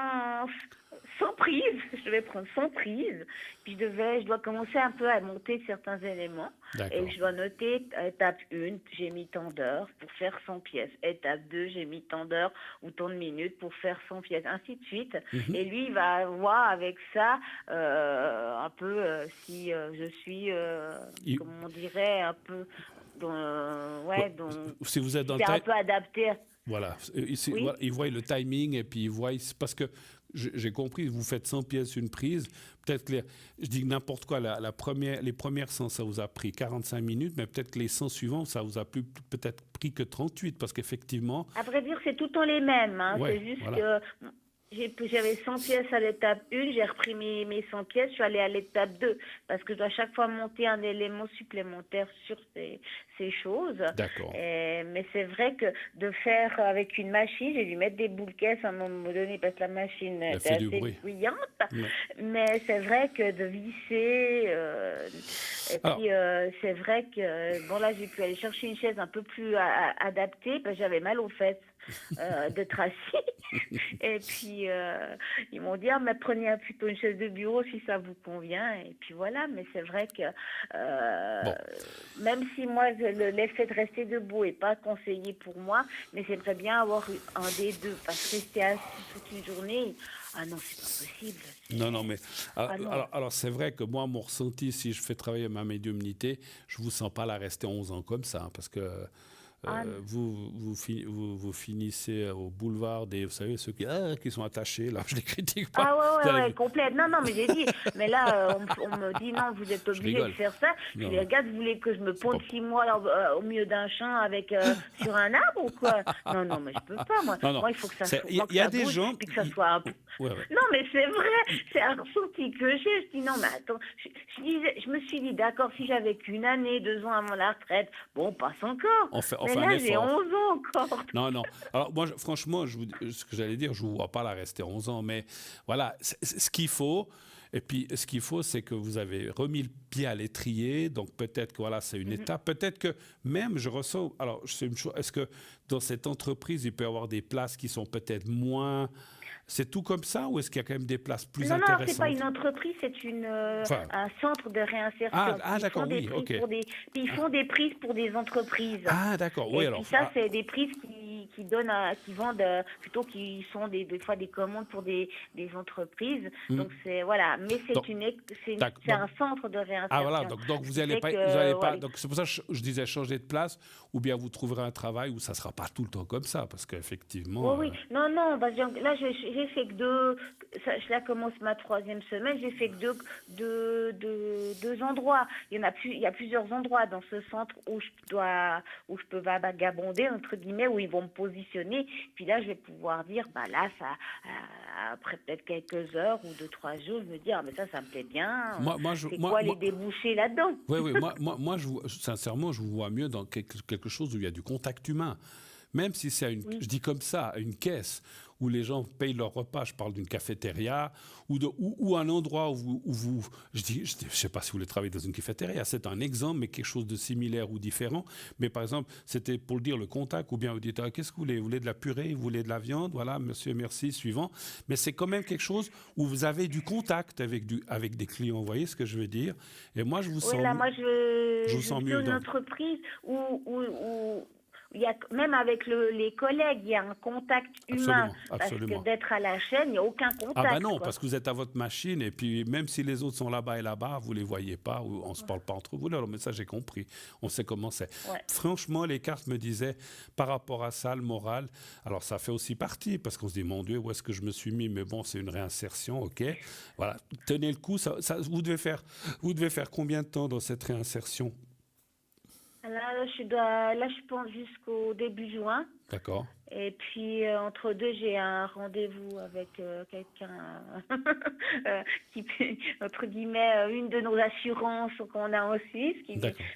prises, je vais prendre 100 prises, puis je dois commencer un peu à monter certains éléments, et je dois noter étape 1, j'ai mis tant d'heures pour faire 100 pièces, étape 2, j'ai mis tant d'heures ou tant de minutes pour faire 100 pièces, ainsi de suite, et lui, il va voir avec ça un peu si je suis, comment on dirait, un peu, si vous êtes dans un peu adapté. Voilà, Oui. Ils voient le timing et puis ils voient, parce que j'ai compris, vous faites 100 pièces une prise, peut-être que je dis n'importe quoi, les premières 100, ça vous a pris 45 minutes, mais peut-être que les 100 suivants, ça vous a peut-être pris que 38, parce qu'effectivement... À vrai dire, c'est tout le temps les mêmes, hein. Ouais, c'est juste voilà. que... J'avais 100 pièces à l'étape 1, j'ai repris mes 100 pièces, je suis allée à l'étape 2, parce que je dois à chaque fois monter un élément supplémentaire sur ces choses. D'accord. Mais c'est vrai que de faire avec une machine, j'ai dû mettre des boules caisses à un moment donné, parce que la machine était assez bruyante. Ouais. Mais c'est vrai que de visser... puis c'est vrai que... Bon, là, j'ai pu aller chercher une chaise un peu plus adaptée, parce que j'avais mal aux fesses. De Tracy. Et puis ils m'ont dit mais prenez plutôt une chaise de bureau si ça vous convient, et puis voilà. Mais c'est vrai que même si moi l'effet de rester debout est pas conseillé pour moi, mais j'aimerais bien avoir un des deux, parce que rester assis toute une journée, ah non, c'est pas possible. Non, mais alors c'est vrai que moi, mon ressenti, si je fais travailler ma médiumnité, je vous sens pas la rester 11 ans comme ça, parce que vous finissez au boulevard des, vous savez, ceux qui sont attachés, là, je les critique pas. Ah Vous ouais, allez- complète. Non, mais j'ai dit, mais là, on me dit non, vous êtes obligé de rigole. faire ça. Je Non. dis, regarde, vous voulez que je me ponde pas- 6 mois au milieu d'un champ avec sur un arbre ou quoi? Non, mais je peux pas, moi. Non. Moi, il faut que ça, C'est- faut il y a- que il y a ça des bouge, gens- puis que ça soit un peu. Ouais. Non, mais c'est vrai, c'est un ressenti que j'ai. Je dis non, mais attends, je me suis dit, d'accord, si j'avais qu'une année, 2 ans avant la retraite, bon, passe encore. On fait mais un là, j'ai effort. 11 ans encore. Non. Alors, moi, franchement, ce que j'allais dire, je ne vous vois pas la rester 11 ans, mais voilà, c'est ce qu'il faut. Et puis, ce qu'il faut, c'est que vous avez remis le pied à l'étrier. Donc, peut-être que voilà, c'est une étape. Peut-être que même, je ressens. Alors, c'est une chose. Est-ce que dans cette entreprise, il peut y avoir des places qui sont peut-être moins. C'est tout comme ça ou est-ce qu'il y a quand même des places plus Non, intéressantes? c'est pas une entreprise, c'est Enfin. un centre de réinsertion. Ah, Ils d'accord, font des oui, prises ok. ils font des prises pour des entreprises. Ah, d'accord, oui, Et alors. puis ça, c'est des prises qui donnent, qui vendent, plutôt qui sont des fois des commandes pour des entreprises. Donc c'est voilà, mais c'est Donc, c'est un centre de réinsertion. Ah voilà, donc vous allez pas, donc c'est pour ça que je disais changer de place, ou bien vous trouverez un travail où ça sera pas tout le temps comme ça, parce qu'effectivement. Oui. Non, parce que là, j'ai fait que là commence ma 3e semaine, j'ai fait que deux endroits. Il y a plusieurs endroits dans ce centre où je peux vagabonder, entre guillemets, où ils vont me positionner. Puis là, je vais pouvoir dire, bah là, après peut-être quelques heures ou 2-3 jours, je me dis, mais ça me plaît bien. C'est quoi les débouchés là-dedans? Oui, moi sincèrement, je vous vois mieux dans quelque chose où il y a du contact humain. Même si c'est je dis comme ça, une caisse où les gens payent leur repas, je parle d'une cafétéria, ou un endroit où vous je sais pas si vous voulez travailler dans une cafétéria, c'est un exemple, mais quelque chose de similaire ou différent. Mais par exemple, c'était pour le dire le contact, ou bien vous dites, qu'est-ce que vous voulez? Vous voulez de la purée? Vous voulez de la viande? Voilà, monsieur, merci, suivant. Mais c'est quand même quelque chose où vous avez du contact avec des clients, vous voyez ce que je veux dire? Et moi, je vous sens là, moi, je vous sens suis mieux une entreprise où il y a, même avec les collègues, il y a un contact humain. Absolument. Parce que d'être à la chaîne, il n'y a aucun contact. Ah non, parce que vous êtes à votre machine, et puis même si les autres sont là-bas et là-bas, vous ne les voyez pas, ou on ne se parle pas entre vous. Non, mais ça, j'ai compris. On sait comment c'est. Ouais. Franchement, les cartes me disaient, par rapport à ça, le moral, alors ça fait aussi partie, parce qu'on se dit, mon Dieu, où est-ce que je me suis mis? Mais bon, c'est une réinsertion, ok. Voilà, tenez le coup. Vous devez faire combien de temps dans cette réinsertion? Là, je pense jusqu'au début juin. D'accord. Et puis, entre deux, j'ai un rendez-vous avec quelqu'un qui, entre guillemets, une de nos assurances qu'on a en Suisse,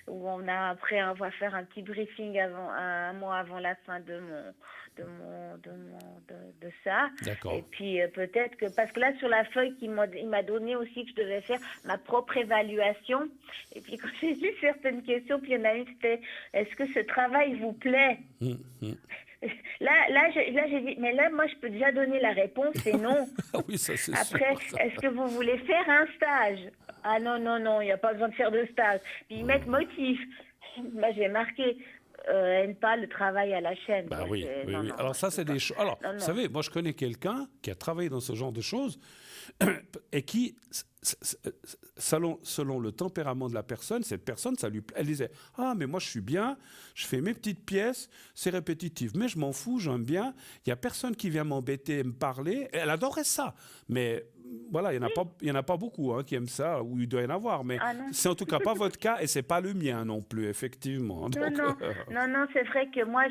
où on va faire un petit briefing un mois avant la fin de ça. D'accord. Et puis, peut-être que, parce que là, sur la feuille il m'a donné aussi que je devais faire ma propre évaluation. Et puis, quand j'ai lu certaines questions, puis il y en a une, c'était, est-ce que ce travail vous plaît? Là, j'ai dit, mais là, moi, je peux déjà donner la réponse, c'est non. Oui, ça, c'est Après, sûr. est-ce que vous voulez faire un stage? Ah non, il n'y a pas besoin de faire de stage. Puis ils mettent motif. Moi, j'ai marqué, aime pas le travail à la chaîne. Bah oui. Alors ça, c'est des choses. Alors, vous savez, moi, je connais quelqu'un qui a travaillé dans ce genre de choses et qui, selon le tempérament de la personne, cette personne, elle disait, mais moi, je suis bien, je fais mes petites pièces, c'est répétitif, mais je m'en fous, j'aime bien, il n'y a personne qui vient m'embêter et me parler. Et elle adorait ça. Mais voilà, il n'y en a pas beaucoup qui aiment ça, ou il doit y en avoir, mais c'est en tout cas pas votre cas et c'est pas le mien non plus, effectivement. Donc, non, c'est vrai que moi,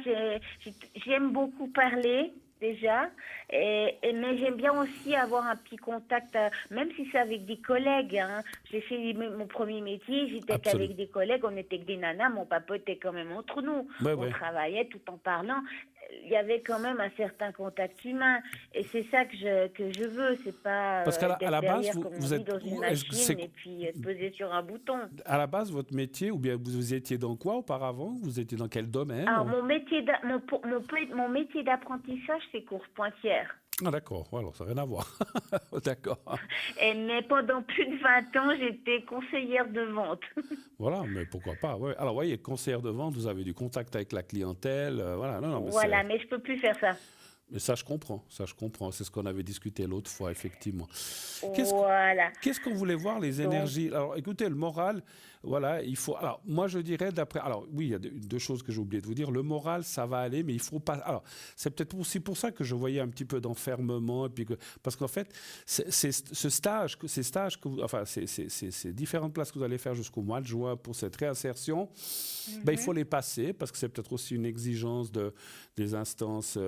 j'aime beaucoup parler. Déjà, mais j'aime bien aussi avoir un petit contact, même si c'est avec des collègues. J'ai fait mon premier métier, j'étais qu'avec des collègues, on était que des nanas, mon papa était quand même entre nous. On travaillait tout en parlant. Il y avait quand même un certain contact humain, et c'est ça que je veux. C'est pas parce qu'à la base, vous êtes dans une machine et puis peser sur un bouton. À la base, votre métier, ou bien vous étiez dans quoi auparavant? Vous étiez dans quel domaine? Alors, mon métier d'apprentissage, c'est course pointière. Ah d'accord, alors ça n'a rien à voir. D'accord. Mais pendant plus de 20 ans, j'étais conseillère de vente. Voilà, mais pourquoi pas. Ouais. Alors, vous voyez, conseillère de vente, vous avez du contact avec la clientèle. Voilà, mais je ne peux plus faire ça. Mais ça, je comprends. C'est ce qu'on avait discuté l'autre fois, effectivement. Voilà. Qu'est-ce qu'on voulait voir, les énergies? Alors, écoutez, le moral, voilà, il faut. Alors, moi, je dirais d'après. Alors, oui, il y a deux choses que j'ai oublié de vous dire. Le moral, ça va aller, mais il faut pas. Alors, c'est peut-être aussi pour ça que je voyais un petit peu d'enfermement, et puis parce qu'en fait, ces stages que enfin, ces différentes places que vous allez faire jusqu'au mois de juin pour cette réinsertion, ben, il faut les passer parce que c'est peut-être aussi une exigence des instances.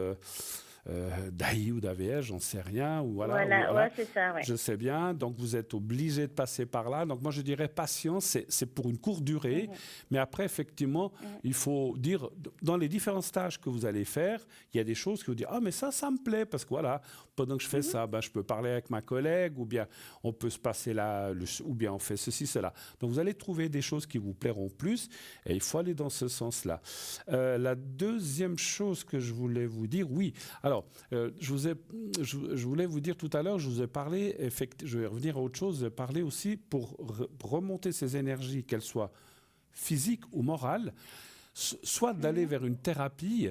D'AI ou d'AVS, j'en sais rien. Ou voilà, Ouais, c'est ça, ouais. je sais bien. Donc, vous êtes obligé de passer par là. Donc, moi, je dirais patience, c'est pour une courte durée. Mais après, effectivement, il faut dire, dans les différents stages que vous allez faire, il y a des choses que vous dites, ah, mais ça me plaît. Parce que voilà, pendant que je fais ça, ben, je peux parler avec ma collègue, ou bien on peut se passer là, ou bien on fait ceci, cela. Donc, vous allez trouver des choses qui vous plairont plus. Et il faut aller dans ce sens-là. La deuxième chose que je voulais vous dire, oui. Alors, je voulais vous dire tout à l'heure, je vous ai parlé, je vais revenir à autre chose, je vous ai parlé aussi pour remonter ces énergies, qu'elles soient physiques ou morales, soit d'aller vers une thérapie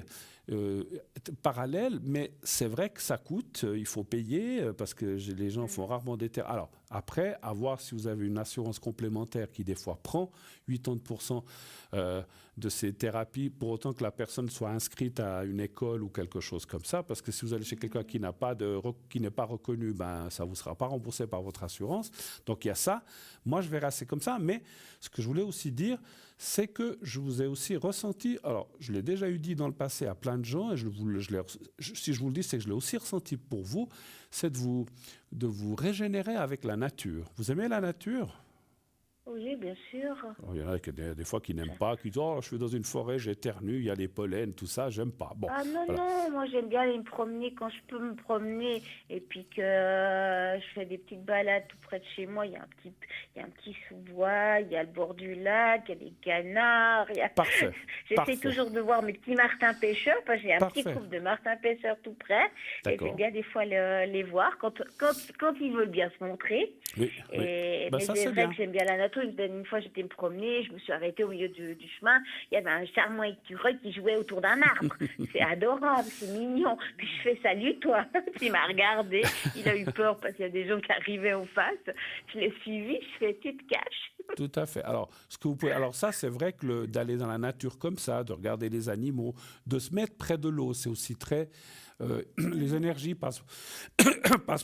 parallèle, mais c'est vrai que ça coûte, il faut payer, parce que les gens font rarement des thérapies. Alors, après, à voir si vous avez une assurance complémentaire qui, des fois, prend 80% de ces thérapies, pour autant que la personne soit inscrite à une école ou quelque chose comme ça, parce que si vous allez chez quelqu'un qui n'est pas reconnu, ben, ça ne vous sera pas remboursé par votre assurance. Donc, il y a ça. Moi, je verrai assez comme ça, mais ce que je voulais aussi dire, c'est que je vous ai aussi ressenti, alors je l'ai déjà eu dit dans le passé à plein de gens, et si je vous le dis, c'est que je l'ai aussi ressenti pour vous, c'est de vous régénérer avec la nature. Vous aimez la nature ? Oui, bien sûr. Alors, il y en a des fois qui n'aiment pas, qui disent « Oh, je suis dans une forêt, j'éternue, il y a les pollens, tout ça, j'aime pas. » Bon, Ah non, voilà. non, moi j'aime bien aller me promener quand je peux me promener et puis que je fais des petites balades tout près de chez moi. Il y a un petit sous-bois, il y a le bord du lac, il y a des canards. Parfait. J'essaie Parfait. toujours de voir mes petits martins pêcheurs parce que j'ai un Parfait. petit couple de martins pêcheurs tout près. Et D'accord. j'aime bien des fois les voir quand ils veulent bien se montrer. Oui, oui. Et, Ben, mais ça, c'est c'est vrai bien. que j'aime bien la nature. Une fois, j'étais me promener, je me suis arrêtée au milieu du chemin. Il y avait un charmant écureuil qui jouait autour d'un arbre. C'est adorable, c'est mignon. Puis je fais salut, toi. Puis il m'a regardé. Il a eu peur parce qu'il y a des gens qui arrivaient en face. Je l'ai suivi. Je fais, tu te caches. Tout à fait. Alors, alors ça, c'est vrai que d'aller dans la nature comme ça, de regarder les animaux, de se mettre près de l'eau, c'est aussi très... les énergies passent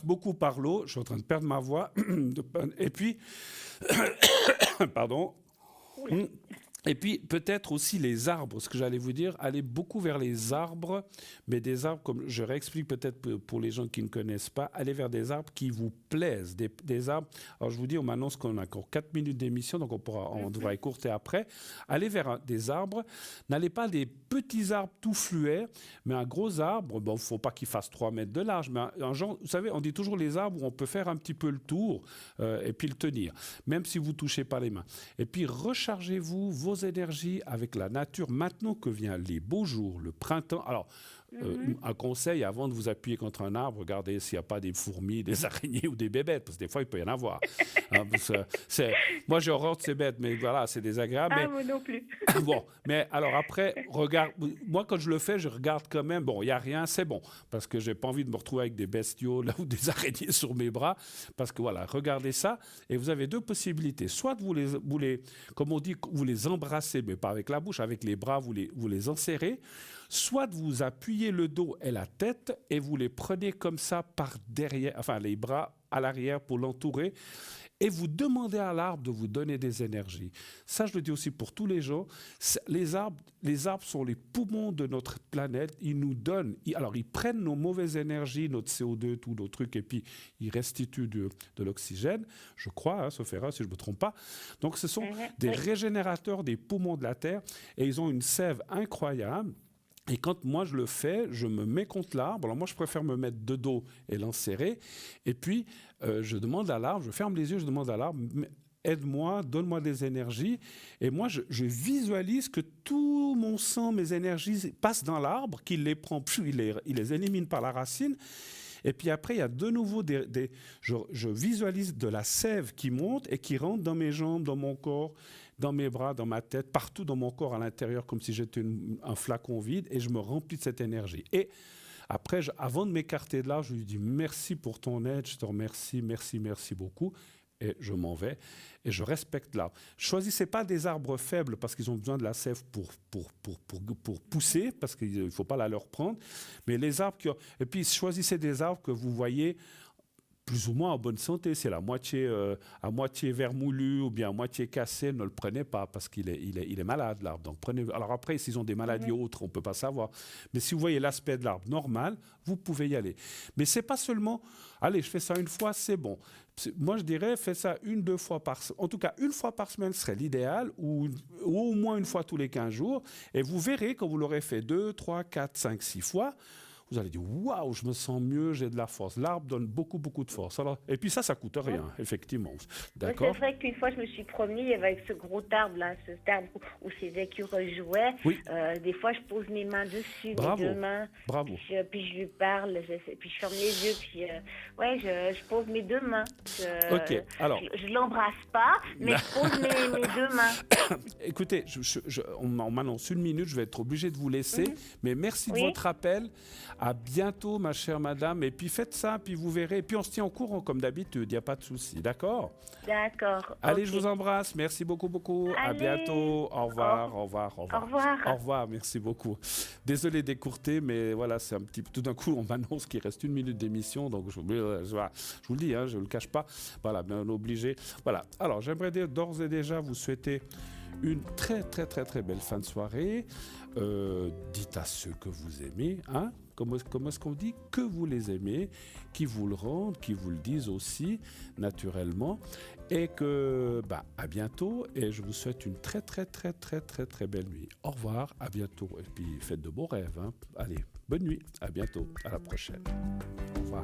beaucoup par l'eau. Je suis en train de perdre ma voix. Et puis, pardon. Et puis, peut-être aussi les arbres. Ce que j'allais vous dire, allez beaucoup vers les arbres, mais des arbres, comme je réexplique peut-être pour les gens qui ne connaissent pas, allez vers des arbres qui vous plaisent. Des arbres. Alors, je vous dis, on m'annonce qu'on a encore 4 minutes d'émission, donc on devra écourter après. Allez vers des arbres. N'allez pas des petits arbres tout fluets, mais un gros arbre. Bon, il ne faut pas qu'il fasse 3 mètres de large, mais un genre, vous savez, on dit toujours les arbres où on peut faire un petit peu le tour et puis le tenir, même si vous ne touchez pas les mains. Et puis, rechargez-vous vos énergies avec la nature maintenant que viennent les beaux jours, le printemps. Alors, un conseil, avant de vous appuyer contre un arbre, regardez s'il n'y a pas des fourmis, des araignées ou des bébêtes, parce que des fois, il peut y en avoir. Moi, j'ai horreur de ces bêtes, mais voilà, c'est désagréable. Ah, moi non plus. Bon, mais alors après, moi, quand je le fais, je regarde quand même. Bon, il n'y a rien, c'est bon, parce que je n'ai pas envie de me retrouver avec des bestiaux là, ou des araignées sur mes bras, parce que voilà, regardez ça, et vous avez deux possibilités. Soit vous les comme on dit, vous les embrassez, mais pas avec la bouche, avec les bras, vous les enserrez, soit vous appuyez le dos et la tête, et vous les prenez comme ça par derrière, enfin les bras à l'arrière pour l'entourer, et vous demandez à l'arbre de vous donner des énergies. Ça, je le dis aussi pour tous les gens. Les arbres sont les poumons de notre planète. Ils nous donnent, alors ils prennent nos mauvaises énergies, notre CO2, tous nos trucs, et puis ils restituent de l'oxygène, je crois, sauf erreur si je ne me trompe pas. Donc ce sont des régénérateurs des poumons de la Terre, et ils ont une sève incroyable. Et quand moi je le fais, je me mets contre l'arbre. Alors moi je préfère me mettre de dos et l'enserrer. Et puis je demande à l'arbre, je ferme les yeux, je demande à l'arbre, aide-moi, donne-moi des énergies. Et moi je visualise que tout mon sang, mes énergies passent dans l'arbre, qu'il les prend, il les élimine par la racine. Et puis après, il y a de nouveau je visualise de la sève qui monte et qui rentre dans mes jambes, dans mon corps, dans mes bras, dans ma tête, partout dans mon corps à l'intérieur, comme si j'étais un flacon vide, et je me remplis de cette énergie. Et après, avant de m'écarter de là, je lui dis merci pour ton aide, je te remercie, merci beaucoup. et je m'en vais et je respecte l'arbre. Choisissez pas des arbres faibles parce qu'ils ont besoin de la sève pour pousser, parce qu'il ne faut pas la leur prendre, mais les arbres et puis choisissez des arbres que vous voyez plus ou moins en bonne santé. C'est à moitié vermoulu ou bien à moitié cassé, ne le prenez pas parce qu'il est malade, l'arbre. Donc prenez. Alors après, s'ils ont des maladies autres, on ne peut pas savoir. Mais si vous voyez l'aspect de l'arbre normal, vous pouvez y aller. Mais c'est pas seulement, allez, je fais ça une fois, c'est bon. Moi, je dirais, faites ça 1-2 fois par semaine. En tout cas, 1 fois par semaine serait l'idéal, ou au moins 1 fois tous les 15 jours. Et vous verrez, quand vous l'aurez fait 2, 3, 4, 5, 6 fois, vous allez dire, waouh, je me sens mieux, j'ai de la force. L'arbre donne beaucoup, beaucoup de force. Alors, et puis ça coûte rien, effectivement. D'accord ? C'est vrai qu'une fois, je me suis promenée avec ce gros arbre-là, cet arbre où ces écureuils jouaient. Oui. Des fois, je pose mes mains dessus, mes 2 mains. Bravo. Puis je lui parle, puis je ferme les yeux, puis je pose mes 2 mains. Ok, alors. Je l'embrasse pas, mais je pose mes 2 mains. Écoutez, on m'annonce 1 minute, je vais être obligé de vous laisser, mais merci de votre appel. À bientôt, ma chère madame. Et puis faites ça, puis vous verrez. Et puis on se tient au courant, comme d'habitude. Il n'y a pas de souci. D'accord ? D'accord. Allez, je vous embrasse. Merci beaucoup, beaucoup. Allez. À bientôt. Au revoir, au revoir, au revoir. Au revoir. Au revoir, merci beaucoup. Désolé d'écourter, mais voilà, c'est un petit peu... Tout d'un coup, on m'annonce qu'il reste 1 minute d'émission. Donc, je vous le dis, je ne le cache pas. Voilà, bien obligé. Voilà. Alors, j'aimerais dire d'ores et déjà vous souhaiter une très, très, très, très belle fin de soirée. Dites à ceux que vous aimez, hein ? Comment est-ce qu'on dit que vous les aimez, qui vous le rendent, qui vous le disent aussi, naturellement. Et que, à bientôt. Et je vous souhaite une très, très, très, très, très, très belle nuit. Au revoir, à bientôt. Et puis, faites de beaux rêves. Hein. Allez, bonne nuit, à bientôt, à la prochaine. Au revoir.